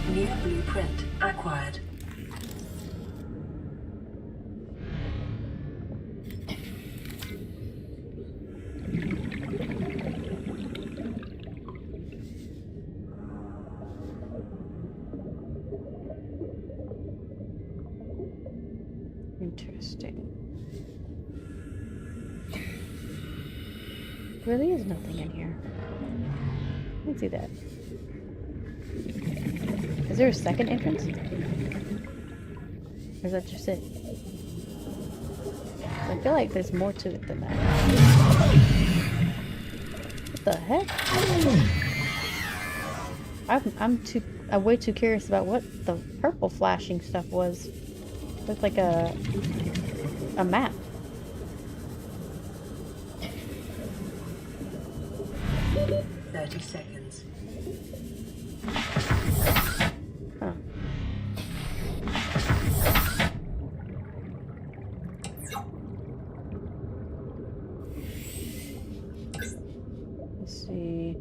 New blueprint acquired. Interesting. Really is nothing in here. Let me see that. Is there a second entrance? Or is that just it? I feel like there's more to it than that. What the heck? I'm way too curious about what the purple flashing stuff was. Looked like a map. "30 seconds. Huh. Let's see.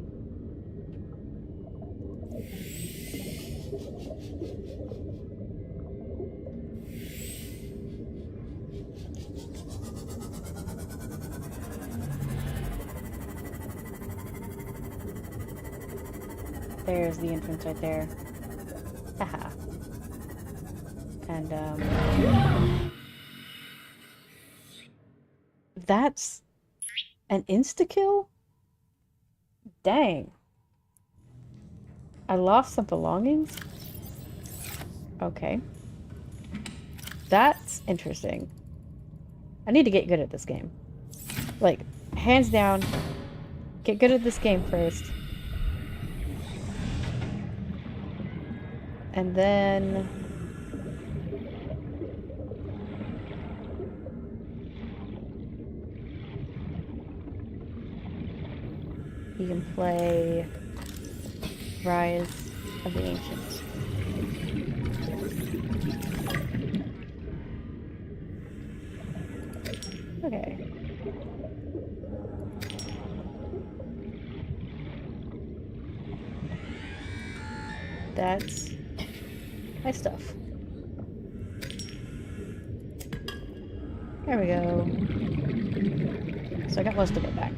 There's the entrance right there. Haha. And, that's an insta-kill? Dang. I lost some belongings? Okay. That's interesting. I need to get good at this game. Like, hands down, get good at this game first. And then... you can play Rise of the Ancients. Okay. That's my stuff. There we go. So I got most of it back.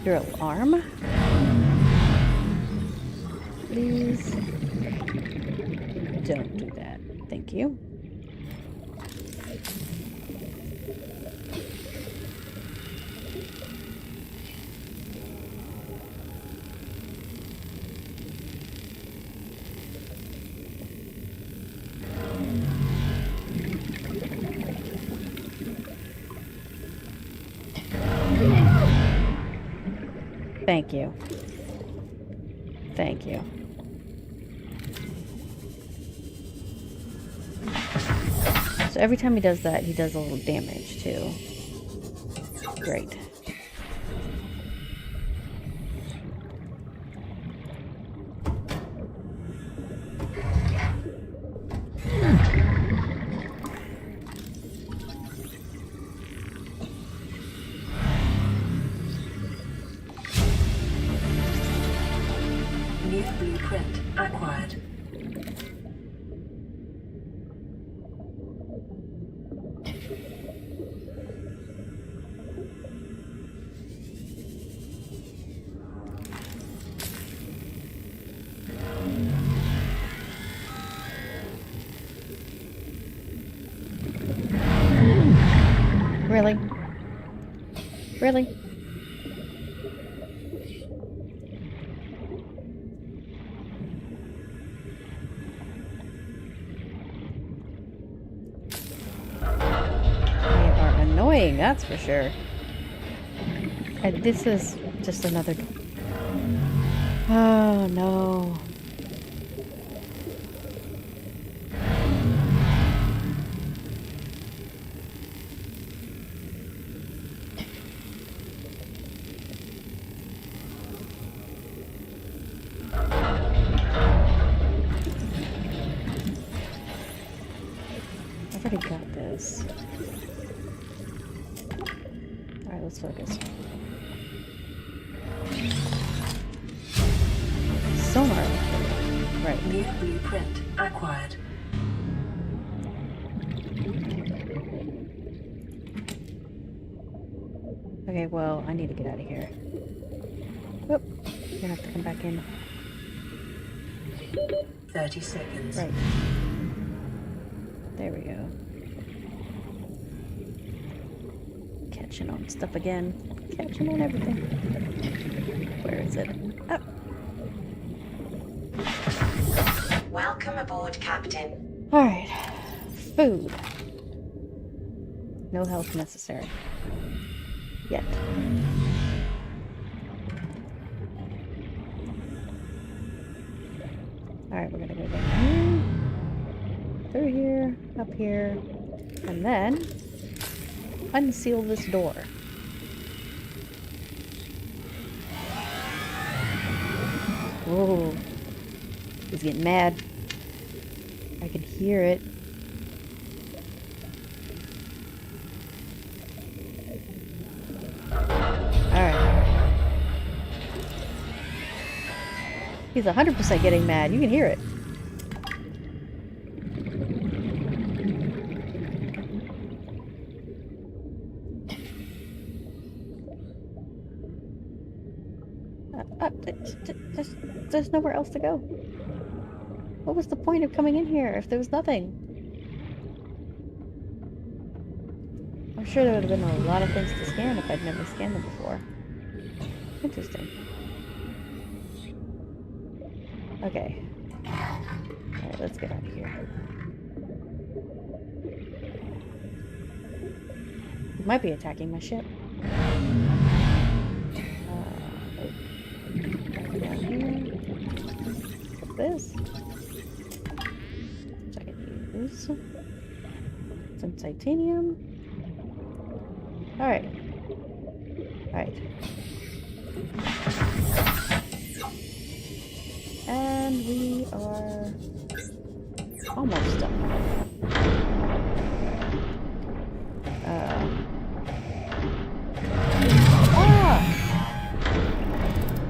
Your alarm? Please don't do that. Thank you. Thank you. Thank you. So every time he does that, he does a little damage too. Great. New blueprint acquired. Really? Really? They are annoying, that's for sure. And this is just another... Oh, no. I've already got this. Alright, let's focus. Sonar. Right. New blueprint acquired. Okay, well, I need to get out of here. Whoop. You're gonna have to come back in. 30 seconds. Right. There we go. Catching on stuff again. Catching on everything. Where is it? Oh. Welcome aboard, Captain. Alright. Food. No health necessary. Yet. Alright, we're gonna go down here. Through here. Up here. And then unseal this door. Whoa. He's getting mad. I can hear it. Alright. He's 100% getting mad. You can hear it. There's nowhere else to go. What was the point of coming in here if there was nothing? I'm sure there would have been a lot of things to scan if I'd never scanned them before. Interesting. Okay. Alright, let's get out of here. He might be attacking my ship. Down here. What's this? Which I can use. Some titanium. Alright. Alright. And we are almost done.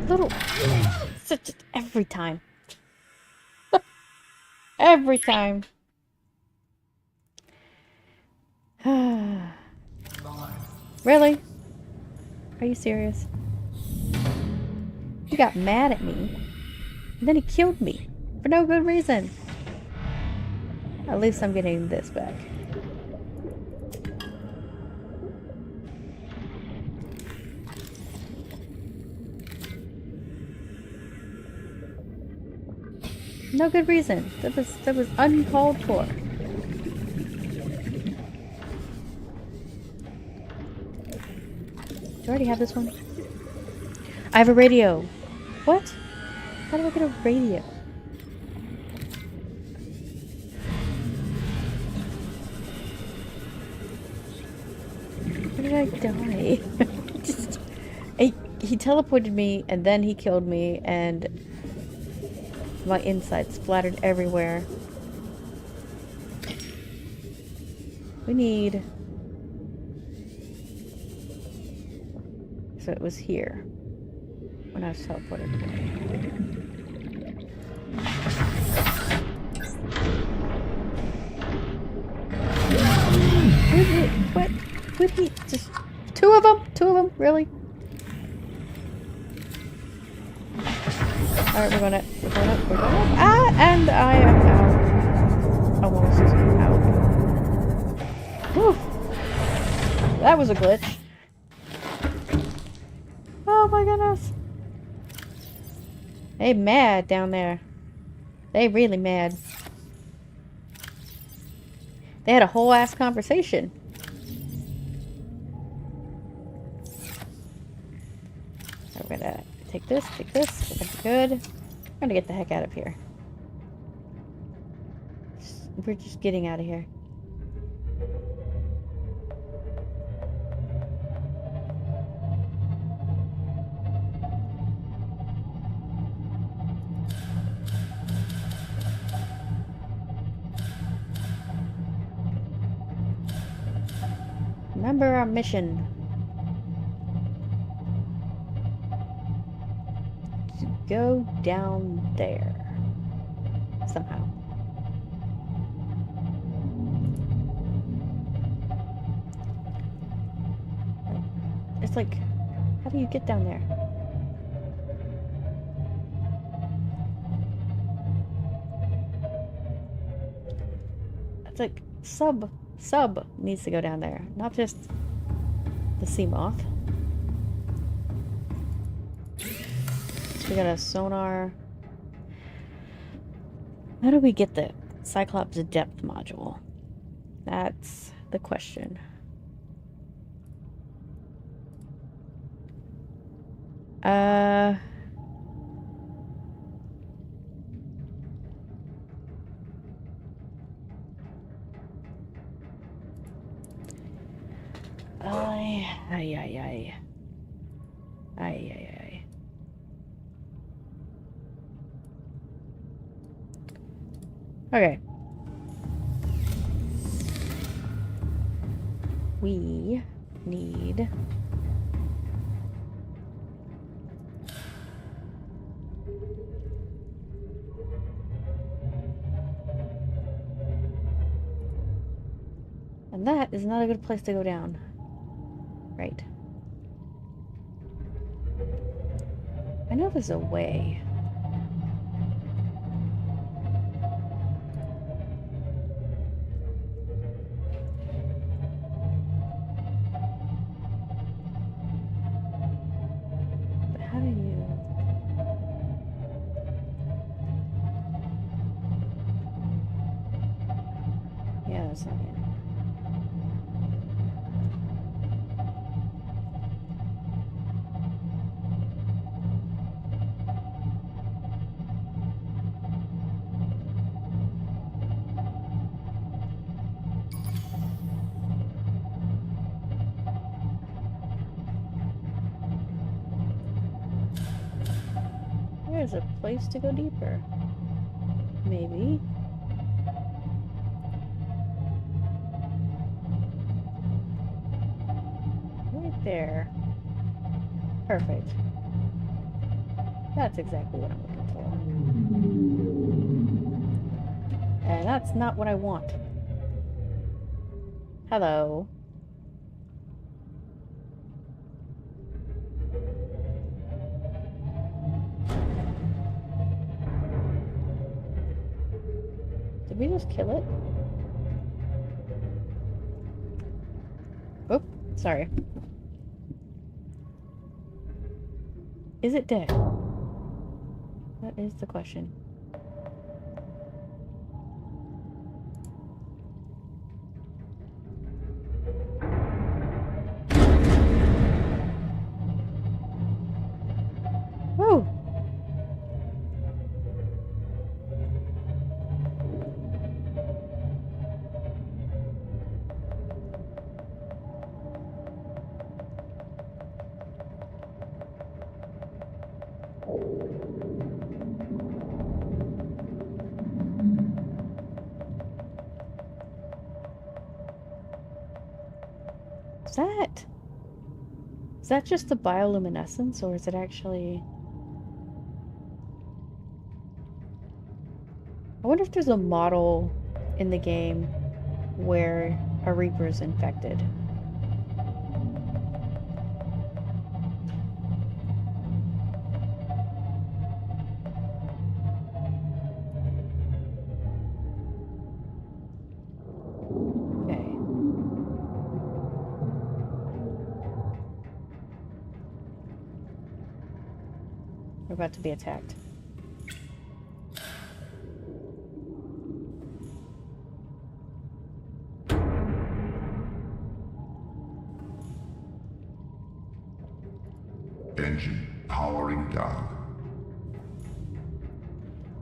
Little... Such every time. Every time. Really? Are you serious? He got mad at me. And then he killed me. For no good reason. At least I'm getting this back. No good reason. That was uncalled for. Do you already have this one? I have a radio. What? How do I get a radio? Where did I die? He teleported me and then he killed me and my insides splattered everywhere. We need... So it was here when I was teleported away. What? Would he just... Two of them? Two of them? Really? Alright, we're going up. Ah! And I am out. Almost out. Whew. That was a glitch. Oh my goodness. They mad down there. They really mad. They had a whole ass conversation. We're gonna take this. That's good. I'm gonna get the heck out of here. We're just getting out of here. Remember our mission. To go down there. Somehow. It's like, how do you get down there? It's like, sub needs to go down there, not just the sea moth. We got a sonar. How do we get the Cyclops depth module? That's the question. Ay. Okay. We need and that is not a good place to go down. Right. I know there's a way. But how do you... Yeah, that's not it. There's a place to go deeper. Maybe. Right there. Perfect. That's exactly what I'm looking for. And that's not what I want. Hello. Did we just kill it? Oh, sorry. Is it dead? That is the question. Whoa! Is that just the bioluminescence, or is it actually... I wonder if there's a model in the game where a Reaper's infected. We're about to be attacked. Engine powering down.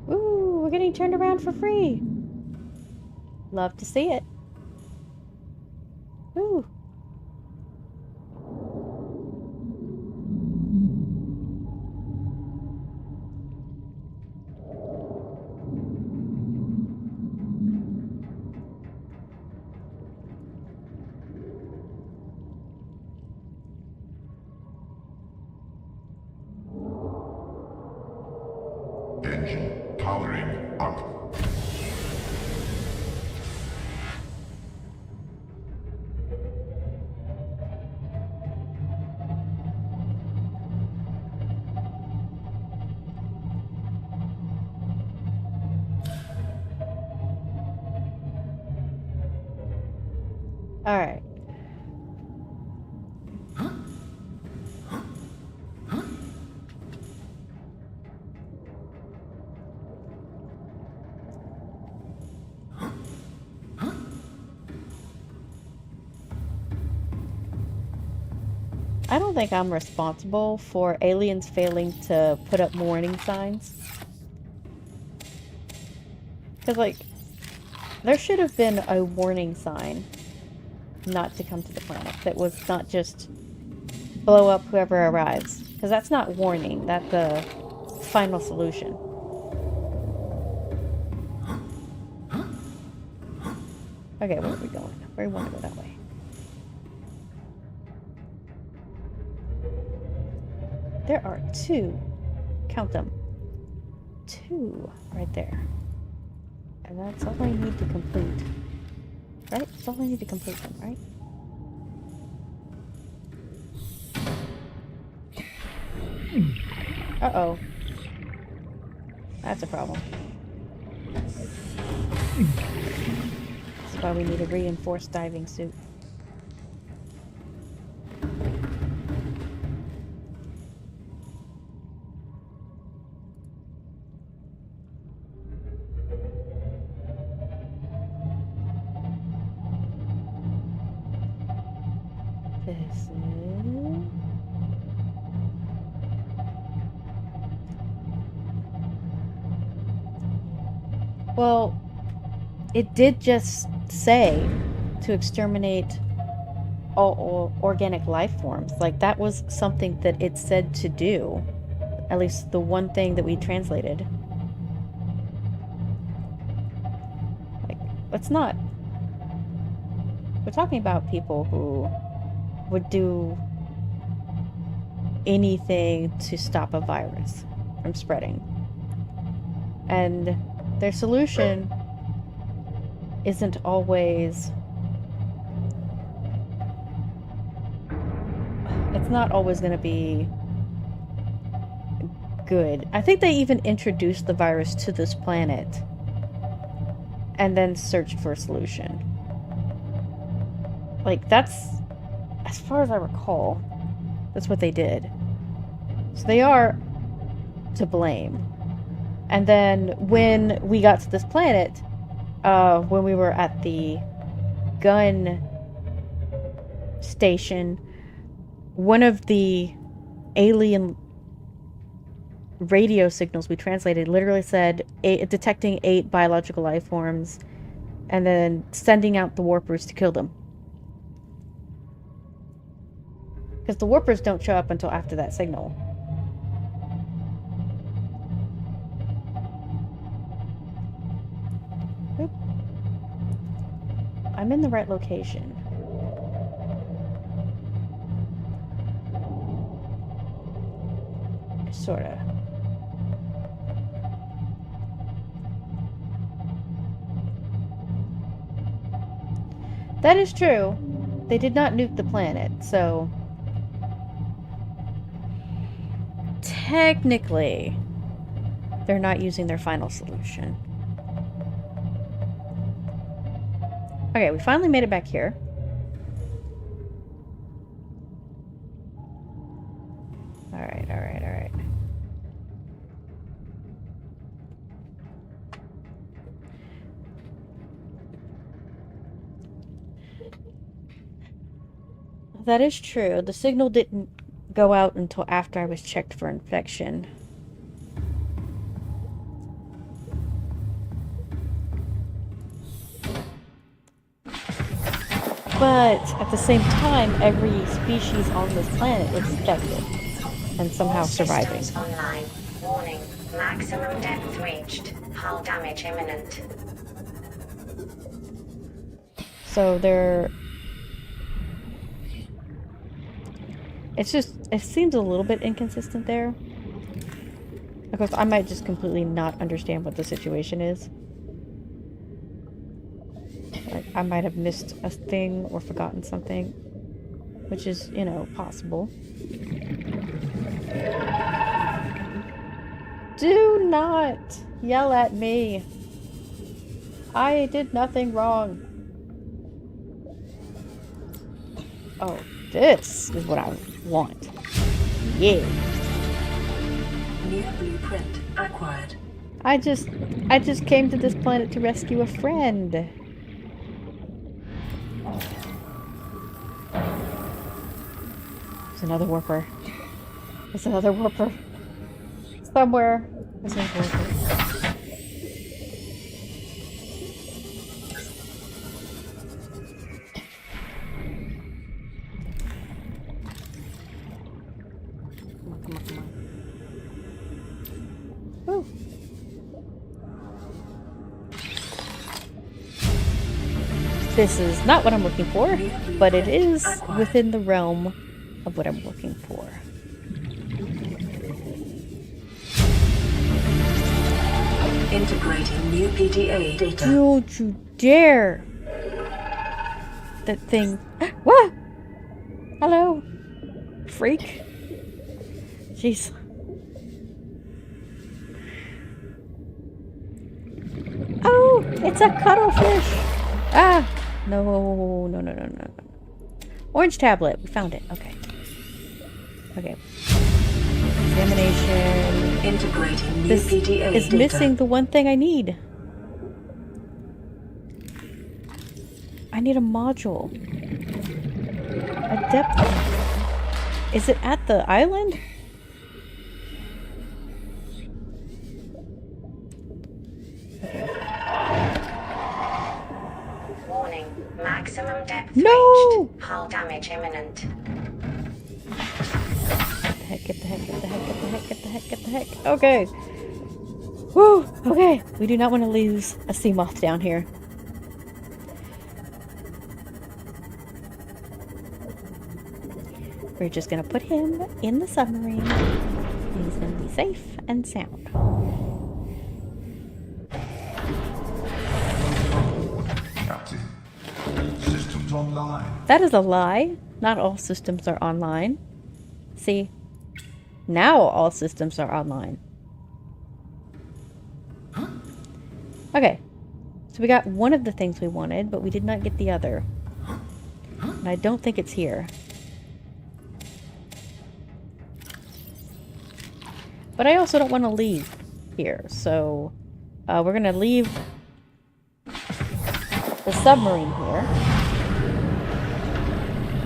Ooh, we're getting turned around for free. Love to see it. Ooh. Engine powering up. All right. I don't think I'm responsible for aliens failing to put up warning signs. Because, like, there should have been a warning sign not to come to the planet that was not just blow up whoever arrives. Because that's not warning, that's the final solution. Okay, where are we going? We want to go that way. There are two. Count them. Two right there. And that's all I need to complete. Right? That's all I need to complete them, right? Uh-oh. That's a problem. That's why we need a reinforced diving suit. This is... Well, it did just say to exterminate all organic life forms. Like, that was something that it said to do. At least the one thing that we translated. Like, let's not... We're talking about people who would do anything to stop a virus from spreading. And their solution isn't always... It's not always going to be good. I think they even introduced the virus to this planet and then searched for a solution. Like, that's... As far as I recall, that's what they did. So they are to blame. And then when we got to this planet, when we were at the gun station, one of the alien radio signals we translated literally said detecting 8 biological life forms and then sending out the warpers to kill them. Because the warpers don't show up until after that signal. Oop. I'm in the right location. Sorta. That is true. They did not nuke the planet, so... Technically, they're not using their final solution. Okay, we finally made it back here. Alright, alright, alright. That is true. The signal didn't go out until after I was checked for infection. But at the same time, every species on this planet is infected and somehow surviving. Systems online. Warning. Maximum depth reached. Hull damage imminent. So they're... It's just, it seems a little bit inconsistent there. Of course, I might just completely not understand what the situation is. Like, I might have missed a thing or forgotten something. Which is, you know, possible. Do not yell at me. I did nothing wrong. Oh, this is what I want. Yeah. New blueprint acquired. I just came to this planet to rescue a friend. There's another warper. There's another warper. Somewhere. There's another warper. Ooh. This is not what I'm looking for, but it is within the realm of what I'm looking for. Integrating new PDA data. Don't you dare! That thing. What? Hello, freak. Jeez. It's a cuttlefish! Ah! No, no, no, no, no, no. Orange tablet. We found it. Okay. Okay. Examination. Integrating new This PDA is data. missing the one thing I need. I need a module. A depth. Is it at the island? Warning. Maximum depth No! reached. Hull damage imminent. Get the heck, get the heck, get the heck, get the heck, get the heck. Okay. Whew. Okay. We do not want to lose a sea moth down here. We're just going to put him in the submarine. He's going to be safe and sound. Captain, all systems online. That is a lie. Not all systems are online. See? Now all systems are online. Okay. So we got one of the things we wanted, but we did not get the other. And I don't think it's here. But I also don't want to leave here, so we're going to leave the submarine here.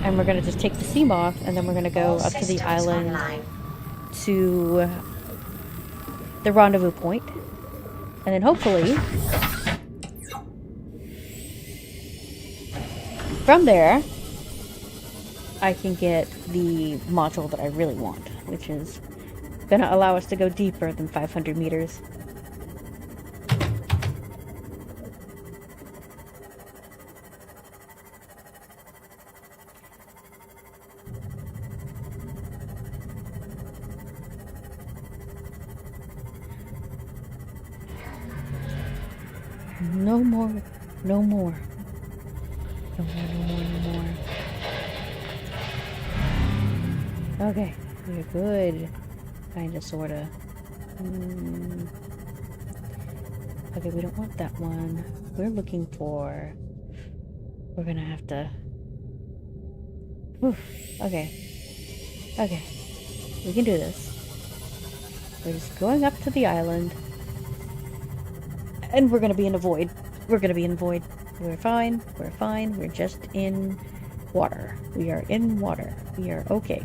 And we're going to just take the sea moth, and then we're going to go All up to the systems island online. to the rendezvous point. And then hopefully, from there, I can get the module that I really want, which is going to allow us to go deeper than 500 meters. No more, no more. No more, no more, no more. Okay, we're good. Kinda, sorta. Okay, we don't want that one. We're looking for... We're gonna have to... Oof. Okay. Okay. We can do this. We're just going up to the island. And we're gonna be in a void. We're gonna be in a void. We're fine. We're fine. We're just in water. We are in water. We are okay.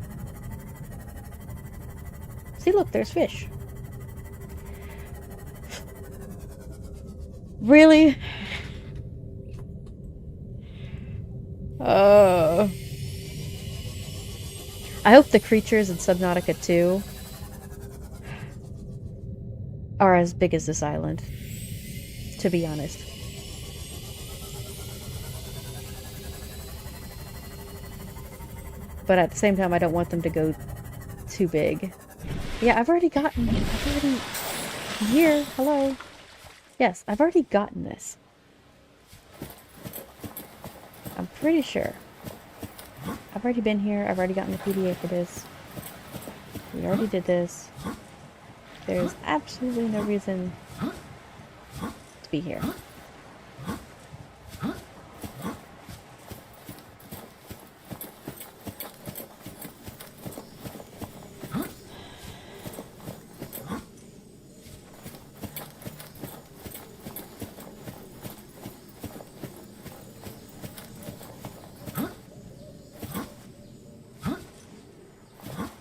See, look, there's fish. Really? I hope the creatures in Subnautica 2 are as big as this island, to be honest. But at the same time, I don't want them to go too big. Yeah, I've already... Here, hello. Yes, I've already gotten this. I'm pretty sure. I've already been here. I've already gotten the PDA for this. We already did this. There's absolutely no reason to be here.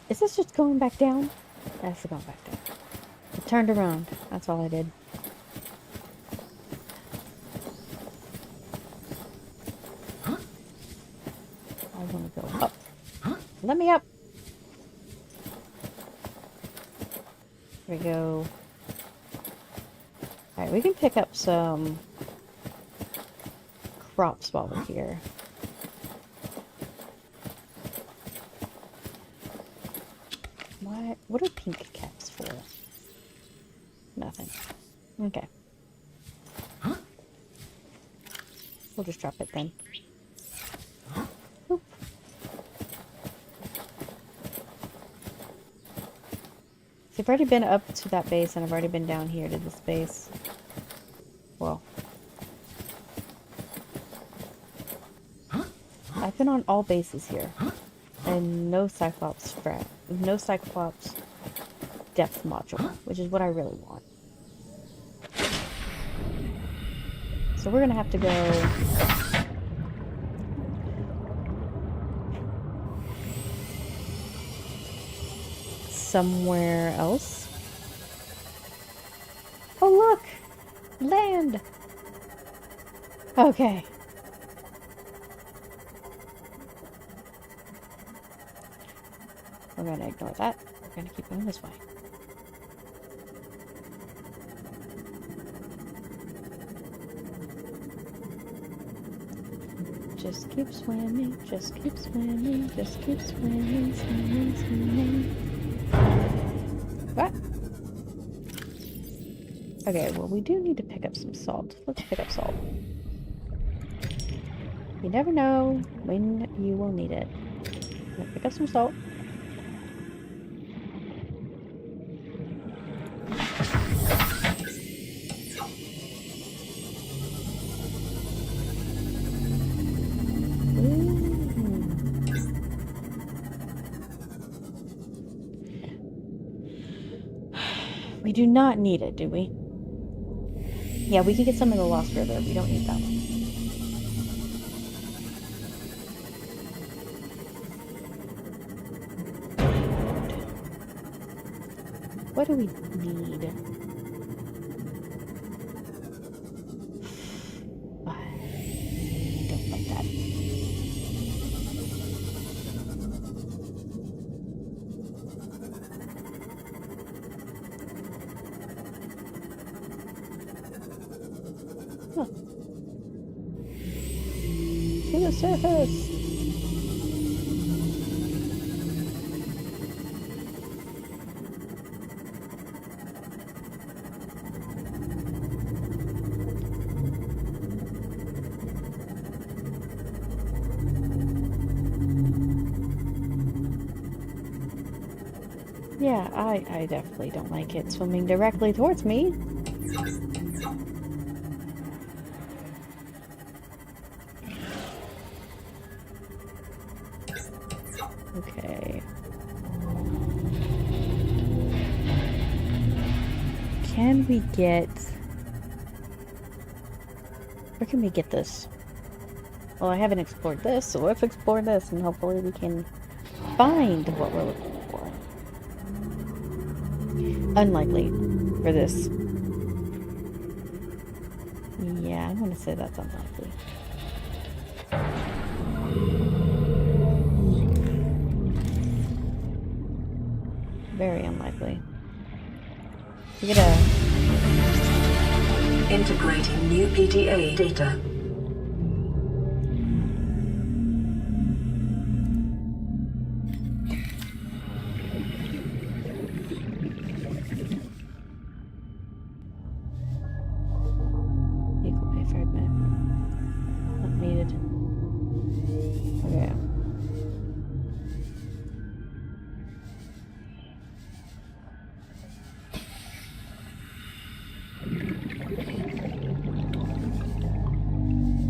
Is this just going back down? That's going back down. It turned around. That's all I did. I want to go up. Let me up. There we go. Alright, we can pick up some crops while we're here. What are pink caps for? Nothing. Okay. We'll just drop it then. Oop. So I've already been up to that base, and I've already been down here to this base. Well, been on all bases here. And no Cyclops strat. No Cyclops depth module, which is what I really want. So we're gonna have to go somewhere else. Oh look! Land! Okay. We're gonna ignore that. We're gonna keep going this way. Just keep swimming, just keep swimming, just keep swimming, swimming, swimming. What? Okay, well, we do need to pick up some salt. Let's pick up salt. You never know when you will need it. Let's pick up some salt. We do not need it, do we? Yeah, we can get some in the Lost River. We don't need that one. What do we need? I don't like that. Huh. To the surface! Yeah, I definitely don't like it swimming directly towards me. Okay. Can we get... Where can we get this? Well, I haven't explored this, so let's explore this and hopefully we can find what we're looking for. Unlikely for this. Yeah, I'm gonna say that's unlikely. Very unlikely. We gotta... Integrating new PDA data. Equal pay fragment. Not needed. Okay.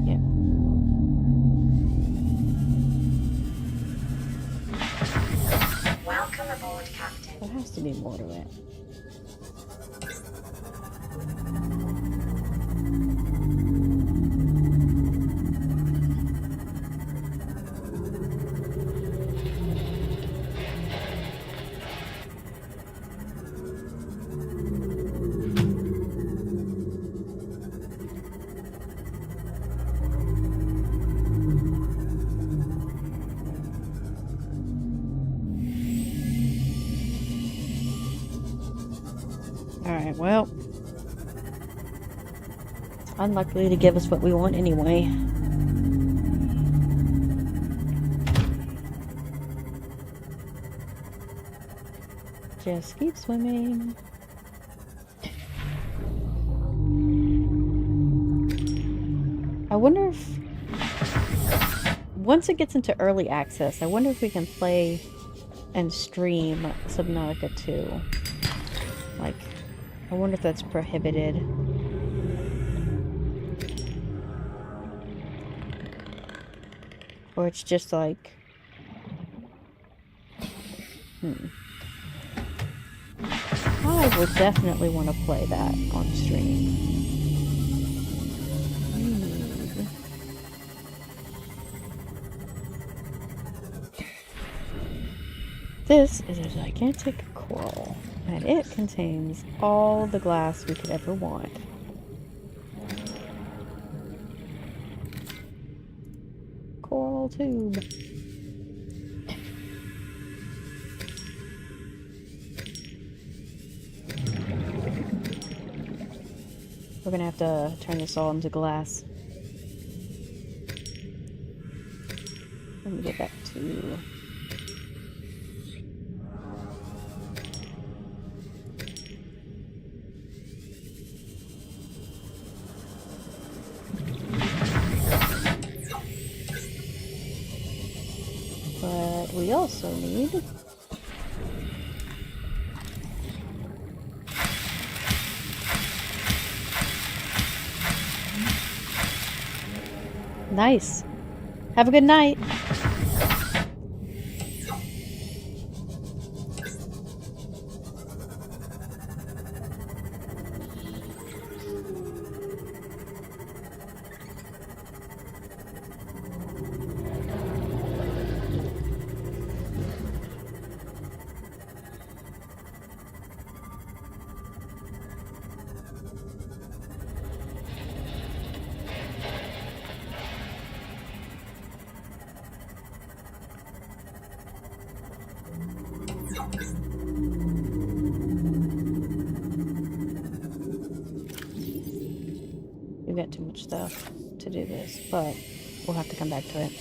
Yeah. Welcome aboard, Captain. There has to be more to it. Alright, well. It's unlikely to give us what we want anyway. Just keep swimming. I wonder if... Once it gets into early access, I wonder if we can play and stream Subnautica 2. Like... I wonder if that's prohibited. Or it's just like... I would definitely want to play that on stream. This is a gigantic coral, and it contains all the glass we could ever want. Coral tube. We're gonna have to turn this all into glass. Let me get back to... But we also need... Nice. Have a good night. We've got too much stuff to do this, but we'll have to come back to it.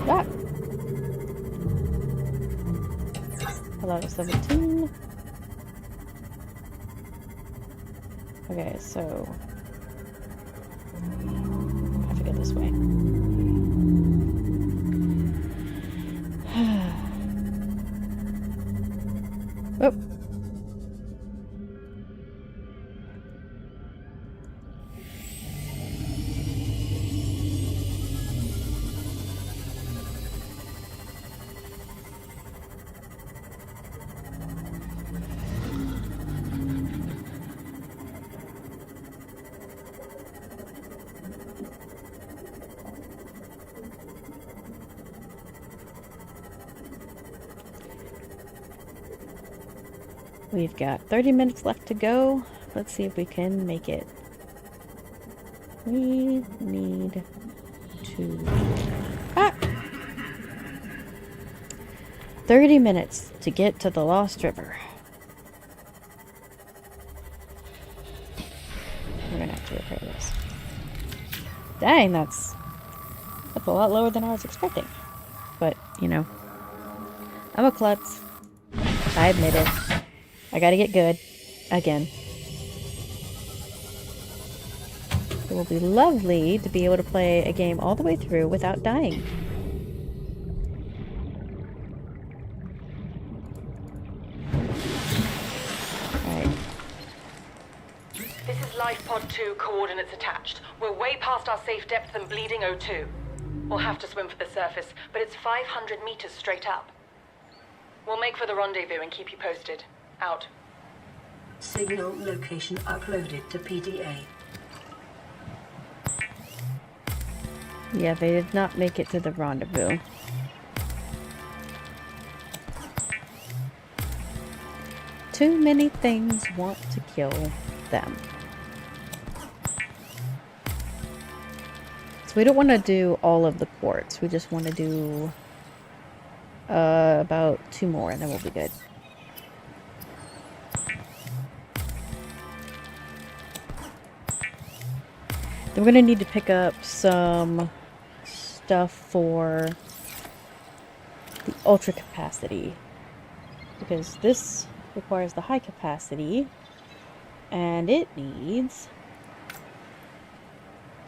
Ah! Level 17. Okay, so I have to go this way. Oh. We've got 30 minutes left to go. Let's see if we can make it. We need to... Ah! 30 minutes to get to the Lost River. We're gonna have to repair this. Dang, that's a lot lower than I was expecting. But, you know, I'm a klutz. I admit it. I gotta get good. Again. It will be lovely to be able to play a game all the way through without dying. Alright. This is Life Pod 2, coordinates attached. We're way past our safe depth and bleeding O2. We'll have to swim for the surface, but it's 500 meters straight up. We'll make for the rendezvous and keep you posted. Out. Signal location uploaded to PDA. Yeah, they did not make it to the rendezvous. Too many things want to kill them. So we don't want to do all of the quartz. We just want to do about 2 more and then we'll be good. Then we're going to need to pick up some stuff for the ultra capacity. Because this requires the high capacity. And it needs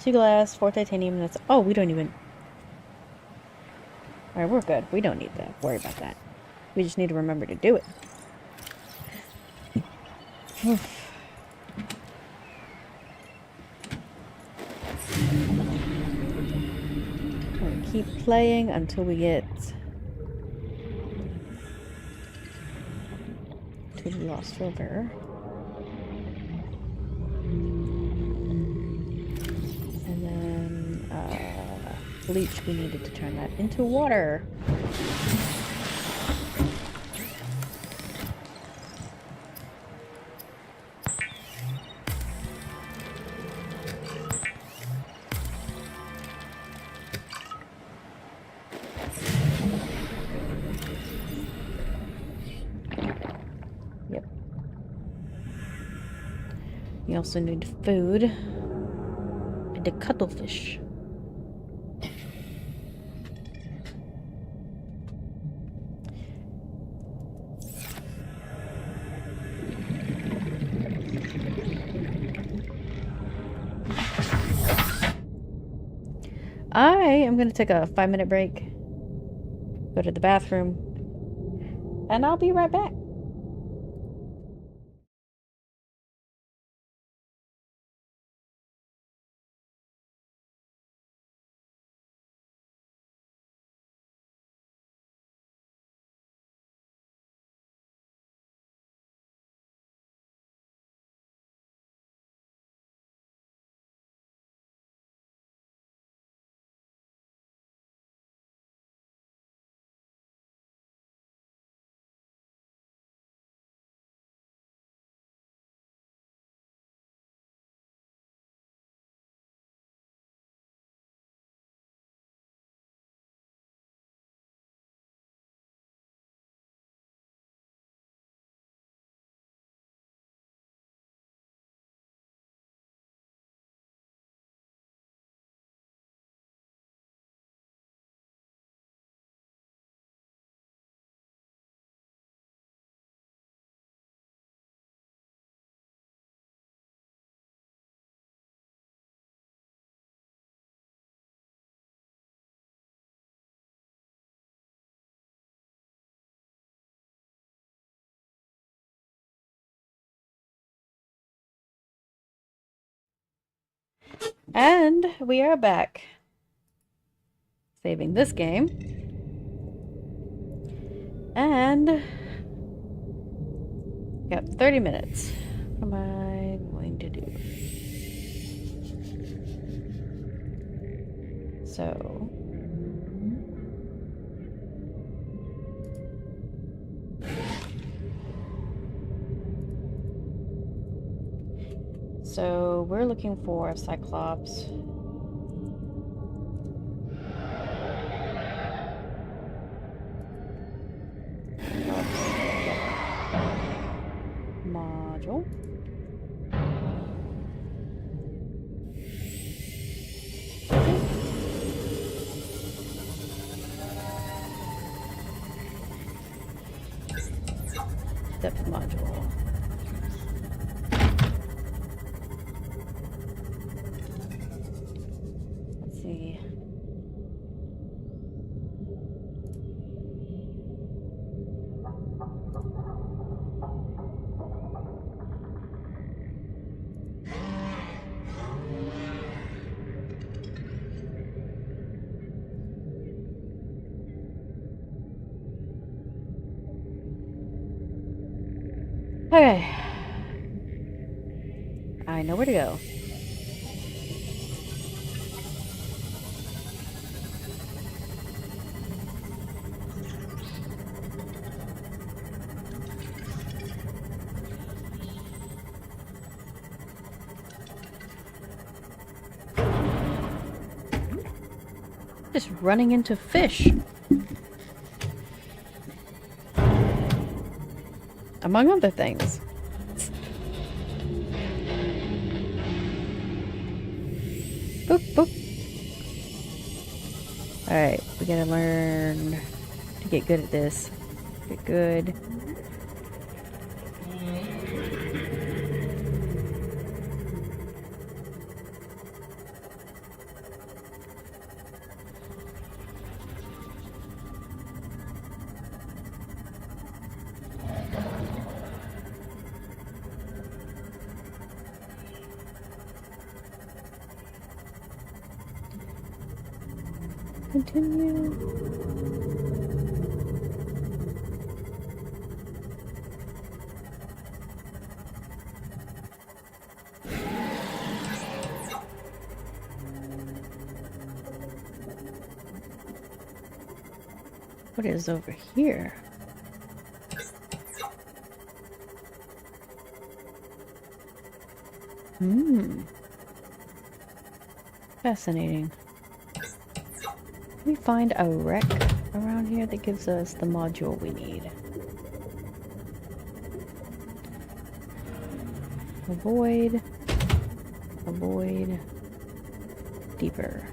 2 glass, 4 titanium, and that's... Oh, we don't even... Alright, we're good. We don't need to worry about that. We just need to remember to do it. We'll keep playing until we get to the Lost River. And then, bleach, we needed to turn that into water. Yep. We also need food and a cuttlefish. I am going to take a 5-minute break, go to the bathroom, and I'll be right back. And we are back. Saving this game. And got 30 minutes. What am I going to do? So we're looking for a Cyclops. Module. Depth module. Let's see. Okay. I know where to go. Just running into fish. Among other things. Boop, boop. Alright, we gotta learn to get good at this. Get good. continue. What is over here? Fascinating. Can we find a wreck around here that gives us the module we need? Avoid. Avoid. Deeper.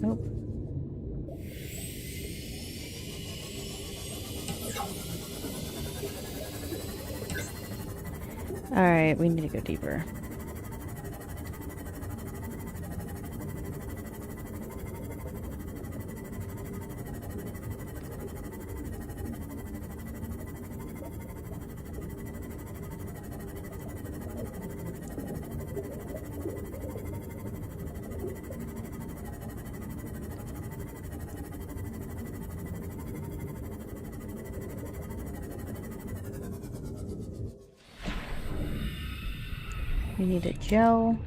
Nope. Alright, we need to go deeper. We need a gel.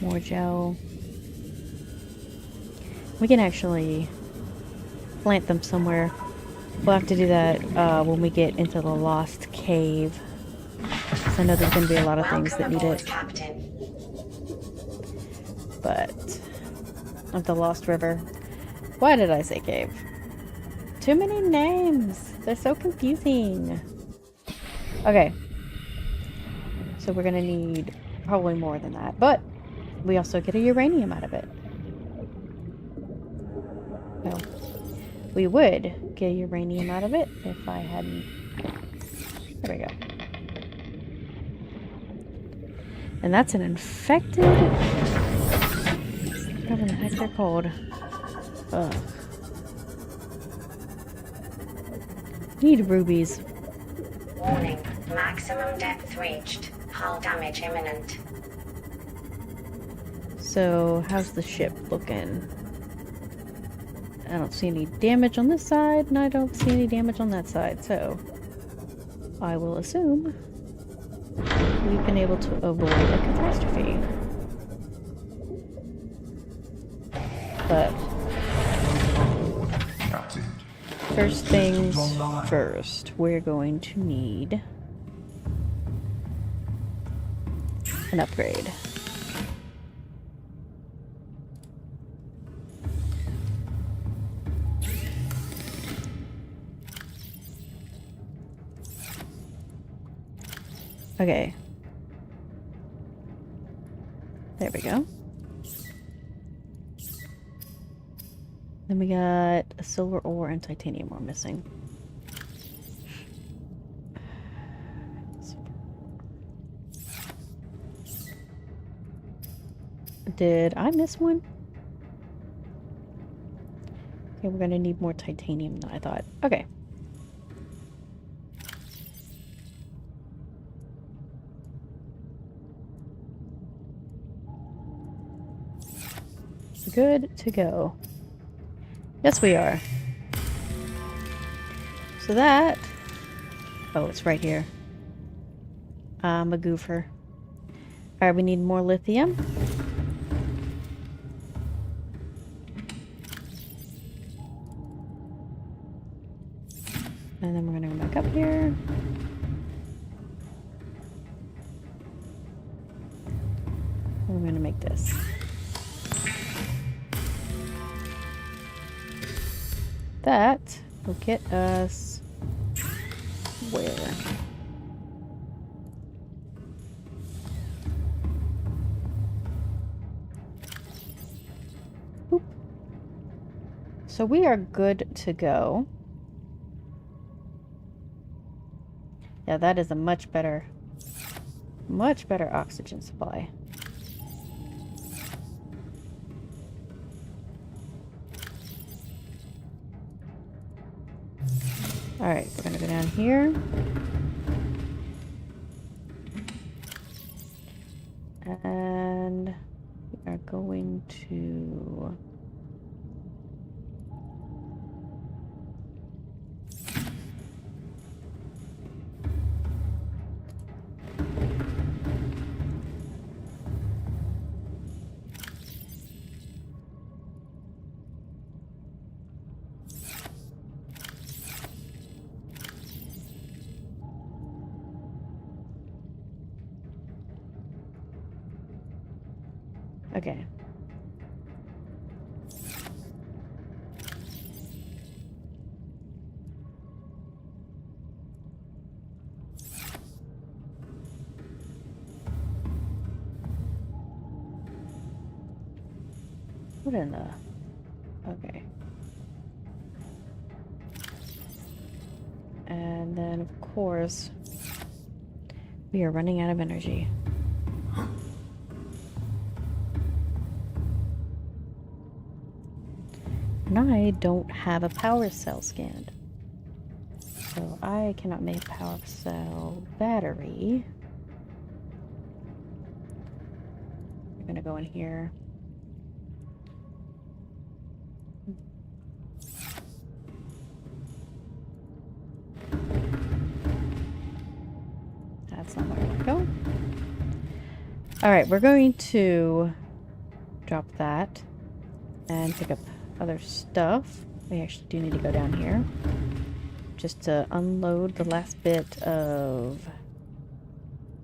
More gel. We can actually plant them somewhere. We'll have to do that when we get into the lost cave. So I know there's going to be a lot of things that need it. Captain. But of the lost river. Why did I say cave? Too many names. They're so confusing. Okay. So we're going to need probably more than that. But we also get a uranium out of it. Well, we would get uranium out of it if I hadn't... There we go. And that's an infected... Whatever the heck they're called. Ugh. Need rubies. Warning. Maximum depth reached. Hull damage imminent. So, how's the ship looking? I don't see any damage on this side, and I don't see any damage on that side, so I will assume we've been able to avoid a catastrophe. But Captain. first things first, we're going to need an upgrade. Okay. There we go. Then we got a silver ore and titanium we're missing. Did I miss one? Okay, we're gonna need more titanium than I thought. Okay. Good to go. Yes, we are. So that... Oh, it's right here. I'm a goofer. Alright, we need more lithium. And then we're gonna go back up here. And we're gonna make this. That will get us where? So we are good to go. Yeah, that is a much better oxygen supply. Alright, we're gonna go down here. And we are going to... Okay. What in the... Okay. And then, of course, we are running out of energy. And I don't have a power cell scanned. So I cannot make a power cell battery. I'm gonna go in here. That's not where I want to go. Alright, we're going to drop that and pick up other stuff. We actually do need to go down here just to unload the last bit of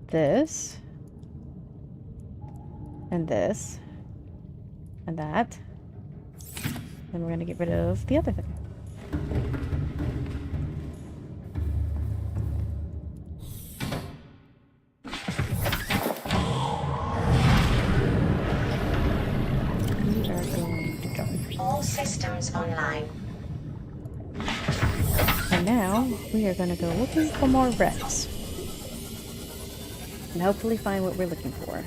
this and this and that. And we're going to get rid of the other thing. All systems online. And now we are going to go looking for more wrecks. And hopefully find what we're looking for.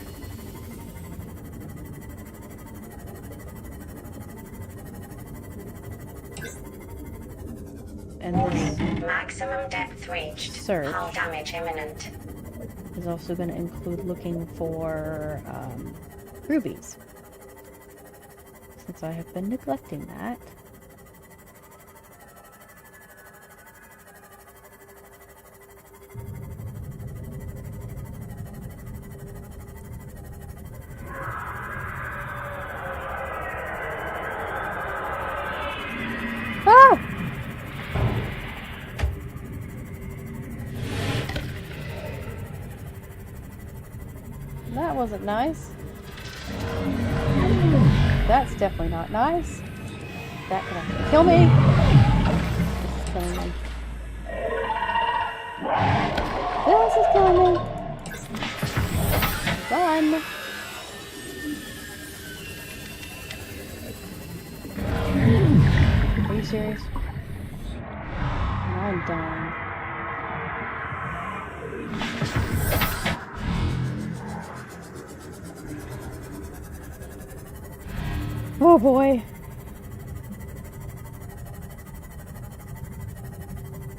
And Warning. this Maximum depth reached. search Hull damage imminent. is also going to include looking for rubies. Since I have been neglecting that. Ah! That wasn't nice. That's definitely not nice. That can actually kill me. This is killing me. This is killing me. Run. Are you serious? I'm dying. Oh boy.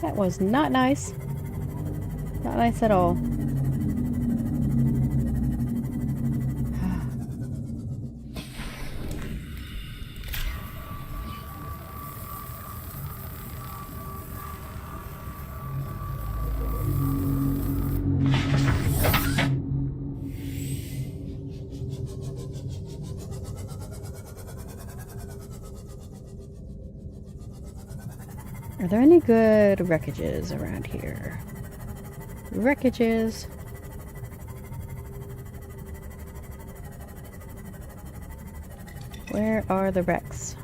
That was not nice. Not nice at all. Are there any good wreckages around here? Wreckages. Where are the wrecks?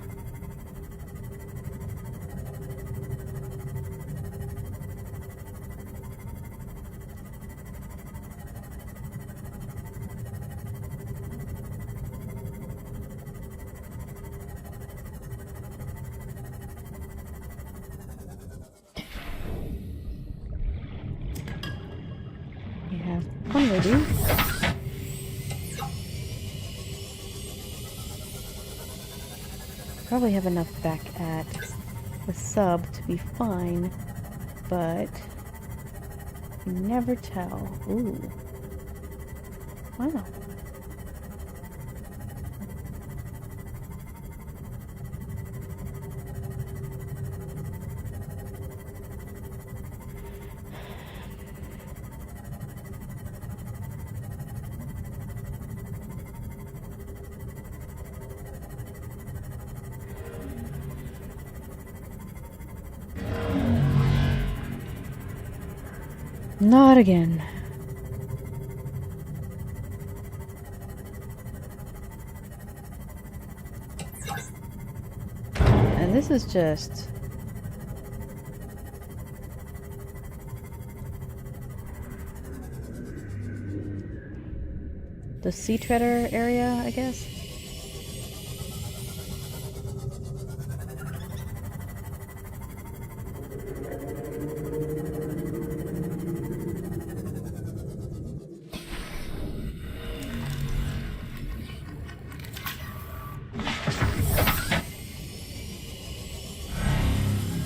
maybe. Probably have enough back at the sub to be fine, but you never tell. Ooh. Wow. Not again. And this is just... the sea treader area, I guess?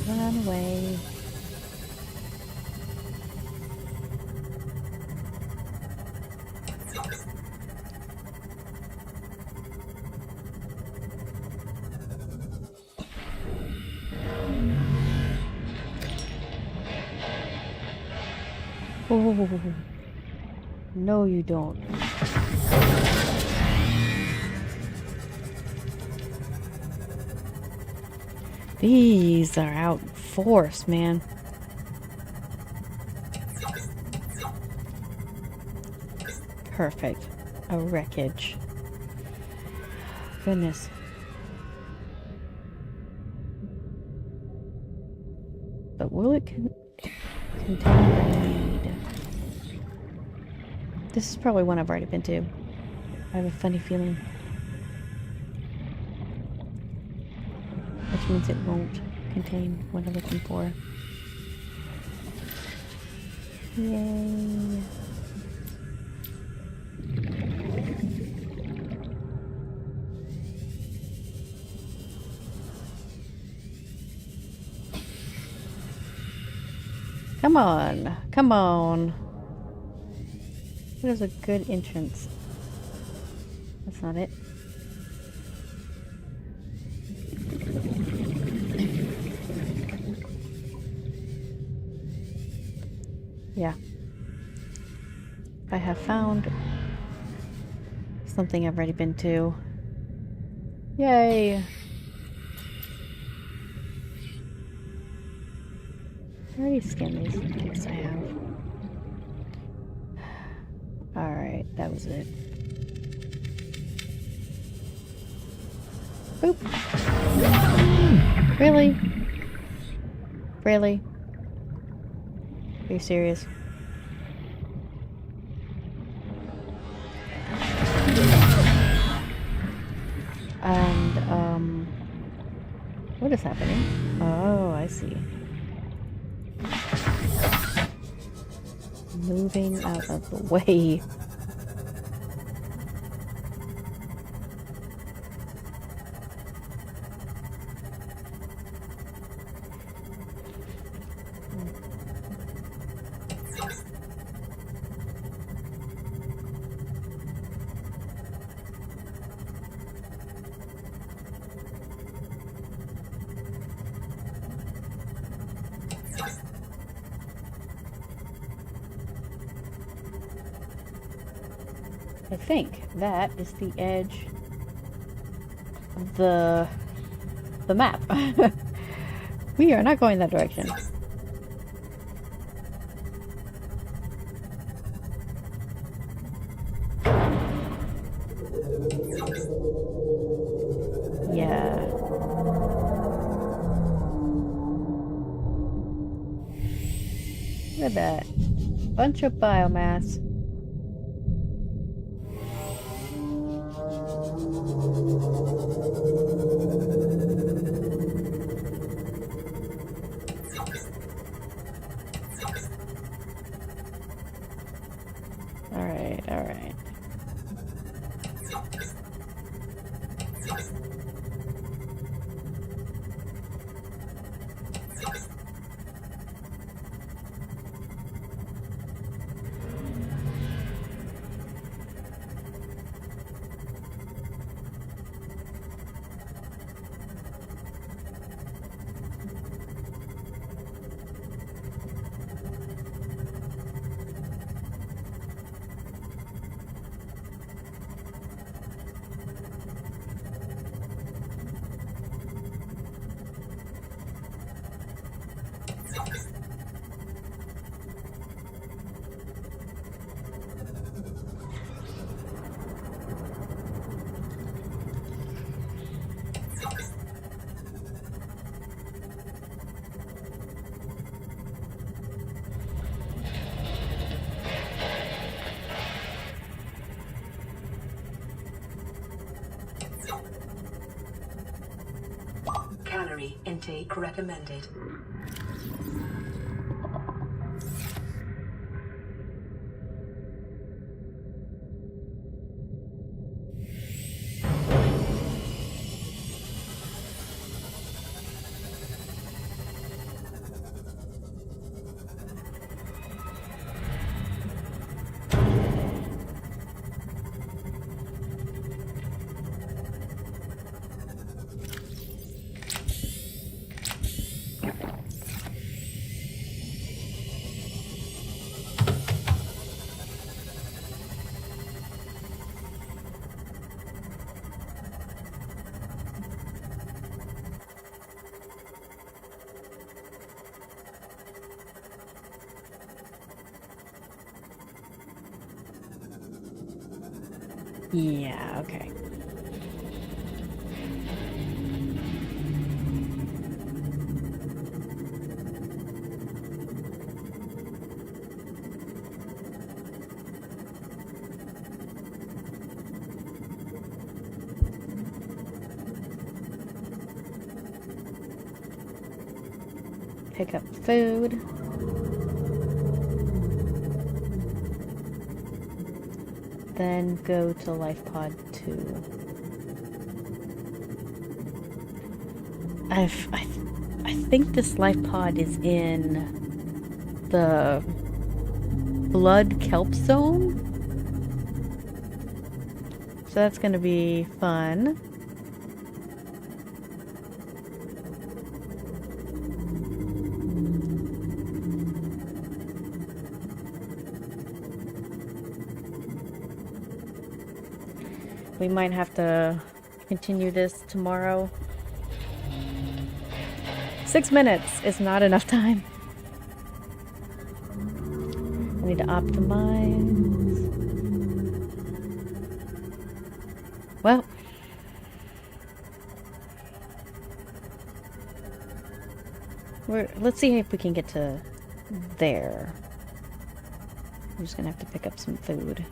Run away. Oh, no you don't. These are out in force, man. Perfect. A wreckage. Goodness. But will it contain what I need? This is probably one I've already been to. I have a funny feeling. Which means it won't contain what I'm looking for. Yay. Come on, come on. What is a good entrance? That's not it. Yeah. I have found something I've already been to. Yay! I already scanned these. Yes, I have. Alright, that was it. Boop! Really? Really? Are you serious? And, what is happening? Oh, I see. Moving out of the way. I think that is the edge of the map. We are not going that direction. Yeah. Look at that. Bunch of biomass. Alright. all right. Calorie intake recommended. Yeah, okay. Pick up food. Then go to Life Pod 2. I think this Life Pod is in the Blood Kelp Zone. So that's gonna be fun. We might have to continue this tomorrow. 6 minutes is not enough time. I need to optimize. Well. Let's see if we can get to there. I'm just gonna have to pick up some food.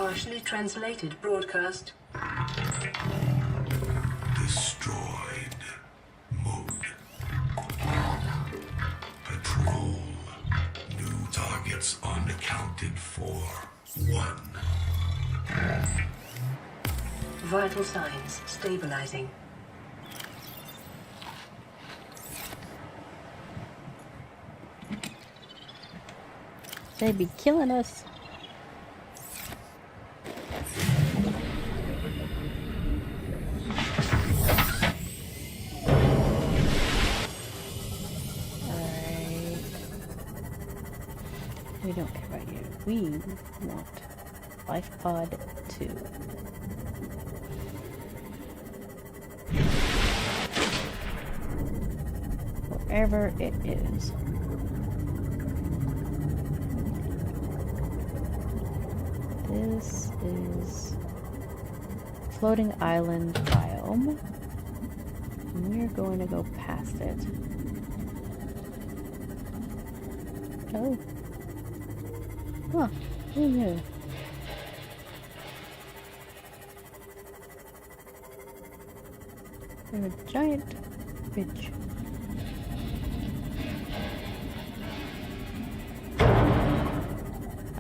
partially translated broadcast. Destroyed. Mode. Patrol. New targets unaccounted for. 1. Vital signs stabilizing. They'd be killing us. Alright. We don't care about you. We want Life Pod 2. Wherever it is. This is floating island biome. And we're going to go past it. Oh. Huh. Who knew? There's a giant ridge.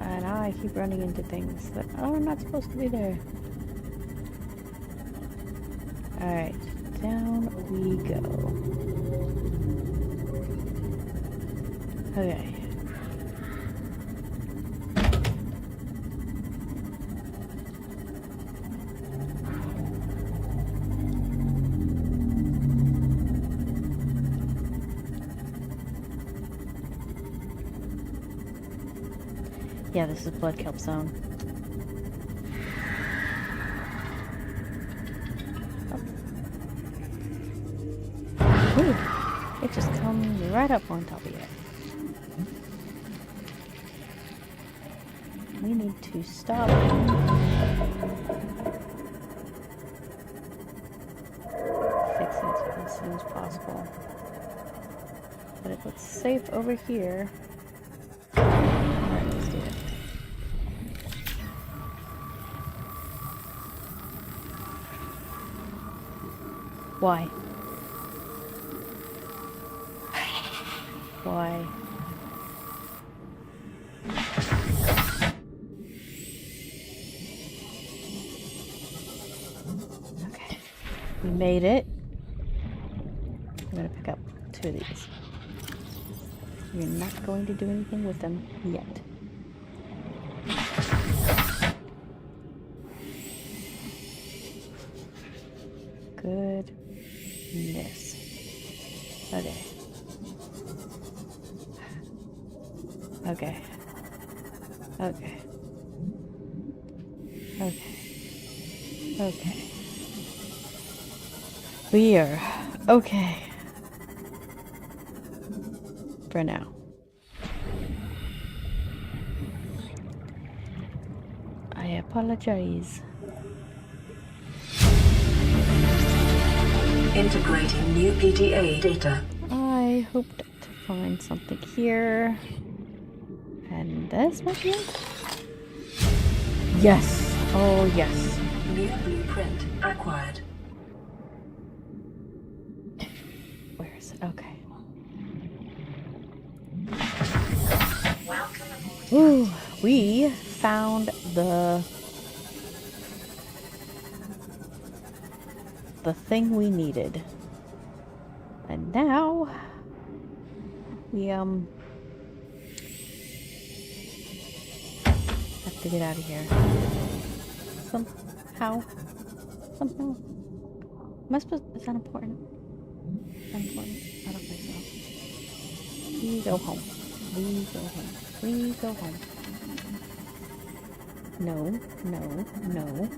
And I keep running into things that are not supposed to be there. Alright, down we go. Okay. Yeah, this is Blood Kelp Zone. Oh. Ooh, it just comes right up on top of you. We need to stop. Fix it as soon as possible. But if it's safe over here. Alright, let's do it. Why? Why? Okay. We made it. I'm gonna pick up 2 of these. You're not going to do anything with them yet. Goodness. Okay. Okay. Okay. Okay. Okay. We are okay. For now. I apologize. Integrating new PTA data. I hoped to find something here. And this might be it? Yes. Oh, yes. New blueprint acquired. Where is it? Okay. Welcome aboard. Ooh, we found the thing we needed. And now we have to get out of here. Somehow. Am I supposed? Is that important? Is that important? I don't think so. We go home. We go home. We go home. No, no, no.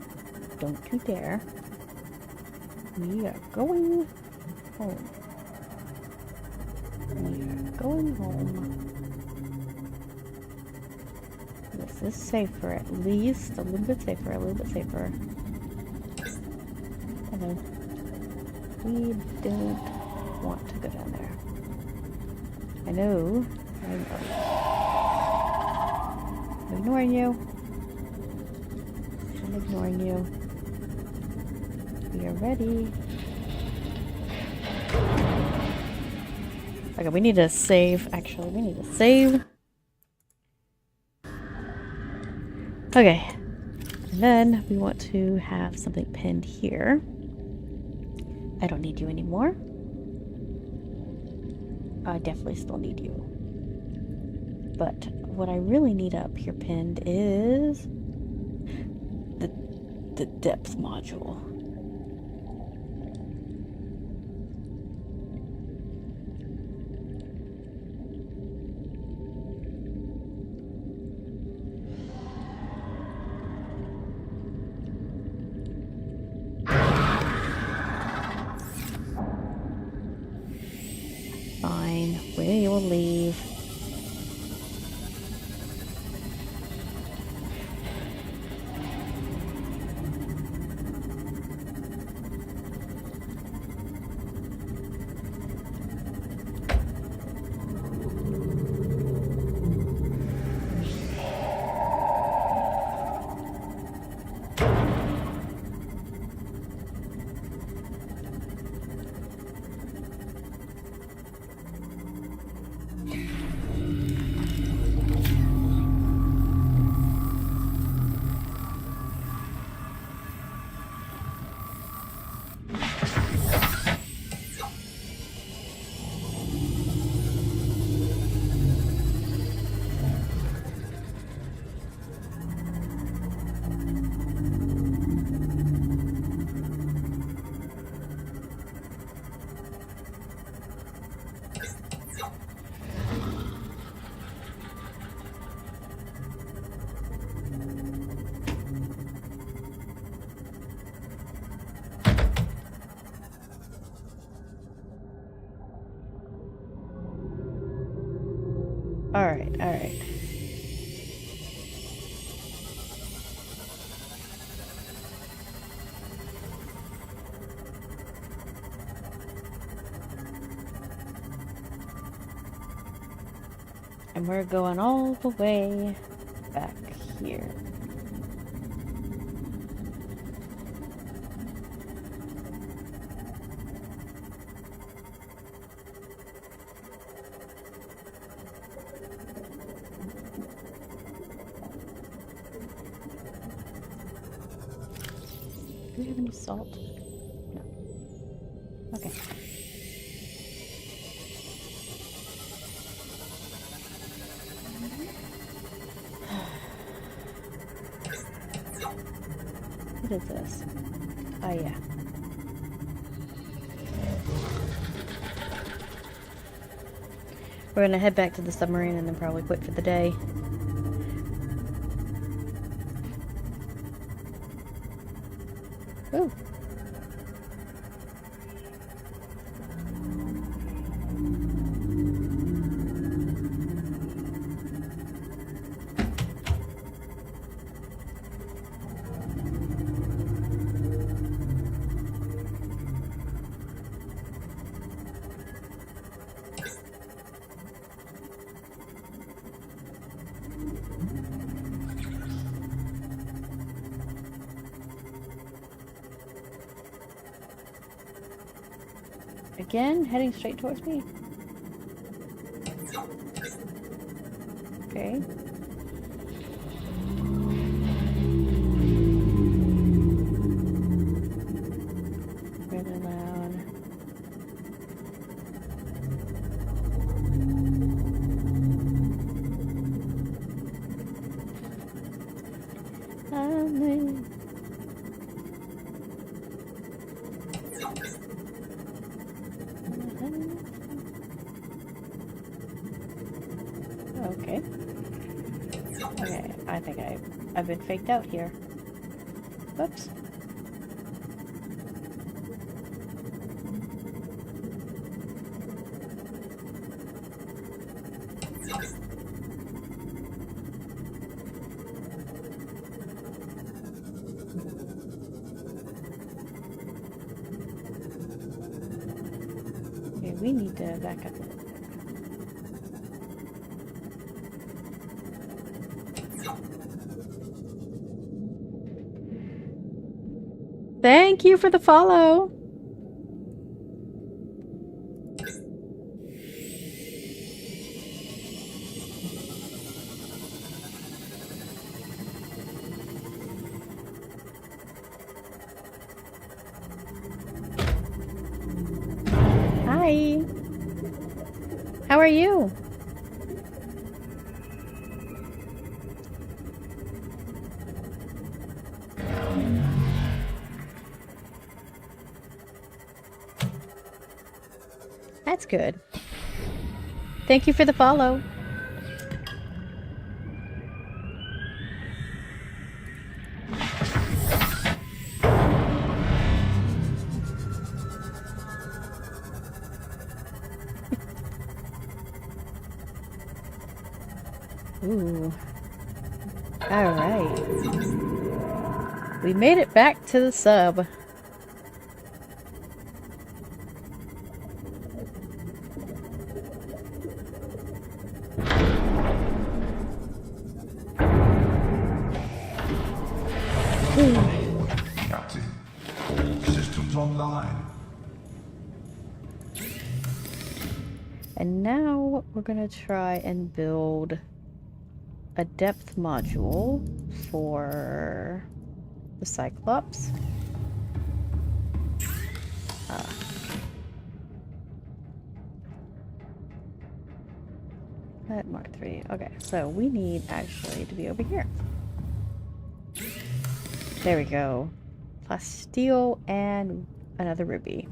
Don't you dare. We are going home. We are going home. This is safer, at least. A little bit safer, a little bit safer. Hello. We don't want to go down there. I know. I'm ignoring you. I'm ignoring you. We are ready. Okay, we need to save. Actually, we need to save. Okay. And then we want to have something pinned here. I don't need you anymore. I definitely still need you. But what I really need up here pinned is the depth module. Fine, we will leave. Alright, alright. And we're going all the way back here. Do we have any salt? No. Okay. What is this? Oh, yeah. We're gonna head back to the submarine and then probably quit for the day. Ooh. Again, heading straight towards me. Okay. Really loud. Okay. Okay, I think I've been faked out here. Whoops. Okay, we need to back up a little bit. Thank you for the follow. Hi. How are you? That's good. Thank you for the follow. Ooh. All right. We made it back to the sub. Captain, all systems online. And now we're gonna try and build a depth module for the Cyclops. At Mark 3. Okay, so we need actually to be over here. There we go. Plasteel and another ruby.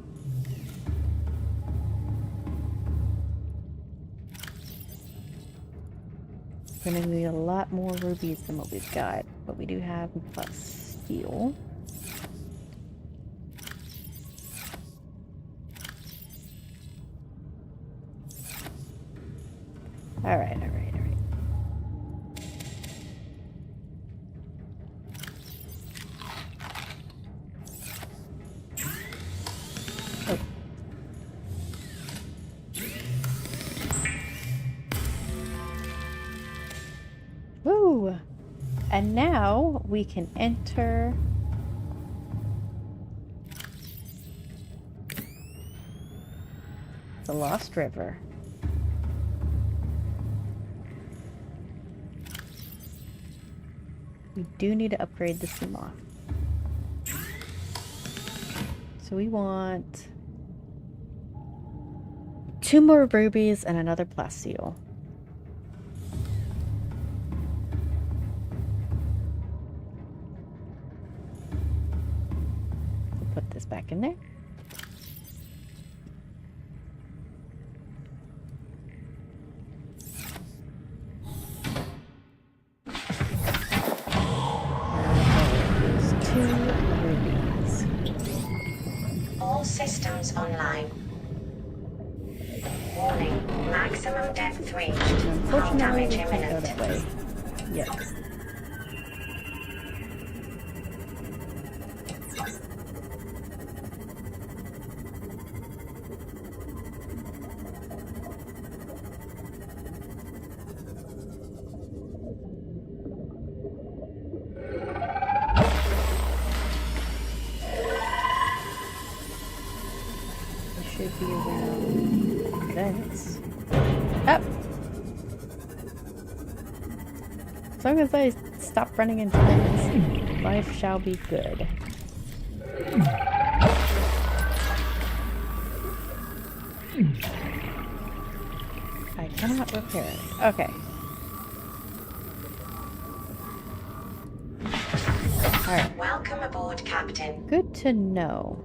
We're gonna need a lot more rubies than what we've got, but we do have plasteel. Alright, alright, alright. Oh. Woo! And now we can enter the Lost River. We do need to upgrade the Seamoth. So we want 2 more rubies and another plasteel. We'll put this back in there. All systems online. Warning, maximum depth reached. Hull Unfortunately, damage we can't go imminent. that way. Yes. It should be around vents. Up. So I'm gonna say, stop running into things. Life shall be good. I cannot repair it. Okay. Alright. Welcome aboard, Captain. Good to know.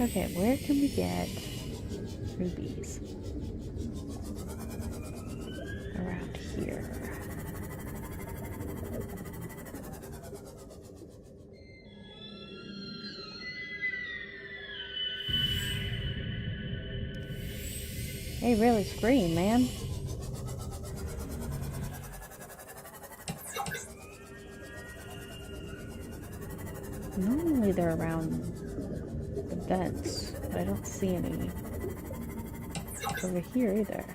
Okay, where can we get rubies? Around here. They really scream, man. Normally they're around the vents. But I don't see any over here either.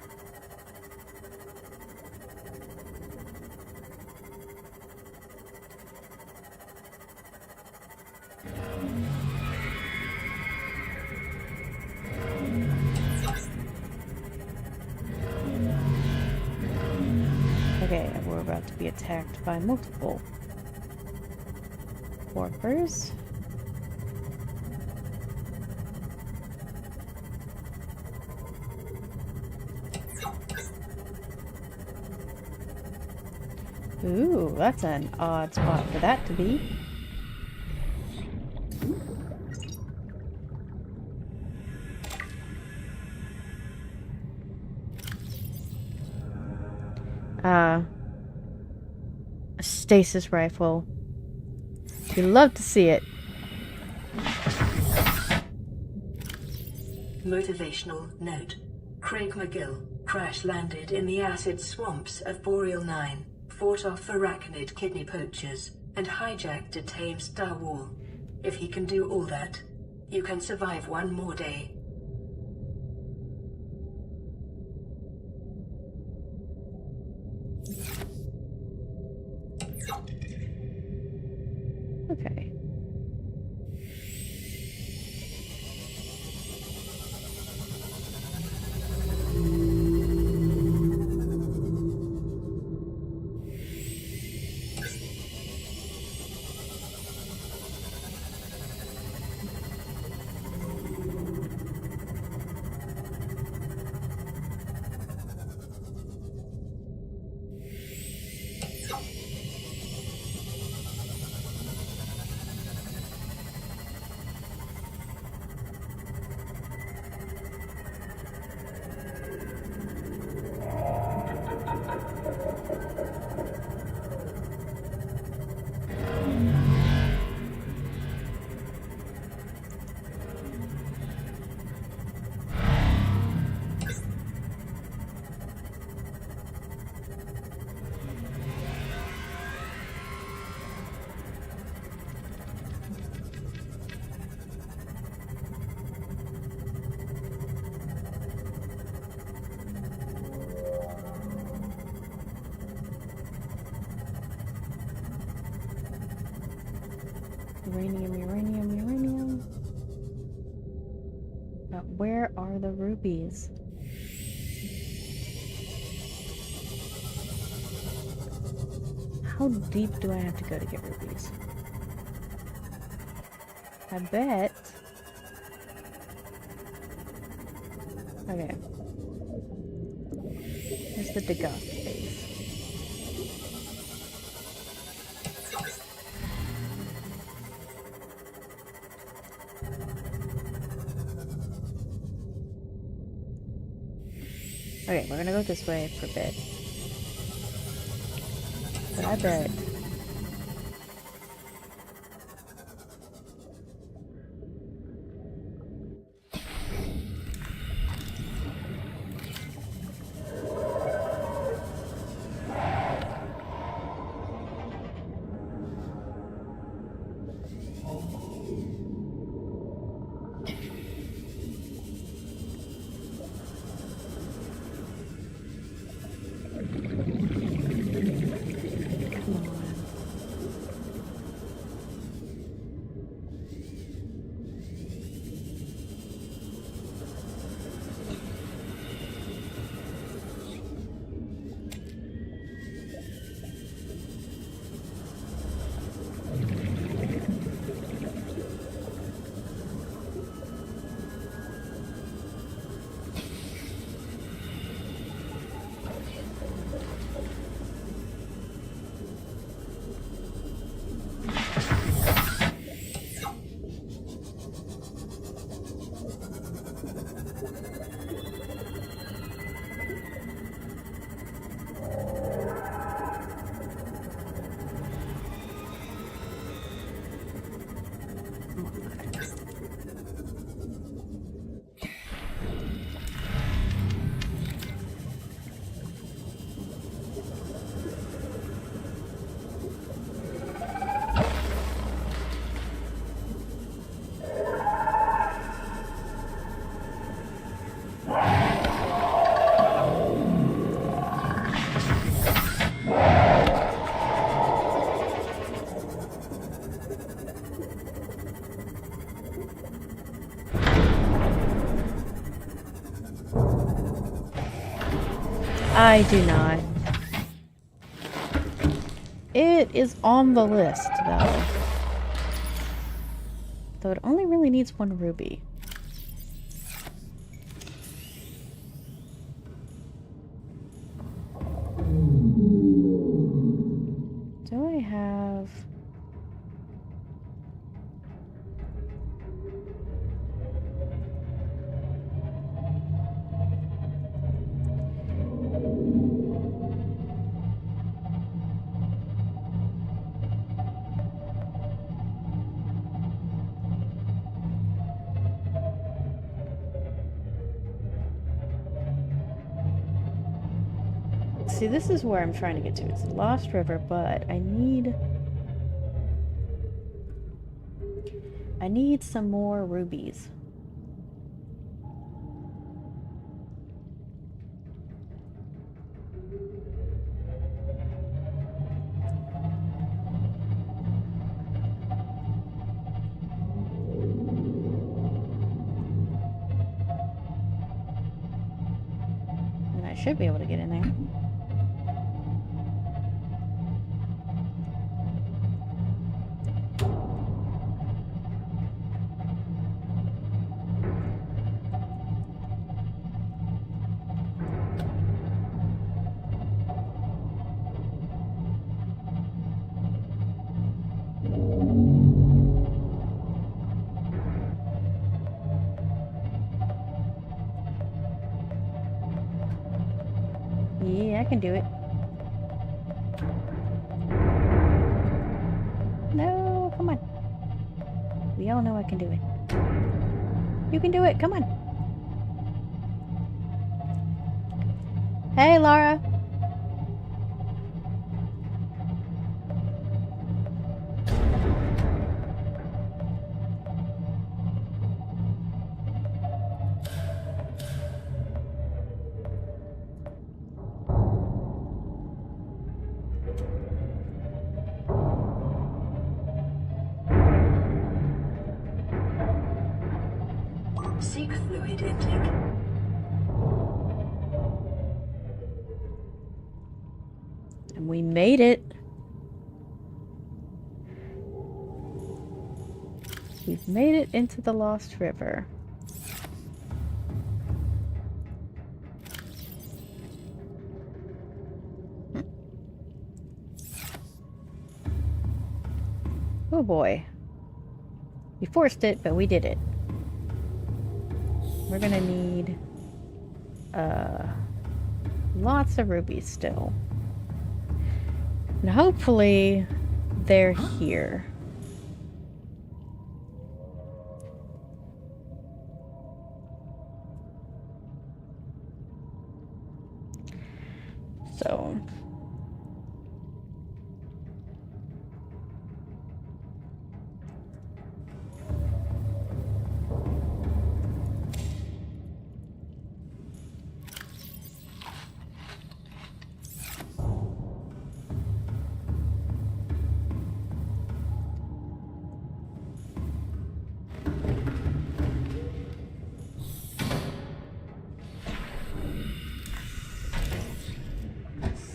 Okay, we're about to be attacked by multiple workers. Ooh, that's an odd spot for that to be. A stasis rifle. You love to see it. Motivational note. Craig McGill crash-landed in the acid swamps of Boreal 9, fought off arachnid kidney poachers, and hijacked a tame Star Wall. If he can do all that, you can survive one more day. Okay. Uranium, uranium, uranium. But where are the rubies? How deep do I have to go to get rubies? I bet. Okay. Here's the Degoth base. Okay, we're gonna go this way for a bit. But I bet. Come on. I do not. It is on the list, though. Though it only really needs one ruby. Do I have... See, this is where I'm trying to get to. It's the Lost River, but I need some more rubies. And I should be able to get in there. Yeah, I can do it. No, come on. We all know I can do it. You can do it, come on. Hey, Laura. Seek fluid intake. And we made it. We've made it into the Lost River. Oh boy. We forced it, but we did it. We're gonna need lots of rubies still. And hopefully they're here. So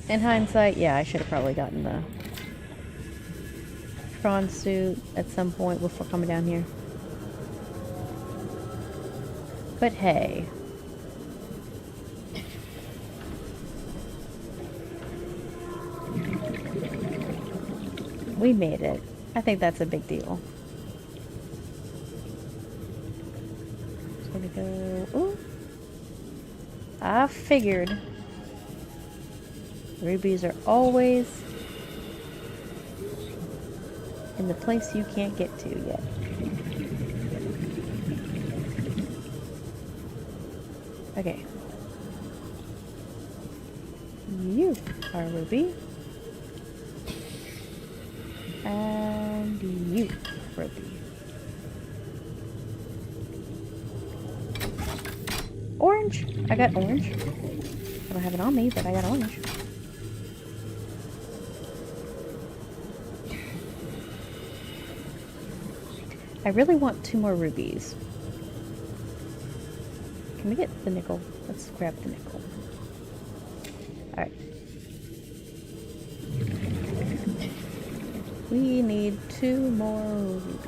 in hindsight, yeah, I should have probably gotten the prawn suit at some point before coming down here. But hey. We made it. I think that's a big deal. So we go... Ooh. I figured... Rubies are always in the place you can't get to yet. Okay. You are a ruby. And you, ruby. Orange. I got orange. I don't have it on me, but I got orange. I really want 2 more rubies. Can we get the nickel? Let's grab the nickel. We need 2 more rubies.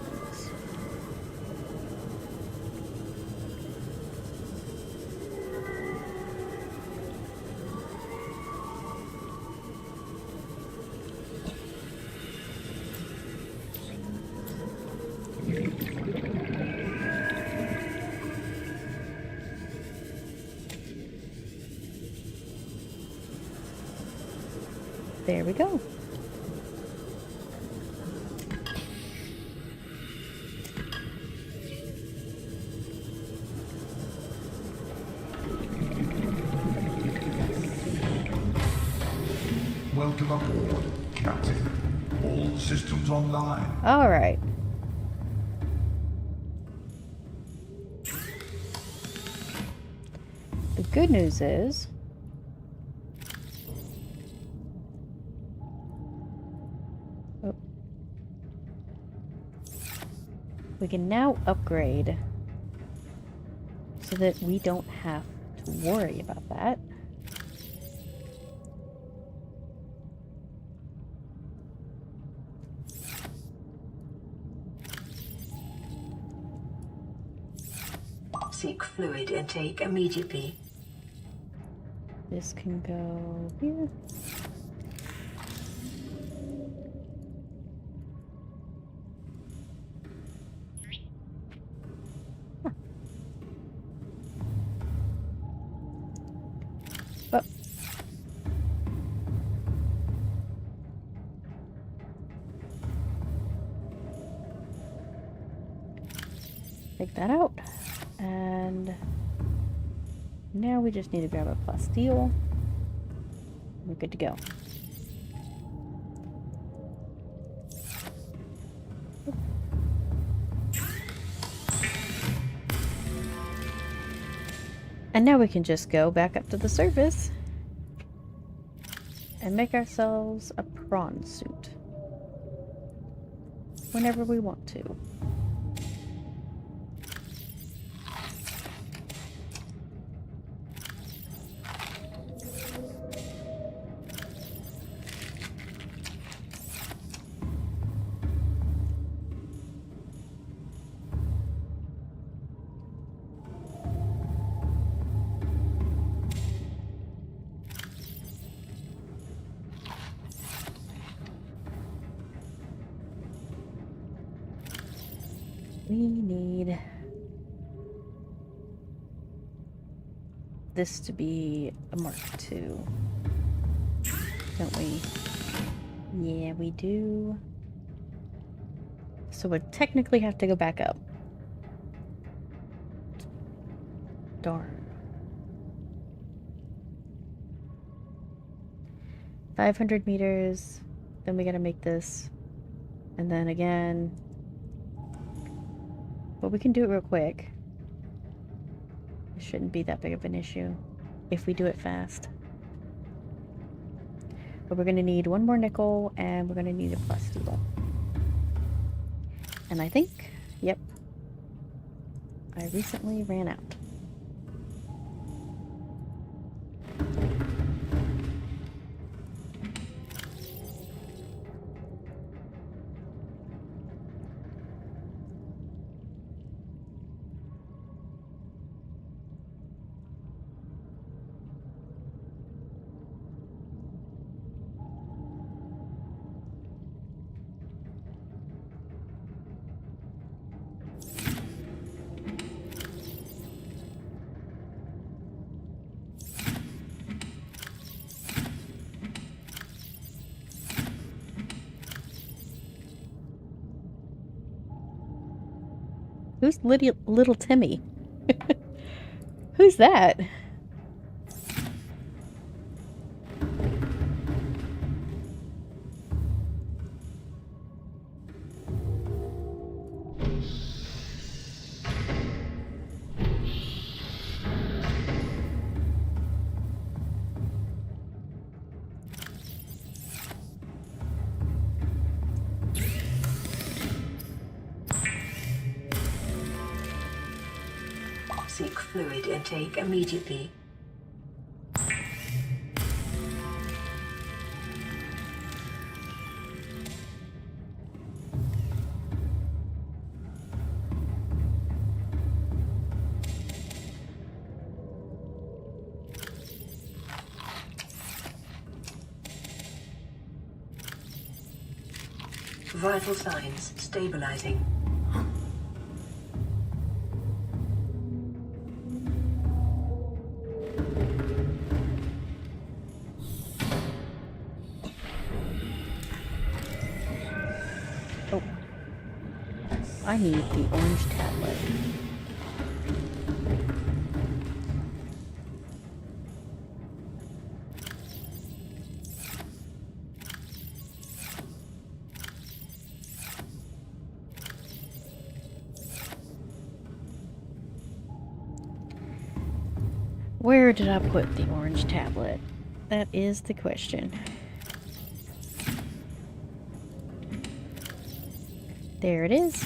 There we go. Welcome aboard, Captain. All systems online. All right. The good news is we can now upgrade so that we don't have to worry about that. Seek fluid intake immediately. This can go here. Oh. Take that out. And now we just need to grab a plasteel. We're good to go. And now we can just go back up to the surface and make ourselves a prawn suit whenever we want to. We need this to be a Mark II, don't we? Yeah, we do. So we technically have to go back up. Darn. 500 meters, then we gotta make this, and then again. But we can do it real quick. It shouldn't be that big of an issue if we do it fast. But we're gonna need 1 more nickel and we're gonna need a plasteel. And I think, yep, I recently ran out. Who's little Timmy? Who's that? Seek fluid intake immediately. Vital signs stabilizing. Oh. I need the orange tablet. Where did I put the orange tablet? That is the question. There it is.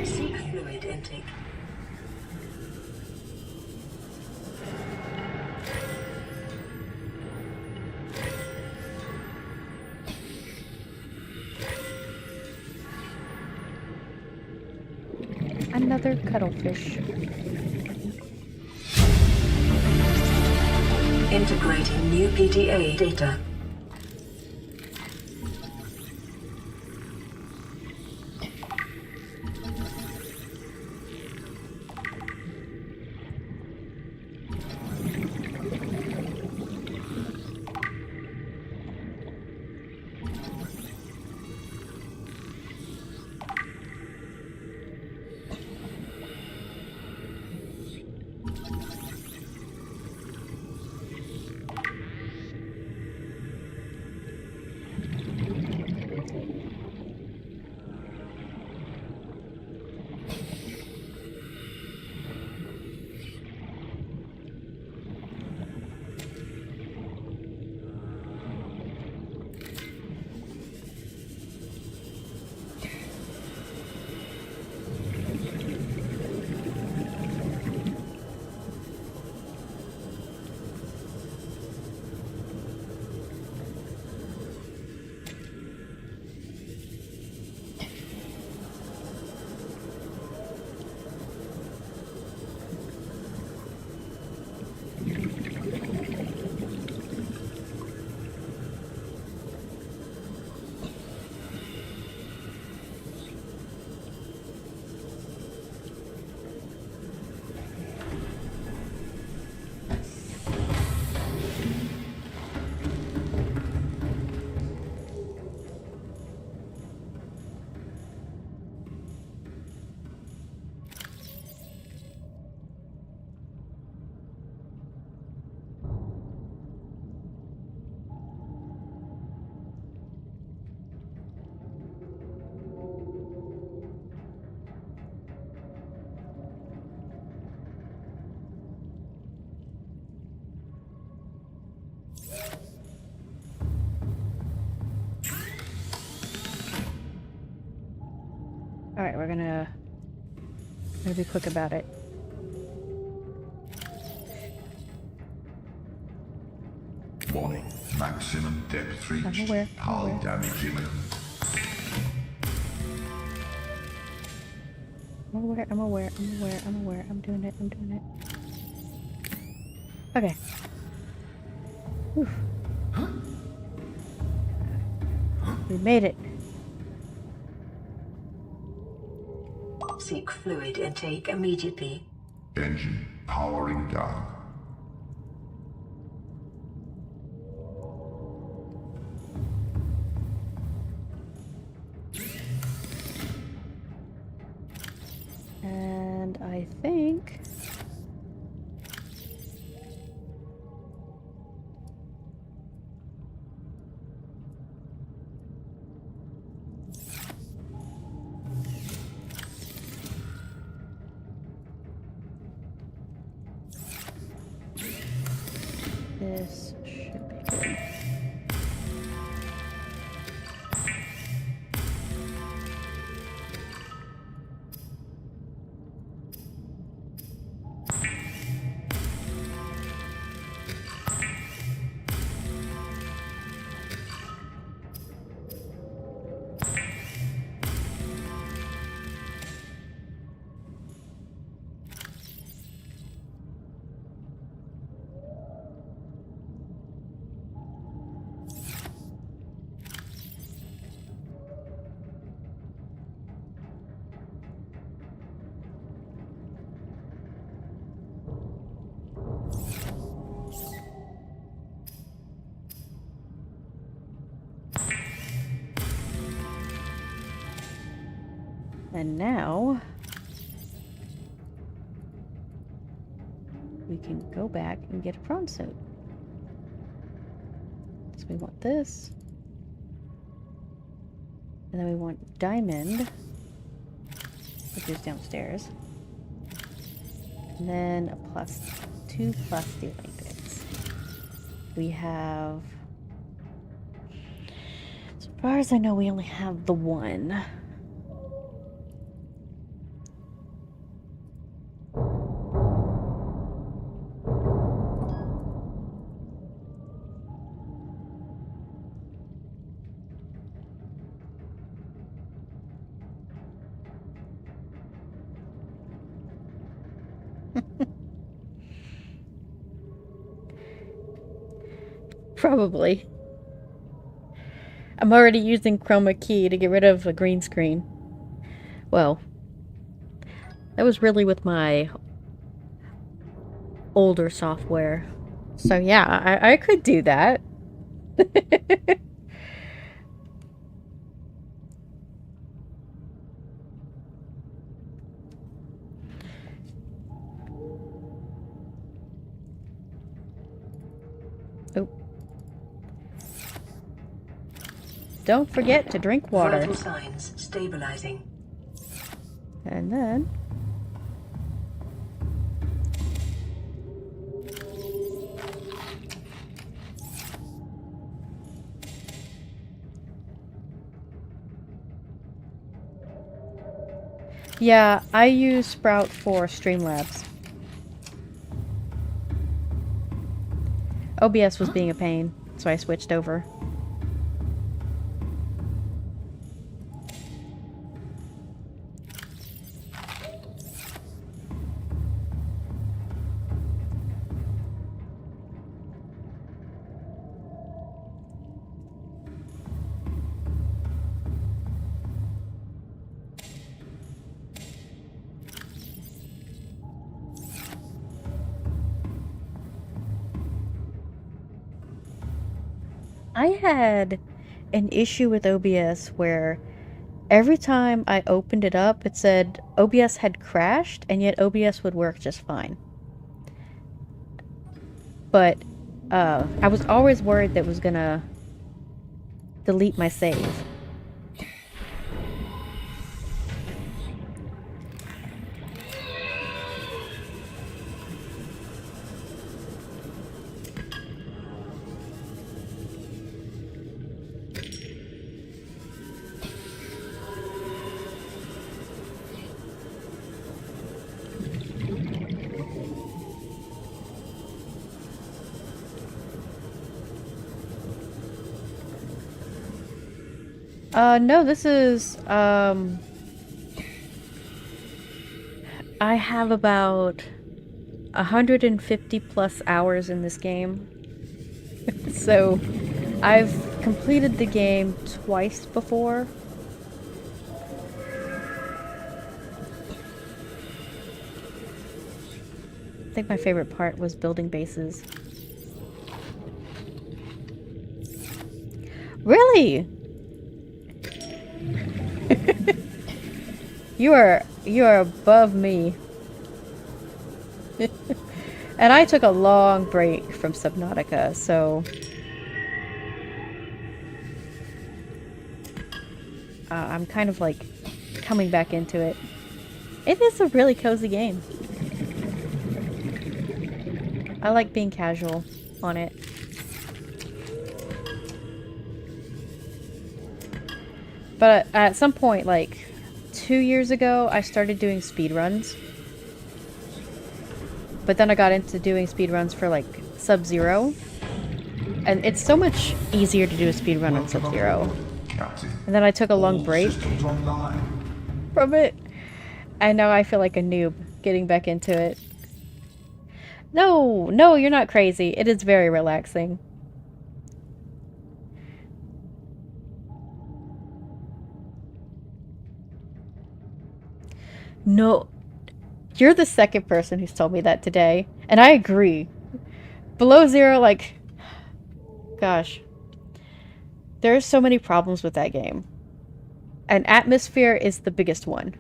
Seek fluid intake. Another cuttlefish. Integrating new PDA data. Alright, we're gonna be quick about it. Warning. Maximum depth reached. I'm aware. Hull damage imminent. I'm aware. I'm doing it. Okay. Whew. We made it. Seek fluid intake immediately. Engine powering down. And I think... this should be good. And now we can go back and get a prawn suit. So we want this. And then we want diamond, which is downstairs. And then a +2 stealing bits. We have, as far as I know, we only have the one. Probably. I'm already using chroma key to get rid of a green screen. Well, that was really with my older software. So yeah, I could do that. Oh. Don't forget to drink water. Vital signs stabilizing. And then... yeah, I use Sprout for Streamlabs. OBS was being a pain, so I switched over. I had an issue with OBS where every time I opened it up, it said OBS had crashed, and yet OBS would work just fine. But I was always worried that it was gonna delete my save. No, this is, I have about 150 plus hours in this game. So, I've completed the game twice before. I think my favorite part was building bases. Really? You are above me. And I took a long break from Subnautica, so I'm kind of like coming back into it. It is a really cozy game. I like being casual on it. But at some point, like 2 years ago, I started doing speedruns. But then I got into doing speedruns for like Sub-Zero. And it's so much easier to do a speedrun on Sub-Zero. Captain. And then I took a long All break systems online. from it. And now I feel like a noob getting back into it. No, no, you're not crazy. It is very relaxing. No, you're the second person who's told me that today. And I agree. Below Zero, like, gosh. There's so many problems with that game. And atmosphere is the biggest one.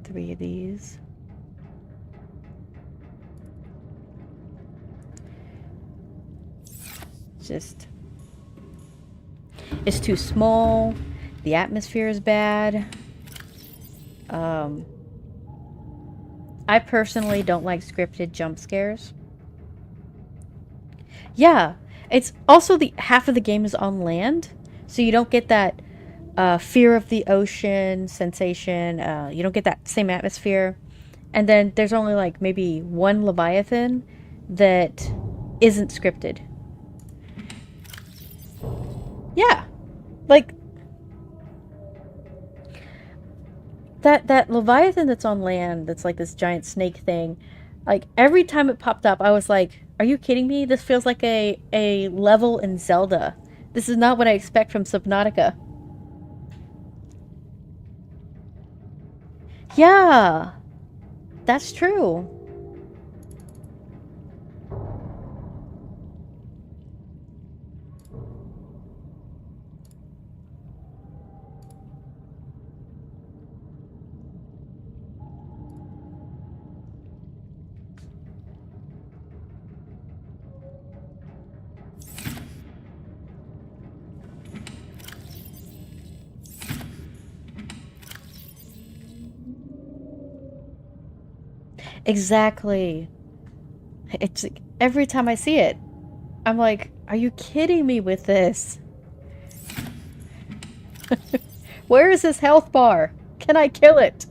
Three of these. Just... it's too small. The atmosphere is bad. I personally don't like scripted jump scares. Yeah, it's also the half of the game is on land, so you don't get that fear of the ocean sensation. You don't get that same atmosphere. And then there's only like maybe one Leviathan that isn't scripted. Yeah, like that Leviathan that's on land, that's like this giant snake thing. Like every time it popped up, I was like, "Are you kidding me? This feels like a level in Zelda. This is not what I expect from Subnautica." Yeah, that's true. Exactly. It's like, every time I see it, I'm like, are you kidding me with this? Where is this health bar? Can I kill it?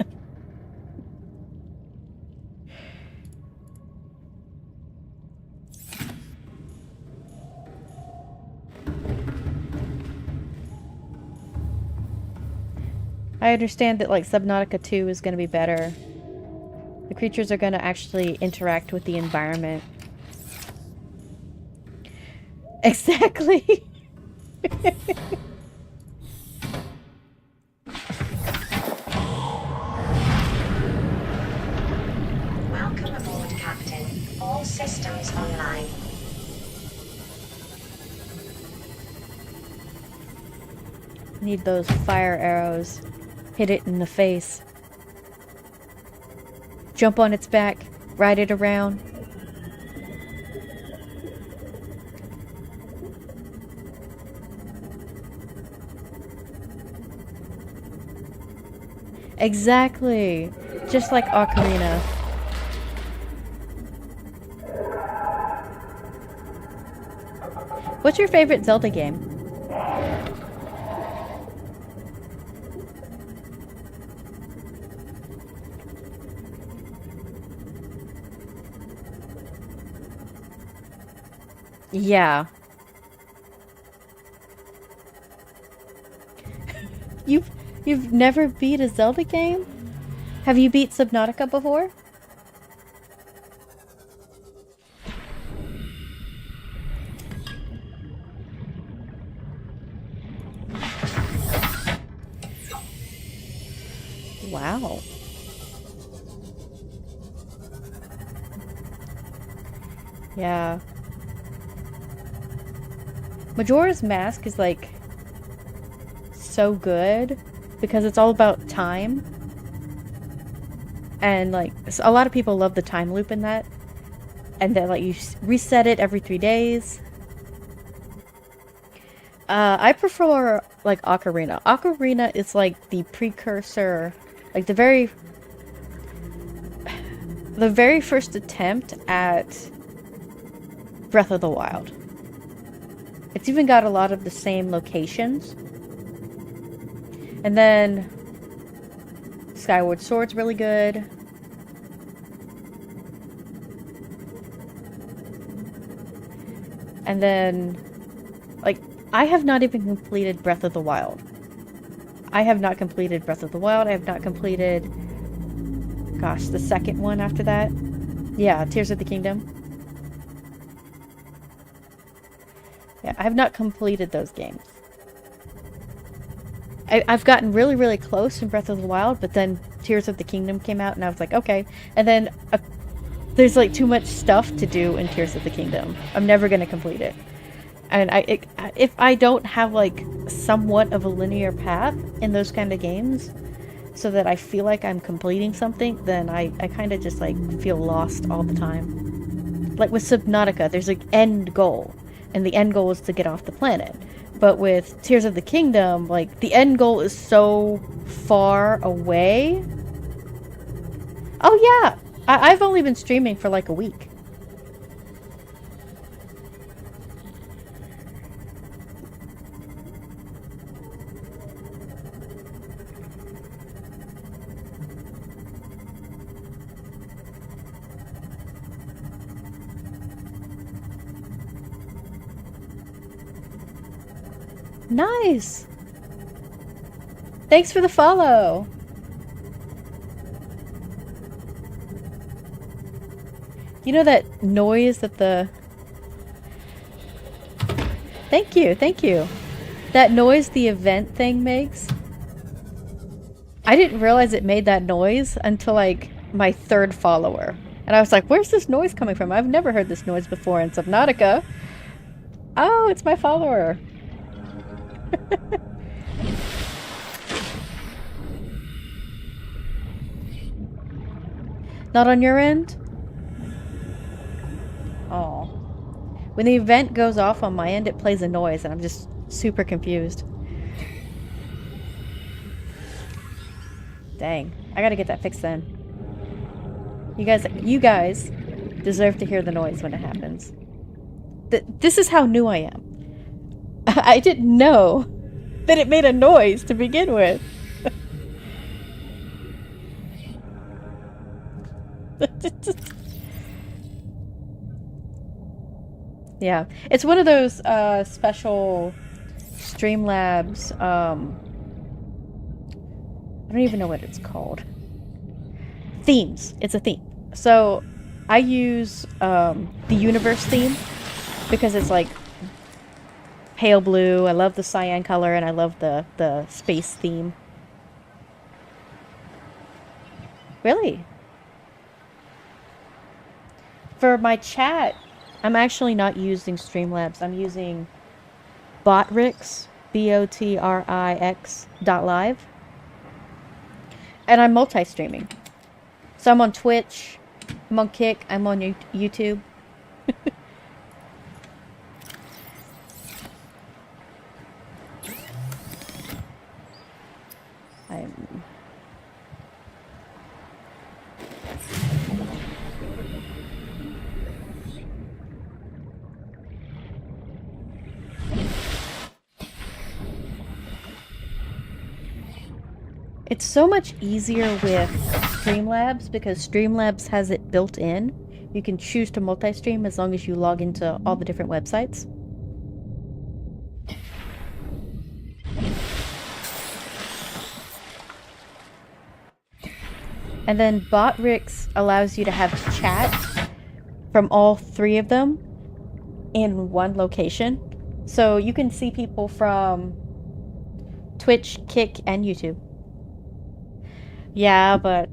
I understand that like Subnautica 2 is going to be better. The creatures are going to actually interact with the environment. Exactly. Welcome aboard, Captain. All systems online. Need those fire arrows. Hit it in the face. Jump on its back. Ride it around. Exactly. Just like Ocarina. What's your favorite Zelda game? Yeah. You've never beat a Zelda game? Have you beat Subnautica before? Wow. Yeah. Majora's Mask is like so good because it's all about time. And like a lot of people love the time loop in that. And then like you reset it every 3 days. I prefer like Ocarina. Ocarina is like the precursor, like the very first attempt at Breath of the Wild. It's even got a lot of the same locations. And then Skyward Sword's really good. And then, like, I have not even completed Breath of the Wild. I have not completed Breath of the Wild. I have not completed, gosh, the second one after that. Yeah, Tears of the Kingdom. Yeah, I have not completed those games. I've gotten really, really close in Breath of the Wild, but then Tears of the Kingdom came out, and I was like, okay. And then there's like too much stuff to do in Tears of the Kingdom. I'm never gonna complete it. And if I don't have like somewhat of a linear path in those kind of games, so that I feel like I'm completing something, then I kind of just like feel lost all the time. Like with Subnautica, there's like end goal, and the end goal is to get off the planet. But with Tears of the Kingdom, like, the end goal is so far away. Oh yeah! I've only been streaming for like a week. Nice! Thanks for the follow! You know that noise that the... Thank you, thank you. That noise the event thing makes? I didn't realize it made that noise until like my third follower. And I was like, where's this noise coming from? I've never heard this noise before in Subnautica. Oh, it's my follower. Not on your end? Oh. When the event goes off on my end, it plays a noise, and I'm just super confused. Dang. I gotta get that fixed then. You guys deserve to hear the noise when it happens. This is how new I am. I didn't know that it made a noise to begin with. Yeah, it's one of those special Streamlabs, I don't even know what it's called. Themes. It's a theme. So I use the universe theme because it's like pale blue. I love the cyan color, and I love the space theme. Really? For my chat, I'm actually not using Streamlabs. I'm using Botrix, BOTRIX.live. And I'm multi-streaming. So I'm on Twitch, I'm on Kick, I'm on YouTube. It's so much easier with Streamlabs because Streamlabs has it built in. You can choose to multi-stream as long as you log into all the different websites. And then Botrix allows you to have chat from all three of them in one location. So you can see people from Twitch, Kick, and YouTube. Yeah, but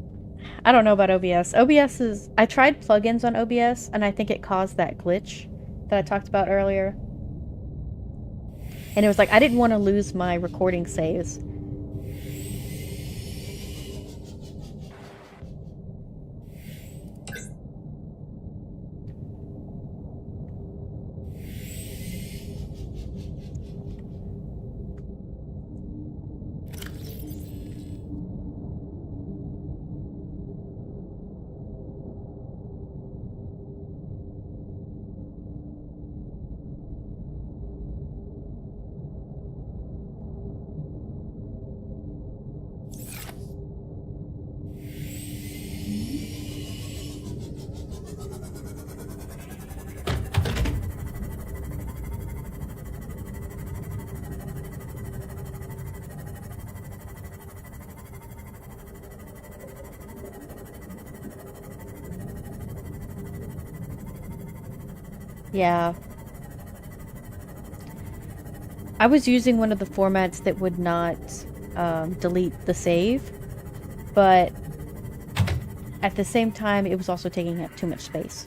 I don't know about OBS. OBS is... I tried plugins on OBS, and I think it caused that glitch that I talked about earlier. And it was like, I didn't want to lose my recording saves. Yeah. I was using one of the formats that would not delete the save, but at the same time, it was also taking up too much space.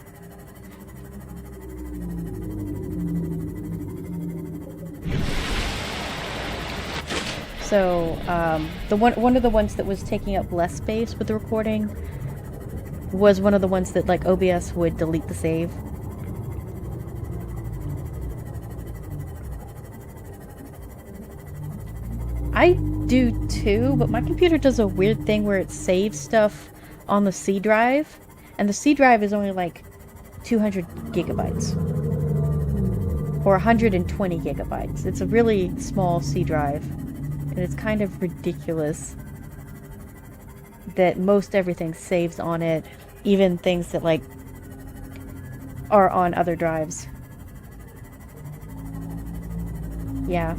So, one of the ones that was taking up less space with the recording was one of the ones that, like, OBS would delete the save. I do too, but my computer does a weird thing where it saves stuff on the C drive, and the C drive is only like 200 gigabytes. Or 120 gigabytes. It's a really small C drive, and it's kind of ridiculous that most everything saves on it, even things that like are on other drives. Yeah.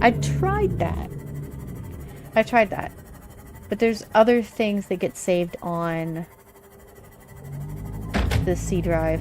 I tried that. But there's other things that get saved on the C drive.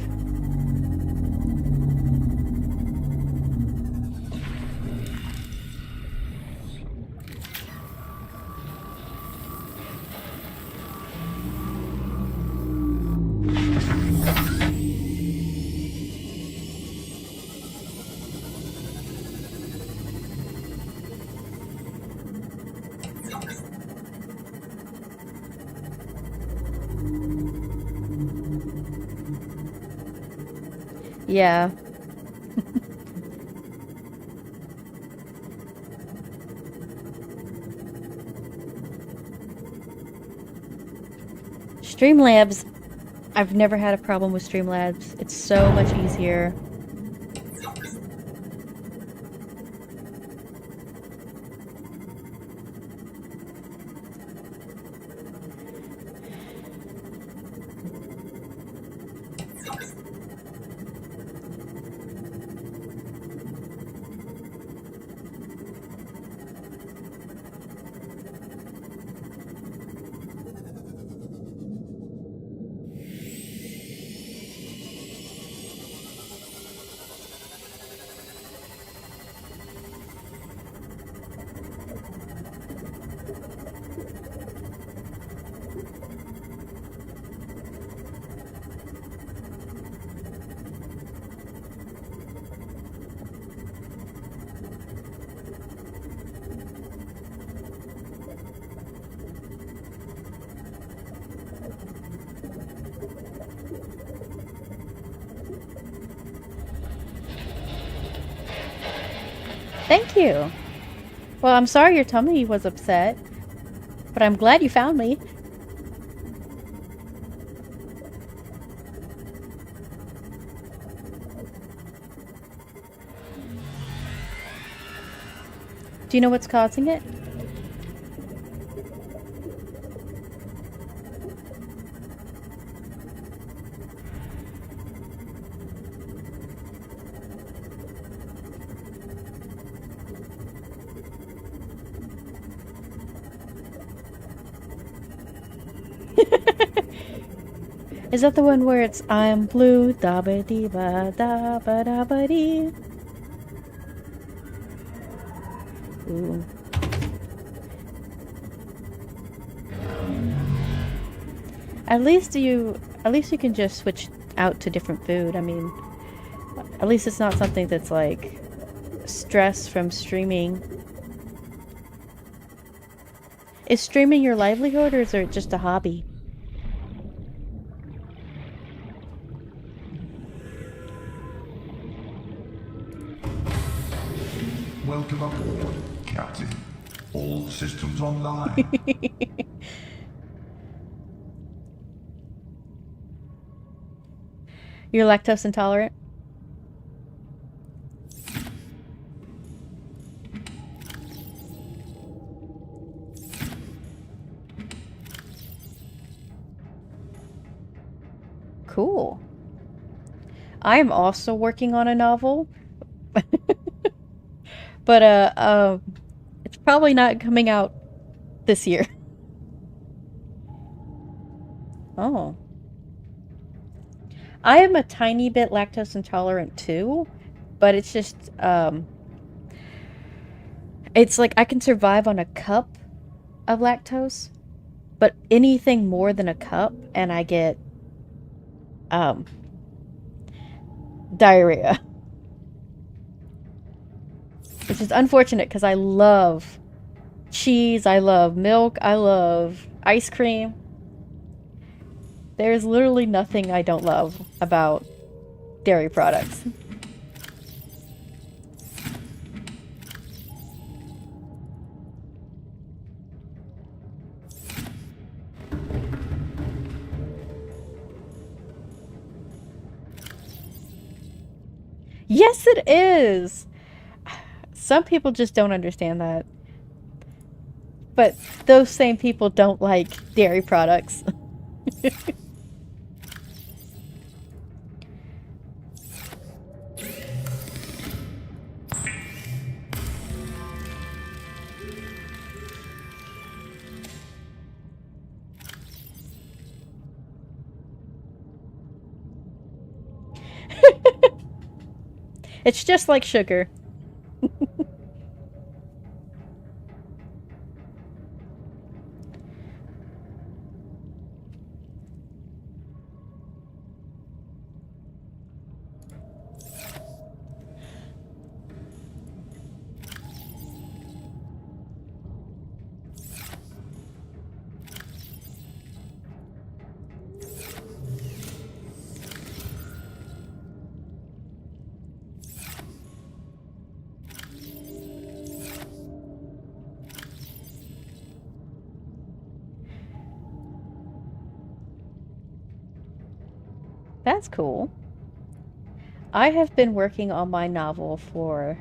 Yeah. Streamlabs. I've never had a problem with Streamlabs. It's so much easier. Thank you. Well, I'm sorry your tummy was upset, but I'm glad you found me. Do you know what's causing it? Is that the one where it's I'm blue, da ba dee ba da ba da ba dee? Ooh. At least you can just switch out to different food. I mean, at least it's not something that's like stress from streaming. Is streaming your livelihood or is it just a hobby? Welcome aboard, Captain. All systems online. You're lactose intolerant? Cool. I am also working on a novel. But it's probably not coming out this year. Oh. I am a tiny bit lactose intolerant too, but it's just it's like I can survive on a cup of lactose, but anything more than a cup and I get diarrhea. Which is unfortunate because I love cheese, I love milk, I love ice cream. There's literally nothing I don't love about dairy products. Yes, it is! Some people just don't understand that. But those same people don't like dairy products. It's just like sugar. That's cool. I have been working on my novel for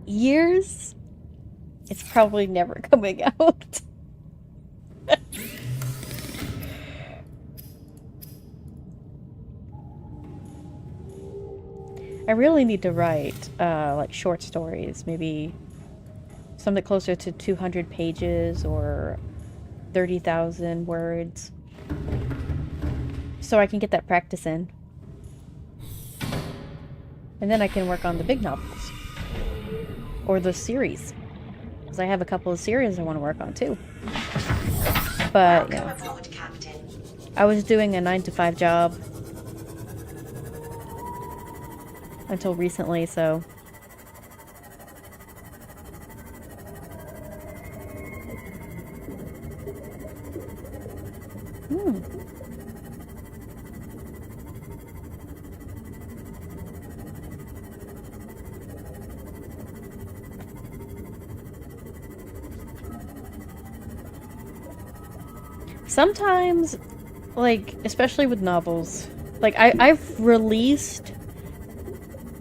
years. It's probably never coming out. I really need to write like short stories, maybe something closer to 200 pages or 30,000 words. So I can get that practice in. And then I can work on the big novels. Or the series. Because I have a couple of series I want to work on too. But, yeah. I was doing a 9-to-5 job. Until recently, so... Sometimes, like, especially with novels, like, I've released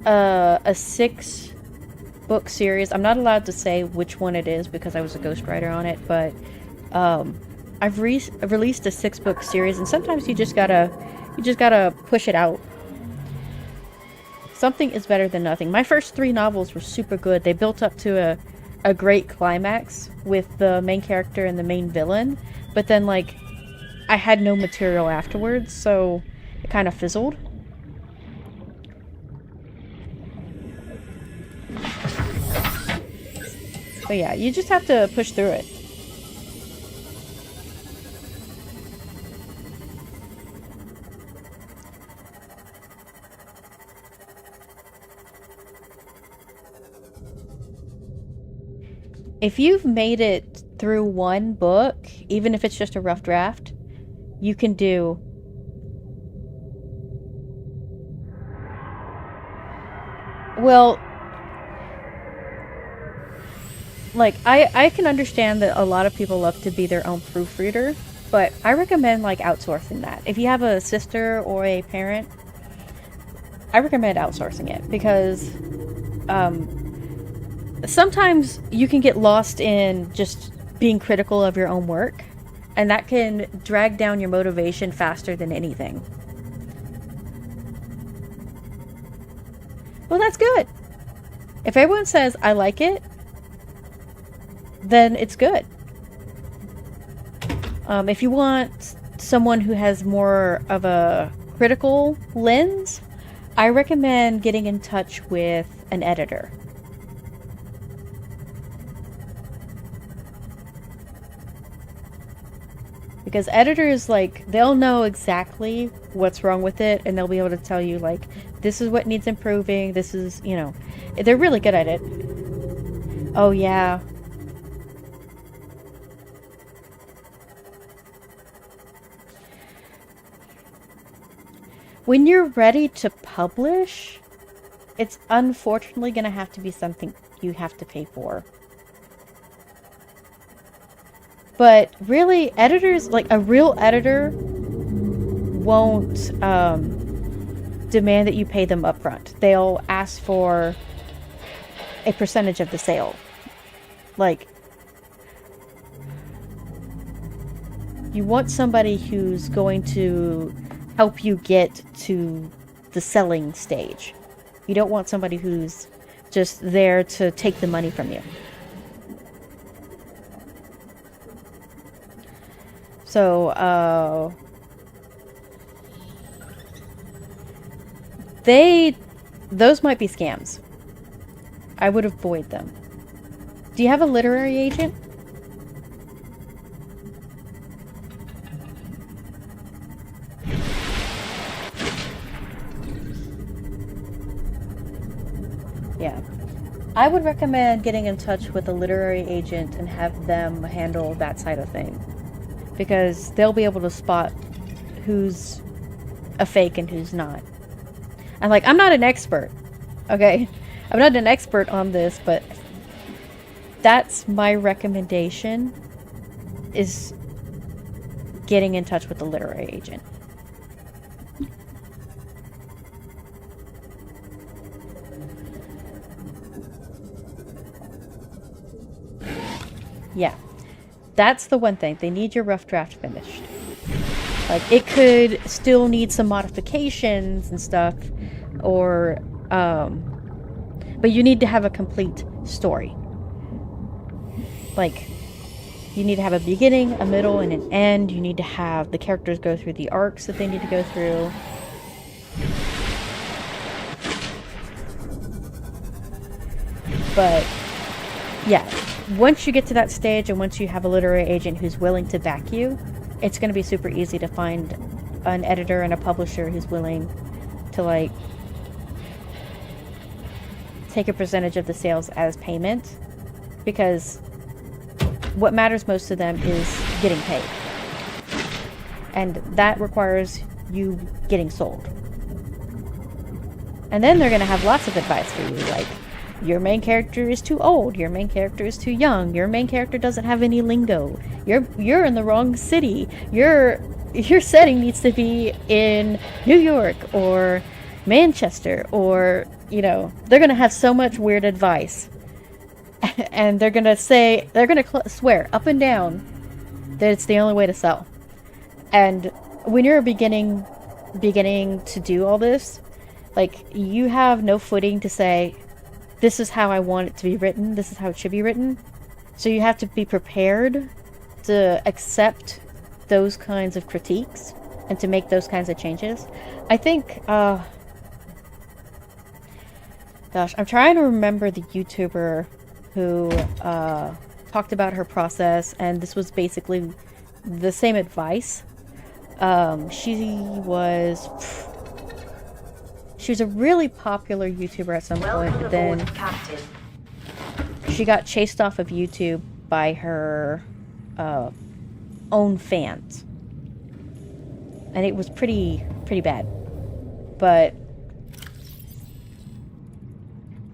a 6-book series. I'm not allowed to say which one it is because I was a ghostwriter on it, but I've released a 6-book series, and sometimes you just gotta push it out. Something is better than nothing. My first 3 novels were super good. They built up to a great climax with the main character and the main villain, but then, like, I had no material afterwards, so it kind of fizzled. But yeah, you just have to push through it. if you've made it through one book, even if it's just a rough draft, you can do... Well, like, I can understand that a lot of people love to be their own proofreader, but I recommend, like, outsourcing that. If you have a sister or a parent, I recommend outsourcing it, because sometimes you can get lost in just being critical of your own work, and that can drag down your motivation faster than anything. Well, that's good. If everyone says, I like it, then it's good. If you want someone who has more of a critical lens, I recommend getting in touch with an editor. Because editors, like, they'll know exactly what's wrong with it, and they'll be able to tell you, like, this is what needs improving, this is, you know, they're really good at it. Oh, yeah. When you're ready to publish, it's unfortunately going to have to be something you have to pay for. But really, editors, like a real editor, won't demand that you pay them upfront. They'll ask for a percentage of the sale. Like, you want somebody who's going to help you get to the selling stage. You don't want somebody who's just there to take the money from you. So, those might be scams. I would avoid them. Do you have a literary agent? Yeah. I would recommend getting in touch with a literary agent and have them handle that side of things. Because they'll be able to spot who's a fake and who's not. And like, I'm not an expert, okay? I'm not an expert on this, but that's my recommendation, is getting in touch with the literary agent. Yeah. That's the one thing. They need your rough draft finished. Like, it could still need some modifications and stuff, or, but you need to have a complete story. Like, you need to have a beginning, a middle, and an end. You need to have the characters go through the arcs that they need to go through. But, yeah. Once you get to that stage, and once you have a literary agent who's willing to back you, it's going to be super easy to find an editor and a publisher who's willing to, like, take a percentage of the sales as payment, because what matters most to them is getting paid. And that requires you getting sold. And then they're going to have lots of advice for you, like, your main character is too old, your main character is too young, your main character doesn't have any lingo, you're in the wrong city, your setting needs to be in New York or Manchester, or, you know, they're gonna have so much weird advice. And they're gonna swear up and down that it's the only way to sell. And when you're beginning to do all this, like, you have no footing to say, this is how I want it to be written, this is how it should be written. So you have to be prepared to accept those kinds of critiques and to make those kinds of changes. I think, gosh, I'm trying to remember the YouTuber who talked about her process, and this was basically the same advice. She was a really popular YouTuber at some point, but then she got chased off of YouTube by her own fans. And it was pretty bad. But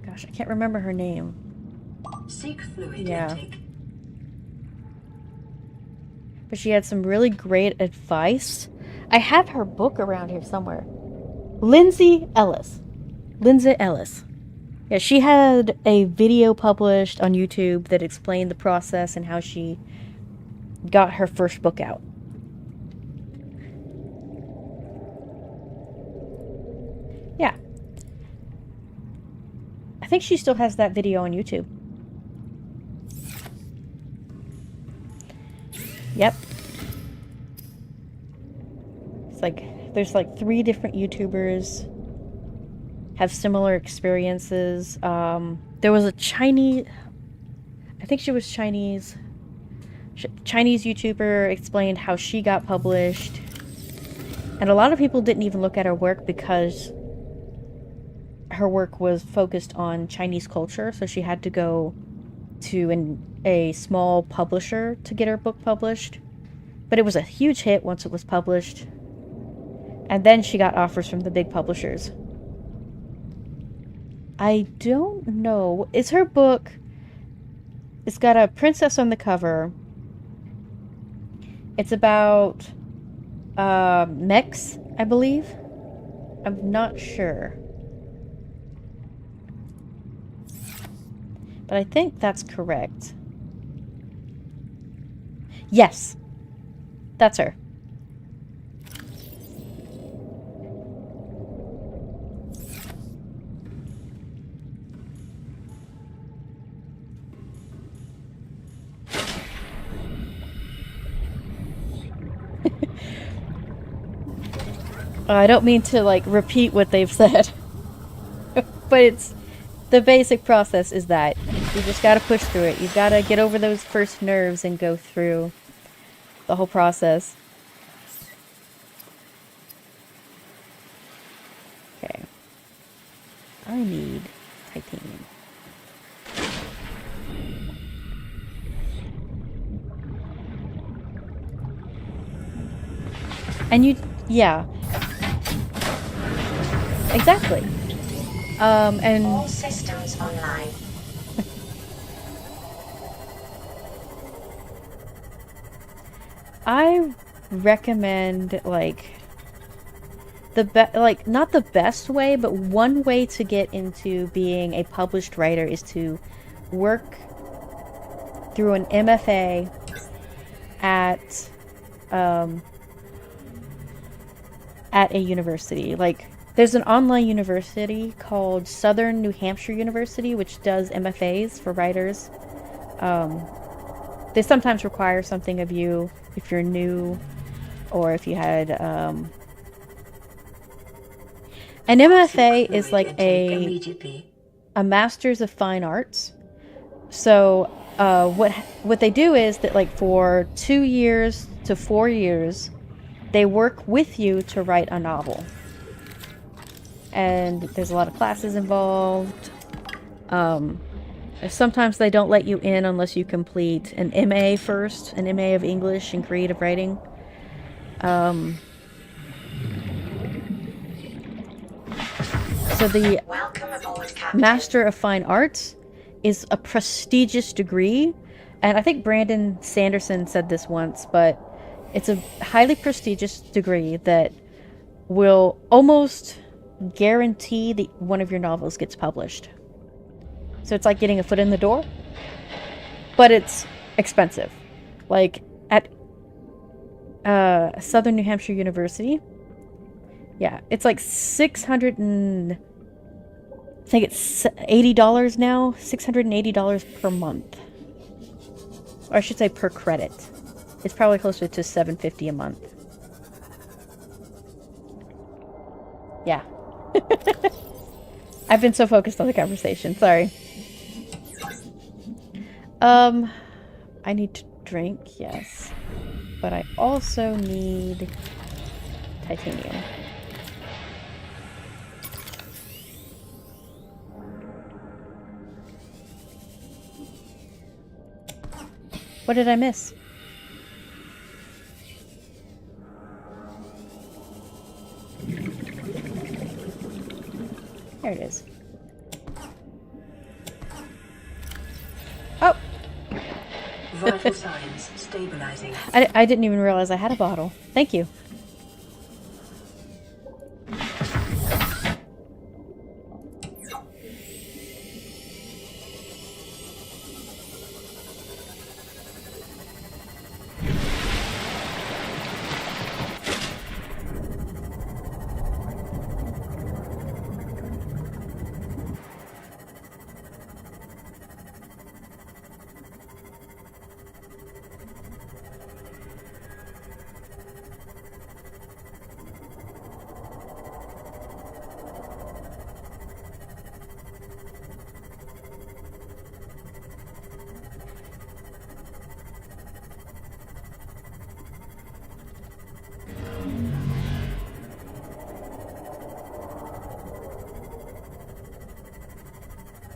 gosh, I can't remember her name. Seek fluid Yeah. intake. But she had some really great advice. I have her book around here somewhere. Lindsay Ellis. Yeah, she had a video published on YouTube that explained the process and how she got her first book out. Yeah. I think she still has that video on YouTube. Yep. It's like, there's like 3 different YouTubers have similar experiences. There was a Chinese, I think she was Chinese YouTuber explained how she got published. And a lot of people didn't even look at her work because her work was focused on Chinese culture, so she had to go to a small publisher to get her book published. But it was a huge hit once it was published. And then she got offers from the big publishers. I don't know. Is her book... It's got a princess on the cover. It's about mechs, I believe. I'm not sure. But I think that's correct. Yes. That's her. I don't mean to, like, repeat what they've said. But it's... The basic process is that you just gotta push through it. You've gotta get over those first nerves and go through the whole process. Okay. I need titanium. And you... Yeah. Exactly. And... All systems online. I recommend, like, not the best way, but one way to get into being a published writer is to work through an MFA at a university. Like, there's an online university called Southern New Hampshire University, which does MFAs for writers. They sometimes require something of you if you're new, or if you had... An MFA is like a Master's of Fine Arts. So what they do is that, like, for 2 years to 4 years, they work with you to write a novel. And there's a lot of classes involved. Sometimes they don't let you in unless you complete an MA first, an MA of English and creative writing. So the Welcome aboard, Captain. Master of Fine Arts is a prestigious degree, and I think Brandon Sanderson said this once, but it's a highly prestigious degree that will almost guarantee that one of your novels gets published. So it's like getting a foot in the door, but it's expensive. Like at Southern New Hampshire University, yeah, it's like I think it's $80 now, $680 per month, or I should say per credit. It's probably closer to $750 a month. Yeah. I've been so focused on the conversation. Sorry. I need to drink, yes. But I also need titanium. What did I miss? There it is. Oh! Vital signs stabilizing. I didn't even realize I had a bottle. Thank you.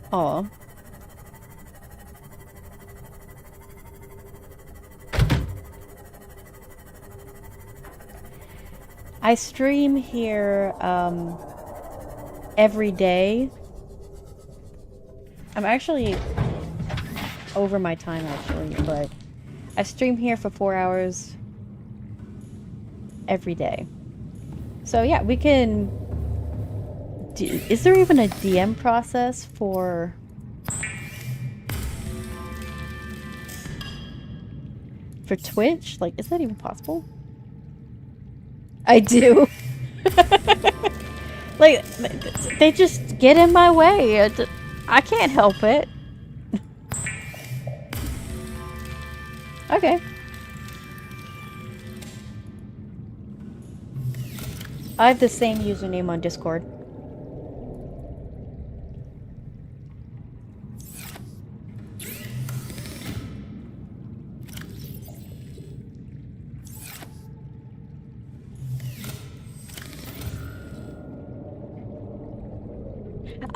Aw. I stream here every day. I'm actually over my time actually, but I stream here for 4 hours every day. So yeah, we can is there even a DM process for Twitch? Like, is that even possible? I do. Like, they just get in my way. I can't help it. Okay. I have the same username on Discord.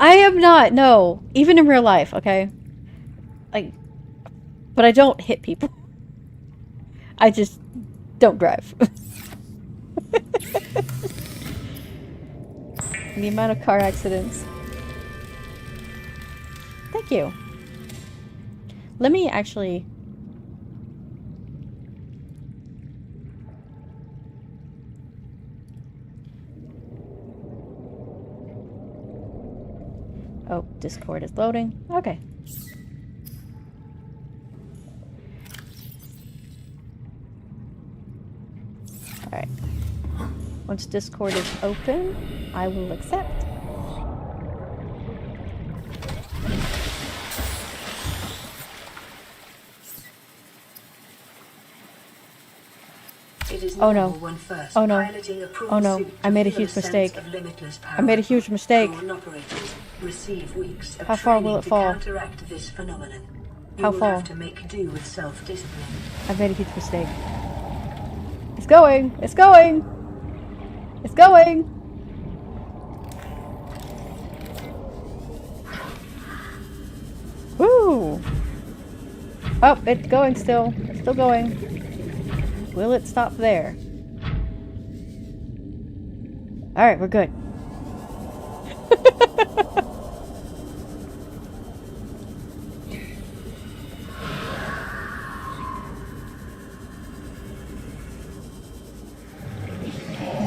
I am not, no. Even in real life, okay? Like, but I don't hit people. I just don't drive. The amount of car accidents. Thank you. Let me actually... Oh, Discord is loading. Okay. Alright. Once Discord is open, I will accept. Oh no. Oh no. Oh no. I made a huge mistake. I made a huge mistake. How far will it fall? How far? Have to make do with self-discipline. I made a huge mistake. It's going! It's going! It's going! Woo! Oh, it's going still. It's still going. Will it stop there? Alright, we're good.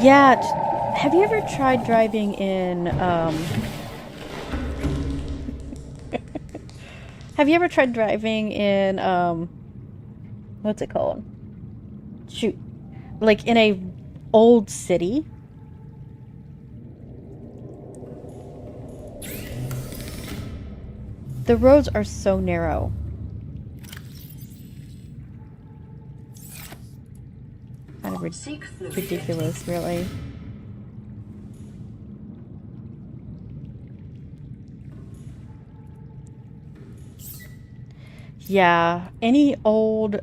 Yeah, have you ever tried driving in, have you ever tried driving in, what's it called? Shoot. Like in a old city? The roads are so narrow. Kind of ridiculous, really. Yeah, any old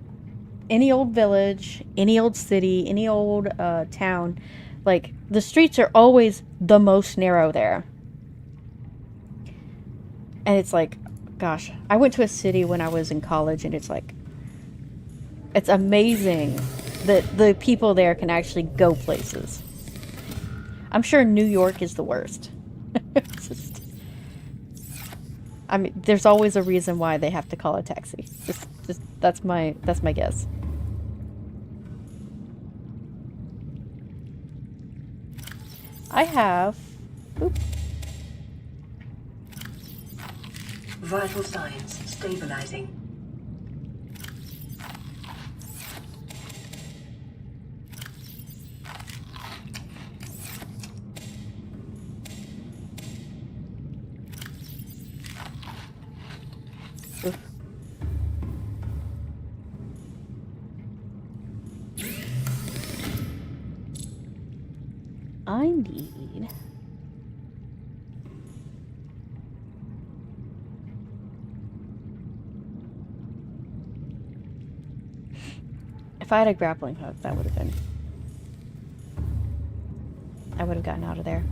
village, any old city, any old town, like the streets are always the most narrow there. And it's like, gosh, I went to a city when I was in college and it's like It's amazing that the people there can actually go places. I'm sure New York is the worst. It's just, I mean, there's always a reason why they have to call a taxi. Just that's my guess. I have. Oop. Vital signs stabilizing. Oof. I need. If I had a grappling hook, that would have been. I would have gotten out of there.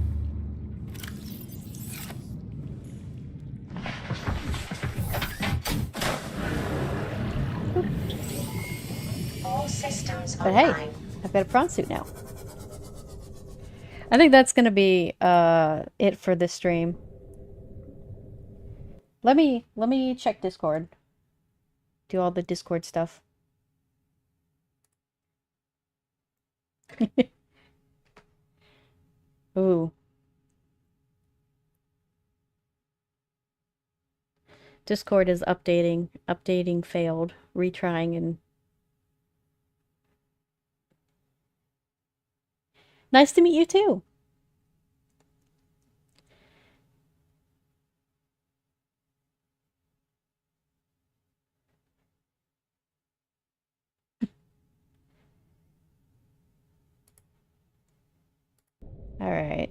All systems But hey, online. I've got a prawn suit now. I think that's gonna be it for this stream. Let me check Discord. Do all the Discord stuff. Ooh. Discord is updating. Updating failed. Retrying and... Nice to meet you too. Alright.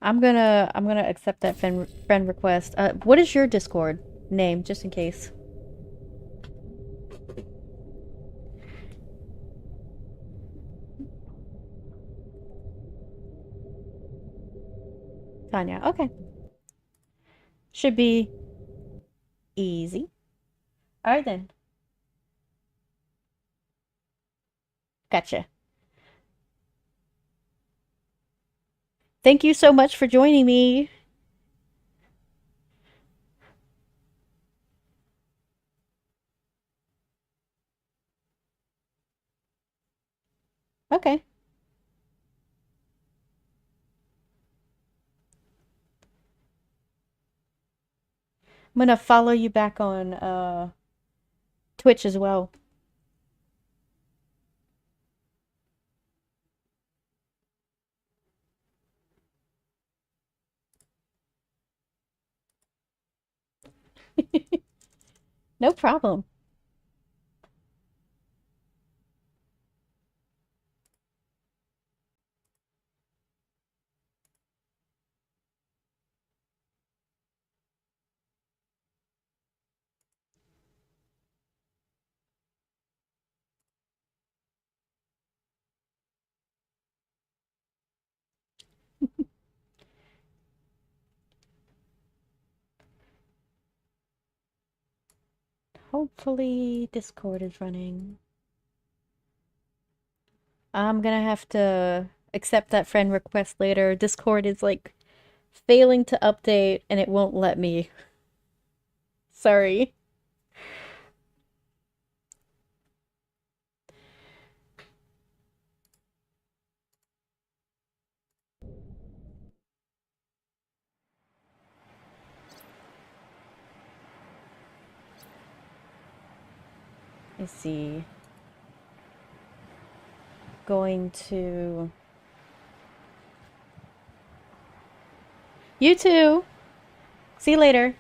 I'm gonna accept that friend request. What is your Discord name, just in case? Tanya. Okay. Should be easy. Alright then. Gotcha. Thank you so much for joining me. Okay. I'm gonna follow you back on Twitch as well. No problem. Hopefully Discord is running. I'm gonna have to accept that friend request later. Discord is like failing to update and it won't let me. Sorry. Let's see. Going to... You too. See you later.